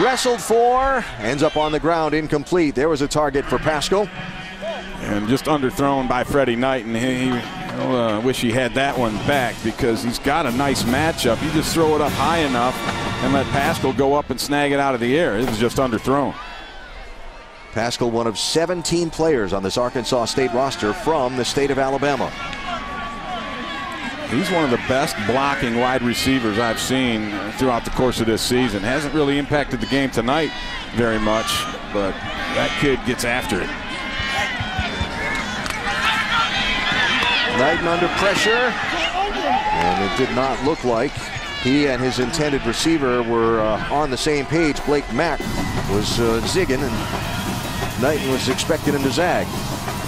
Wrestled for, ends up on the ground, incomplete. There was a target for Pascal.
And just underthrown by Freddie Knight, and he wish he had that one back because he's got a nice matchup. You just throw it up high enough and let Pascal go up and snag it out of the air. It was just underthrown.
Pascal, one of 17 players on this Arkansas State roster from the state of Alabama.
He's one of the best blocking wide receivers I've seen throughout the course of this season. Hasn't really impacted the game tonight very much, but that kid gets after it.
Knighton under pressure, and it did not look like he and his intended receiver were on the same page. Blake Mack was zigging, and Knighton was expecting him to zag.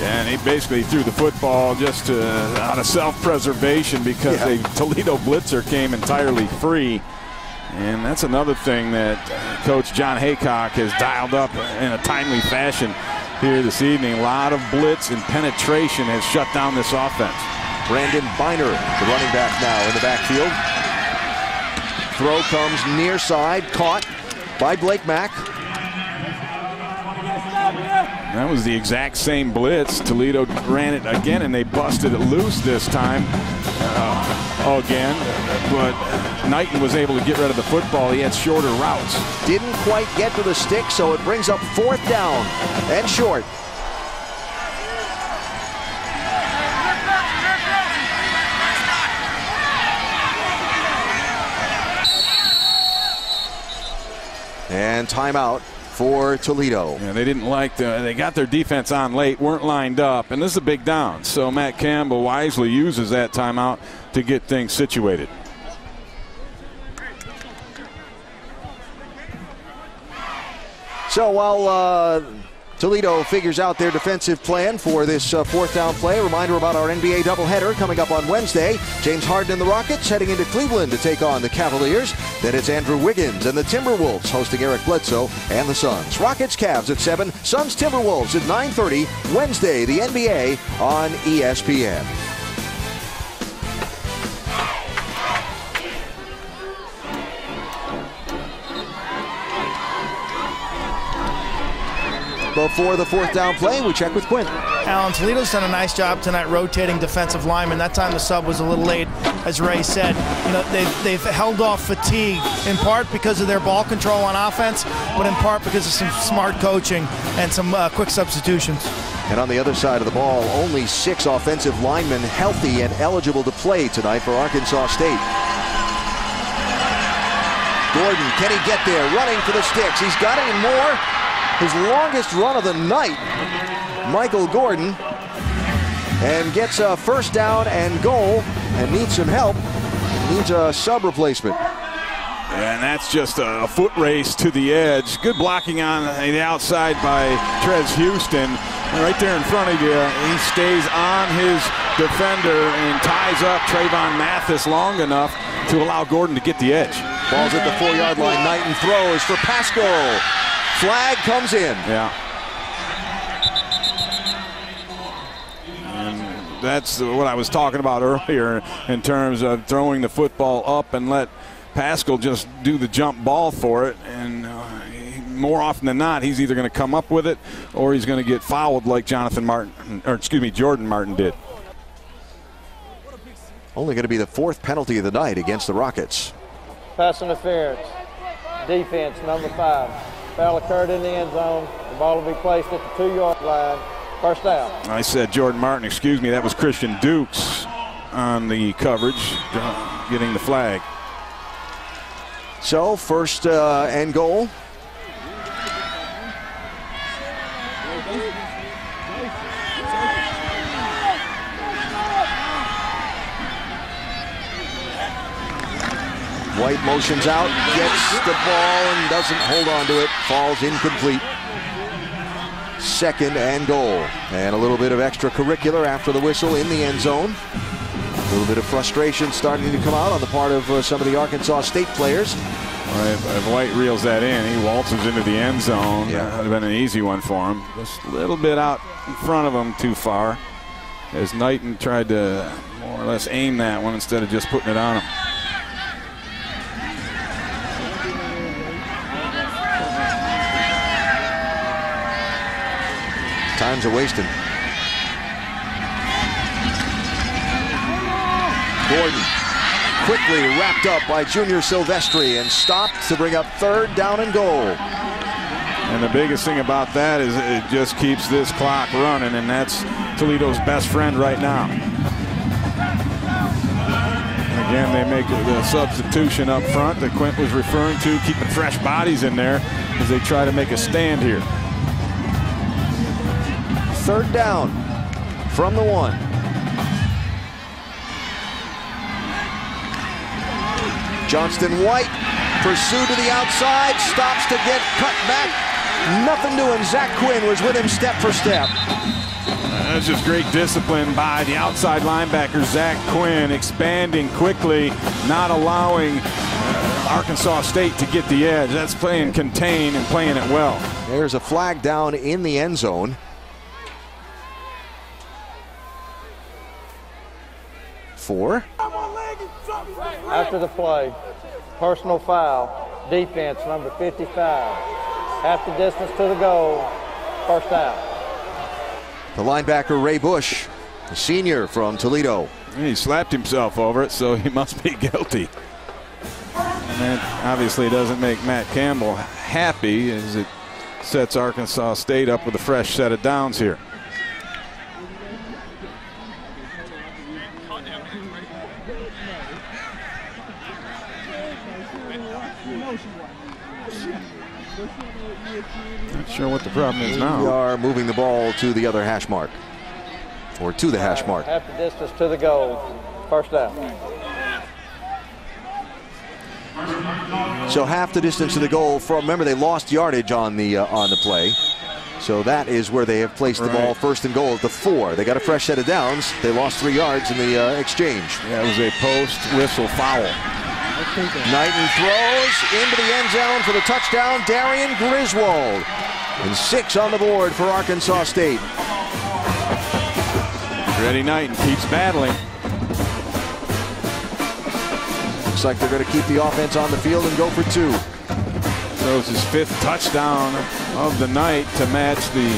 Yeah, and he basically threw the football just out of self-preservation because a Toledo blitzer came entirely free. And that's another thing that Coach John Haycock has dialed up in a timely fashion here this evening. A lot of blitz and penetration has shut down this offense.
Brandon Biner, the running back now in the backfield. Throw comes near side, caught by Blake Mack.
That was the exact same blitz. Toledo ran it again, and they busted it loose this time again. But Knighton was able to get rid of the football. He had shorter routes.
Didn't quite get to the stick, so it brings up 4th down and short. And timeout for Toledo.
Yeah, they didn't like they got their defense on late, weren't lined up, and this is a big down. So Matt Campbell wisely uses that timeout to get things situated.
So while Toledo figures out their defensive plan for this 4th down play, a reminder about our NBA doubleheader coming up on Wednesday. James Harden and the Rockets heading into Cleveland to take on the Cavaliers. Then it's Andrew Wiggins and the Timberwolves hosting Eric Bledsoe and the Suns. Rockets Cavs at 7, Suns Timberwolves at 9:30. Wednesday, the NBA on ESPN. Before the 4th down play, we check with Quinn.
Alan, Toledo's done a nice job tonight rotating defensive linemen. That time the sub was a little late, as Ray said. You know, they've held off fatigue, in part because of their ball control on offense, but in part because of some smart coaching and some quick substitutions.
And on the other side of the ball, only 6 offensive linemen healthy and eligible to play tonight for Arkansas State. Gordon, can he get there? Running for the sticks. He's got any more? His longest run of the night, Michael Gordon, and gets a 1st down and goal and needs some help. Needs a sub replacement.
And that's just a foot race to the edge. Good blocking on the outside by Trez Houston. Right there in front of you, he stays on his defender and ties up Trayvon Mathis long enough to allow Gordon to get the edge.
Ball's at the 4-yard line. Knighton throws for Pascal. Flag comes in.
Yeah. And that's what I was talking about earlier in terms of throwing the football up and let Pascal just do the jump ball for it. And more often than not, he's either going to come up with it or he's going to get fouled like Jordan Martin did.
Only going to be the 4th penalty of the night against the Rockets.
Pass interference. Defense, number 5. Foul occurred in the end zone. The ball will be placed at the 2-yard line. 1st down.
I said Jordan Martin, excuse me. That was Christian Dukes on the coverage, getting the flag.
So 1st and goal. White motions out, gets the ball and doesn't hold on to it. Falls incomplete. 2nd and goal. And a little bit of extracurricular after the whistle in the end zone. A little bit of frustration starting to come out on the part of some of the Arkansas State players.
Well, if White reels that in, he waltzes into the end zone.
Yeah.
That would have been an easy one for him. Just a little bit out in front of him too far, as Knighton tried to more or less aim that one instead of just putting it on him.
Time's a wasting. Gordon quickly wrapped up by Junior Silvestri and stopped to bring up 3rd down and goal.
And the biggest thing about that is it just keeps this clock running, and that's Toledo's best friend right now. And again, they make the substitution up front that Quint was referring to, keeping fresh bodies in there as they try to make a stand here.
3rd down from the 1. Johnston White pursued to the outside, stops to get cut back. Nothing doing. Zach Quinn was with him step for step.
That's just great discipline by the outside linebacker, Zach Quinn, expanding quickly, not allowing Arkansas State to get the edge. That's playing contain and playing it well.
There's a flag down in the end zone. 4.
After the play, personal foul, defense number 55. Half the distance to the goal, 1st down.
The linebacker Ray Bush, the senior from Toledo.
He slapped himself over it, so he must be guilty. And that obviously doesn't make Matt Campbell happy, as it sets Arkansas State up with a fresh set of downs here. Not sure what the problem is now.
We are moving the ball to the other hash mark, or to the hash mark.
Half the distance to the goal, 1st down.
So half the distance to the goal. Remember, they lost yardage on the play, so that is where they have placed the ball. 1st and goal at the 4. They got a fresh set of downs. They lost 3 yards in the exchange.
Yeah, it was a post whistle foul.
Knighton throws into the end zone for the touchdown. Darian Griswold, and 6 on the board for Arkansas State.
Freddie Knighton keeps battling.
Looks like they're going to keep the offense on the field and go for 2.
Throws his 5th touchdown of the night to match the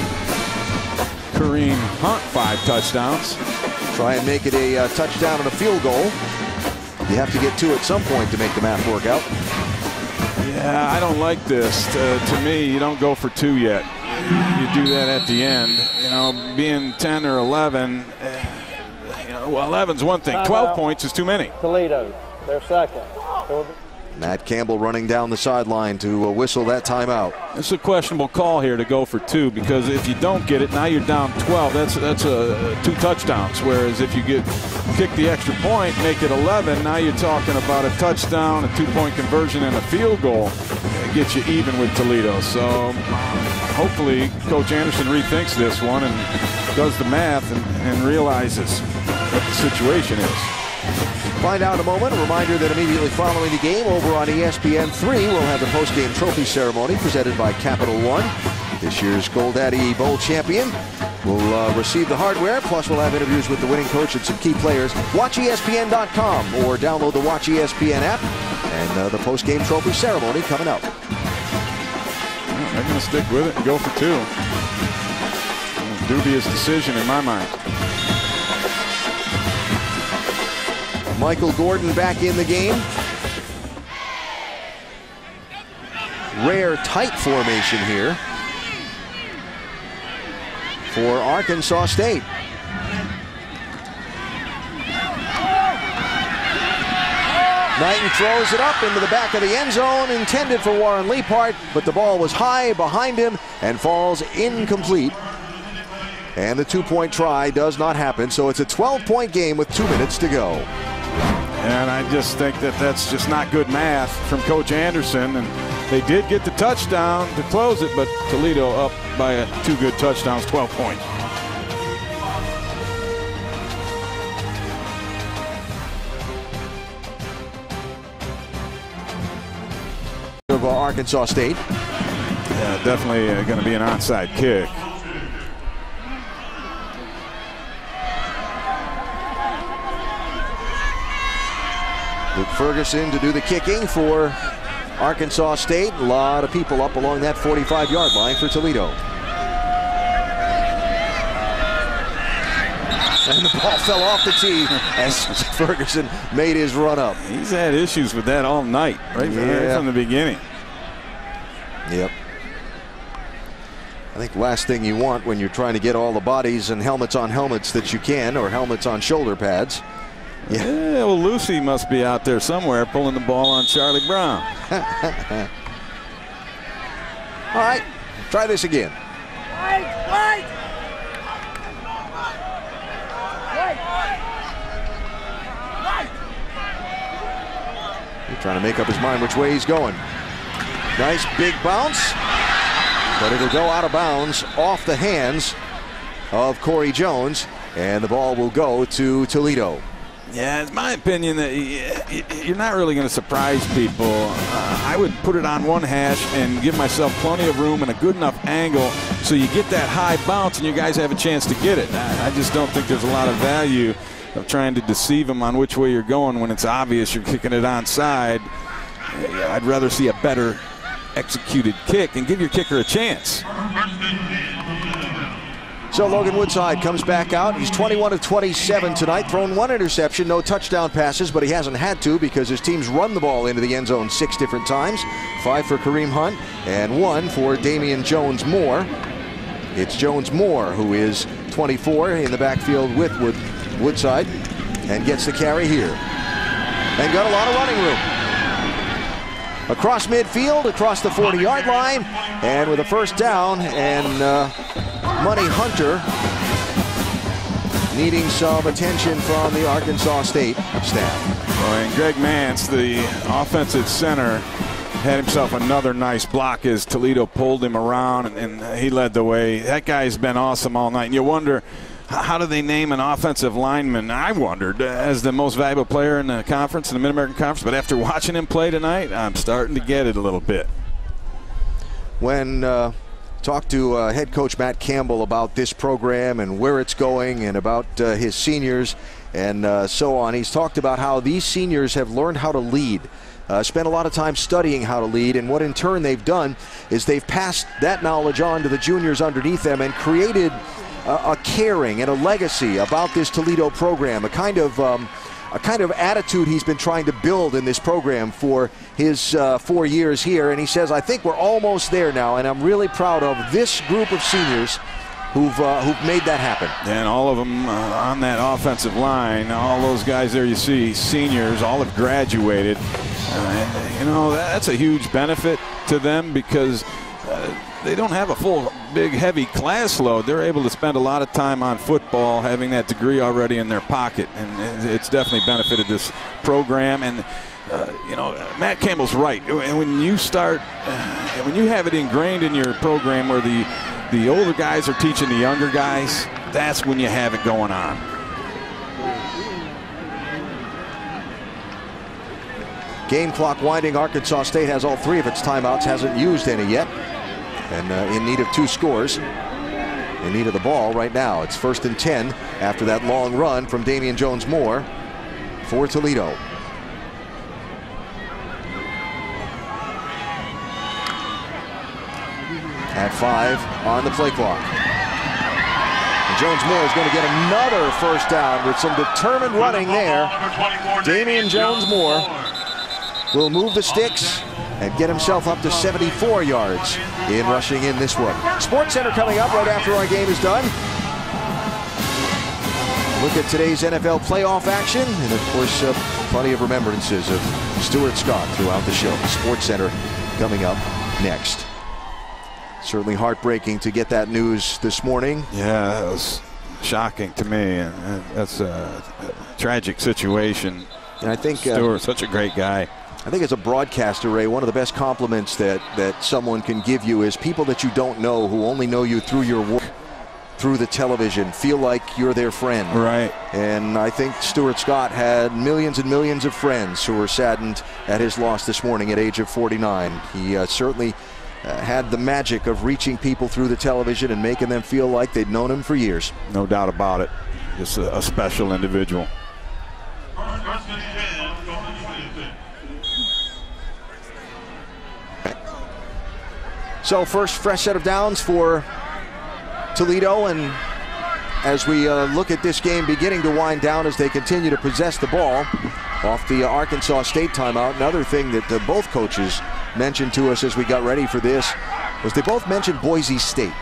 Kareem Hunt 5 touchdowns.
Try and make it a touchdown and a field goal. You have to get 2 at some point to make the math work out.
Yeah, I don't like this. To me, you don't go for 2 yet. You do that at the end. You know, being 10 or 11, well, 11's one thing. 12 points is too many.
Toledo, they're 2nd.
Matt Campbell running down the sideline to whistle that timeout.
It's a questionable call here to go for 2, because if you don't get it, now you're down 12. That's 2 touchdowns. Whereas if you kick the extra point, make it 11, now you're talking about a touchdown, a 2-point conversion, and a field goal. Get you even with Toledo. So hopefully Coach Anderson rethinks this one and does the math and realizes what the situation is.
Find out in a moment. A reminder that immediately following the game over on ESPN3, we'll have the post-game trophy ceremony presented by Capital One. This year's GoDaddy Bowl champion will receive the hardware, plus we'll have interviews with the winning coach and some key players. Watch ESPN.com or download the Watch ESPN app, and the post-game trophy ceremony coming up.
They're going to stick with it and go for 2. Dubious decision in my mind.
Michael Gordon back in the game. Rare tight formation here for Arkansas State. Knighton throws it up into the back of the end zone, intended for Warren Leapart, but the ball was high behind him and falls incomplete. And the 2-point try does not happen, so it's a 12-point game with 2 minutes to go.
And I just think that that's just not good math from Coach Anderson. And they did get the touchdown to close it, but Toledo up by 2 good touchdowns, 12 points.
Of Arkansas State.
Yeah, definitely going to be an onside kick.
Luke Ferguson to do the kicking for Arkansas State. A lot of people up along that 45-yard line for Toledo. And the ball fell off the tee as Ferguson made his run up.
He's had issues with that all night, right from the beginning.
Yep. I think last thing you want when you're trying to get all the bodies and helmets on helmets that you can, or helmets on shoulder pads.
Yeah, well, Lucy must be out there somewhere pulling the ball on Charlie Brown.
All right, try this again. He's trying to make up his mind which way he's going. Nice big bounce, but it'll go out of bounds off the hands of Corey Jones, and the ball will go to Toledo.
Yeah, it's my opinion that you're not really going to surprise people. I would put it on one hash and give myself plenty of room and a good enough angle so you get that high bounce and you guys have a chance to get it. I just don't think there's a lot of value of trying to deceive them on which way you're going when it's obvious you're kicking it onside. I'd rather see a better executed kick and give your kicker a chance.
So Logan Woodside comes back out. He's 21 of 27 tonight, thrown 1 interception, no touchdown passes, but he hasn't had to because his team's run the ball into the end zone 6 different times. 5 for Kareem Hunt and 1 for Damian Jones-Moore. It's Jones-Moore who is 24 in the backfield with Woodside and gets the carry here. And got a lot of running room. Across midfield, across the 40-yard line, and with a first down, and Money Hunter needing some attention from the Arkansas State staff.
Well, and Greg Mance, the offensive center, had himself another nice block as Toledo pulled him around, and he led the way. That guy's been awesome all night. And you wonder, how do they name an offensive lineman? I wondered, as the most valuable player in the conference, in the Mid-American Conference. But after watching him play tonight, I'm starting to get it a little bit.
When talked to head coach Matt Campbell about this program and where it's going and about his seniors and so on, he's talked about how these seniors have learned how to lead. Spent a lot of time studying how to lead, and what in turn they've done is they've passed that knowledge on to the juniors underneath them and created a caring and a legacy about this Toledo program, a kind of attitude he's been trying to build in this program for his 4 years here. And he says, I think we're almost there now, and I'm really proud of this group of seniors who've made that happen.
And all of them on that offensive line, all those guys there you see, seniors, all have graduated. And, you know, that's a huge benefit to them because they don't have a full, big, heavy class load. They're able to spend a lot of time on football, having that degree already in their pocket, and it's definitely benefited this program. And you know, Matt Campbell's right. And when you start, when you have it ingrained in your program where the older guys are teaching the younger guys, that's when you have it going on.
Game clock winding. Arkansas State has all 3 of its timeouts, hasn't used any yet, and in need of 2 scores. In need of the ball right now. It's 1st and 10 after that long run from Damian Jones-Moore for Toledo. At 5 on the play clock. And Jones-Moore is going to get another first down with some determined running there. Damian Jones-Moore will move the sticks and get himself up to 74 yards in rushing in this one. Sports Center coming up right after our game is done. Look at today's NFL playoff action, and of course plenty of remembrances of Stuart Scott throughout the show. Sports Center coming up next. Certainly heartbreaking to get that news this morning.
Yeah, that was shocking to me, and that's a tragic situation.
And I think
Stewart, such a great guy.
I think as a broadcaster, Ray, one of the best compliments that someone can give you is people that you don't know, who only know you through your work, through the television, feel like you're their friend.
Right.
And I think Stuart Scott had millions and millions of friends who were saddened at his loss this morning at age of 49. He certainly had the magic of reaching people through the television and making them feel like they'd known him for years.
No doubt about it. Just a special individual.
So first fresh set of downs for Toledo, and as we look at this game beginning to wind down as they continue to possess the ball off the Arkansas State timeout. Another thing that both coaches mentioned to us as we got ready for this was they both mentioned Boise State.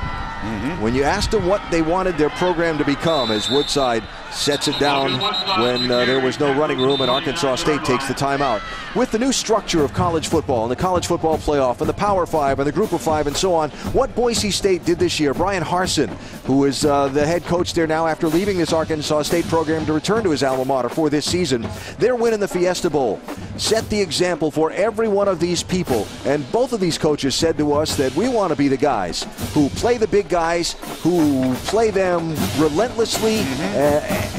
When you asked them what they wanted their program to become, as Woodside sets it down when there was no running room and Arkansas State takes the timeout. With the new structure of college football and the college football playoff and the Power Five and the Group of Five and so on, what Boise State did this year, Brian Harsin, who is the head coach there now after leaving this Arkansas State program to return to his alma mater for this season, their win in the Fiesta Bowl set the example for every one of these people. And both of these coaches said to us that we want to be the guys who play the big guys, who play them relentlessly,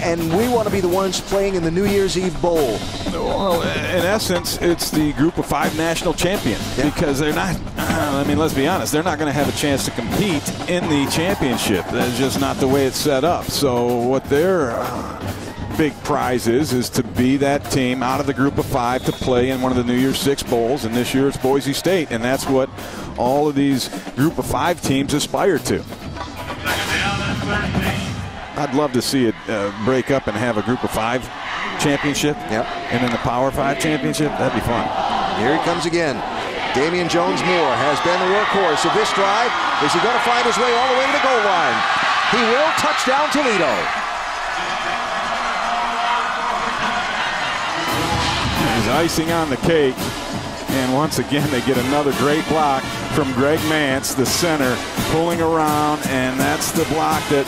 and we want to be the ones playing in the New Year's Eve Bowl.
Well, in essence, it's the Group of Five national champion, because they're not, I mean, let's be honest, they're not going to have a chance to compete in the championship. That's just not the way it's set up. So what their big prize is to be that team out of the Group of Five to play in one of the New Year's Six Bowls, and this year it's Boise State, and that's what all of these Group of Five teams aspire to. I'd love to see it break up and have a Group of Five championship, and then the Power Five championship. That'd be fun.
Here he comes again. Damian Jones-Moore has been the workhorse of this drive. Is he going to find his way all the way to the goal line? He will. Touchdown, Toledo.
There's icing on the cake. And once again, they get another great block from Greg Mance, the center, pulling around, and that's the block that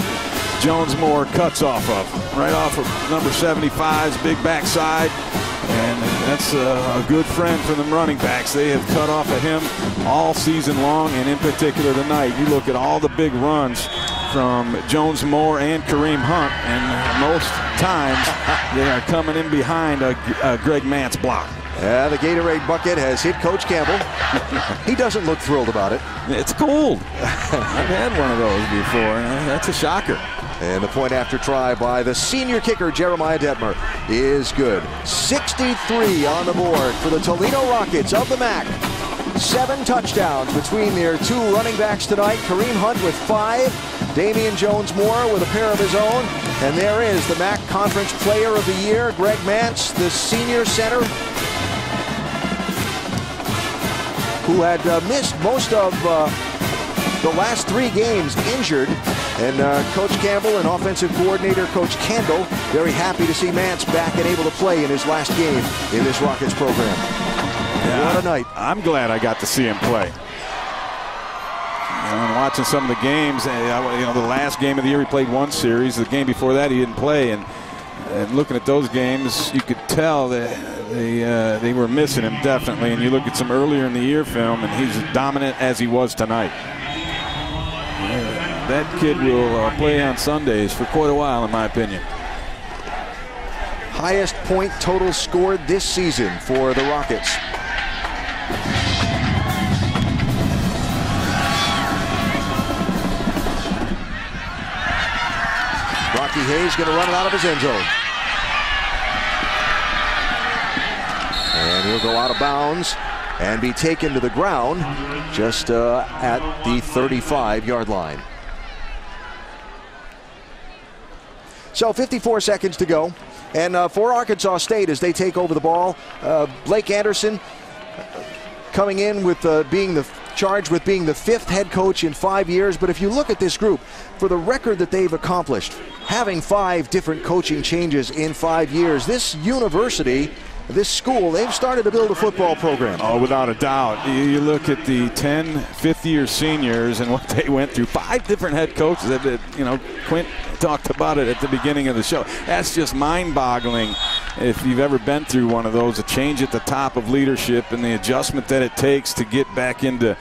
Jones-Moore cuts off of, right off of number 75's big backside. And that's a good friend for them running backs. They have cut off of him all season long, and in particular tonight. You look at all the big runs from Jones-Moore and Kareem Hunt, and most times they are coming in behind a Greg Mance block.
The Gatorade bucket has hit Coach Campbell. He doesn't look thrilled about it.
It's cold. I've had one of those before, and that's a shocker.
And the point after try by the senior kicker, Jeremiah Detmer, is good. 63 on the board for the Toledo Rockets of the MAC. 7 touchdowns between their 2 running backs tonight. Kareem Hunt with 5. Damian Jones-Moore with a pair of his own. And there is the MAC Conference Player of the Year, Greg Mance, the senior center, who had missed most of the last 3 games injured. And Coach Campbell and offensive coordinator Coach Kendall very happy to see Mance back and able to play in his last game in this Rockets program.
Yeah,
what a night.
I'm glad I got to see him play. And watching some of the games, the last game of the year he played one series. The game before that he didn't play. And looking at those games, you could tell that they were missing him definitely. And you look at some earlier in the year film, and he's as dominant as he was tonight. That kid will play on Sundays for quite a while, in my opinion.
Highest point total scored this season for the Rockets. Rocky Hayes going to run it out of his end zone. And he'll go out of bounds and be taken to the ground just at the 35-yard line. So 54 seconds to go. And for Arkansas State, as they take over the ball, Blake Anderson coming in with being charged with being the 5th head coach in 5 years. But if you look at this group, for the record that they've accomplished, having 5 different coaching changes in 5 years, this university, this school, they've started to build a football program.
Oh, without a doubt. You look at the 10 fifth-year seniors and what they went through. 5 different head coaches. Quint talked about it at the beginning of the show. That's just mind-boggling. if you've ever been through one of those, a change at the top of leadership and the adjustment that it takes to get back into,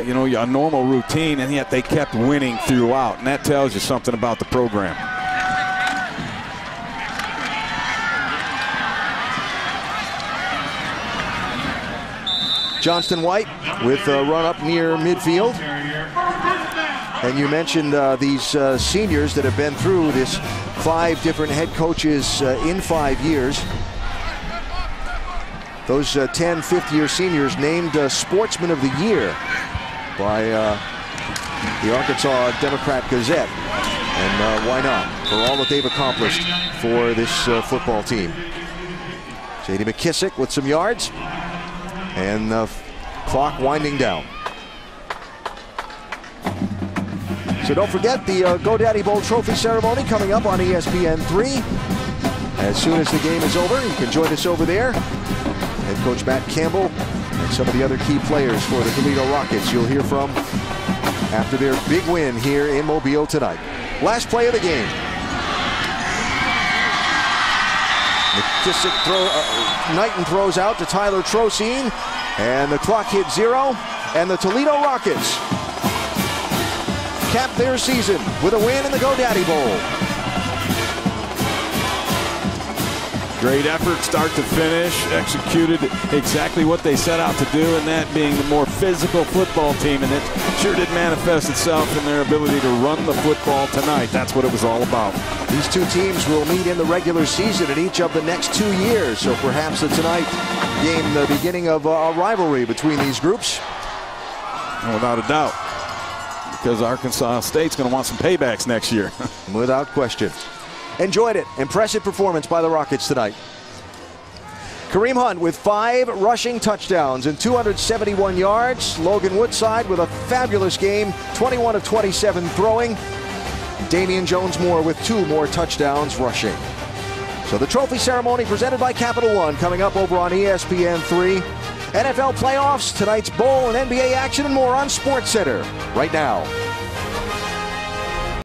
you know, a normal routine, and yet they kept winning throughout, and that tells you something about the program.
Johnston White with a run up near midfield. And you mentioned these seniors that have been through this 5 different head coaches in 5 years. Those 10 fifth-year seniors named Sportsman of the Year by the Arkansas Democrat Gazette. And why not? For all that they've accomplished for this football team. J.D. McKissick with some yards. And the clock winding down. So don't forget the GoDaddy Bowl Trophy ceremony coming up on ESPN3. As soon as the game is over, you can join us over there. Head coach Matt Campbell and some of the other key players for the Toledo Rockets you'll hear from after their big win here in Mobile tonight. Last play of the game. McKissick Knighton throws out to Tyler Trocine, and the clock hit 0, and the Toledo Rockets cap their season with a win in the GoDaddy Bowl.
Great effort, start to finish, executed exactly what they set out to do, and that being the more physical football team, and it sure did manifest itself in their ability to run the football tonight. That's what it was all about.
These two teams will meet in the regular season in each of the next 2 years, so perhaps the tonight game, the beginning of a rivalry between these groups.
Without a doubt, because Arkansas State's going to want some paybacks next year.
Without question. Enjoyed it. Impressive performance by the Rockets tonight. Kareem Hunt with 5 rushing touchdowns and 271 yards. Logan Woodside with a fabulous game, 21 of 27 throwing. Damian Jones-Moore with 2 more touchdowns rushing. So the trophy ceremony presented by Capital One coming up over on ESPN3. NFL playoffs, tonight's bowl and NBA action and more on SportsCenter right now.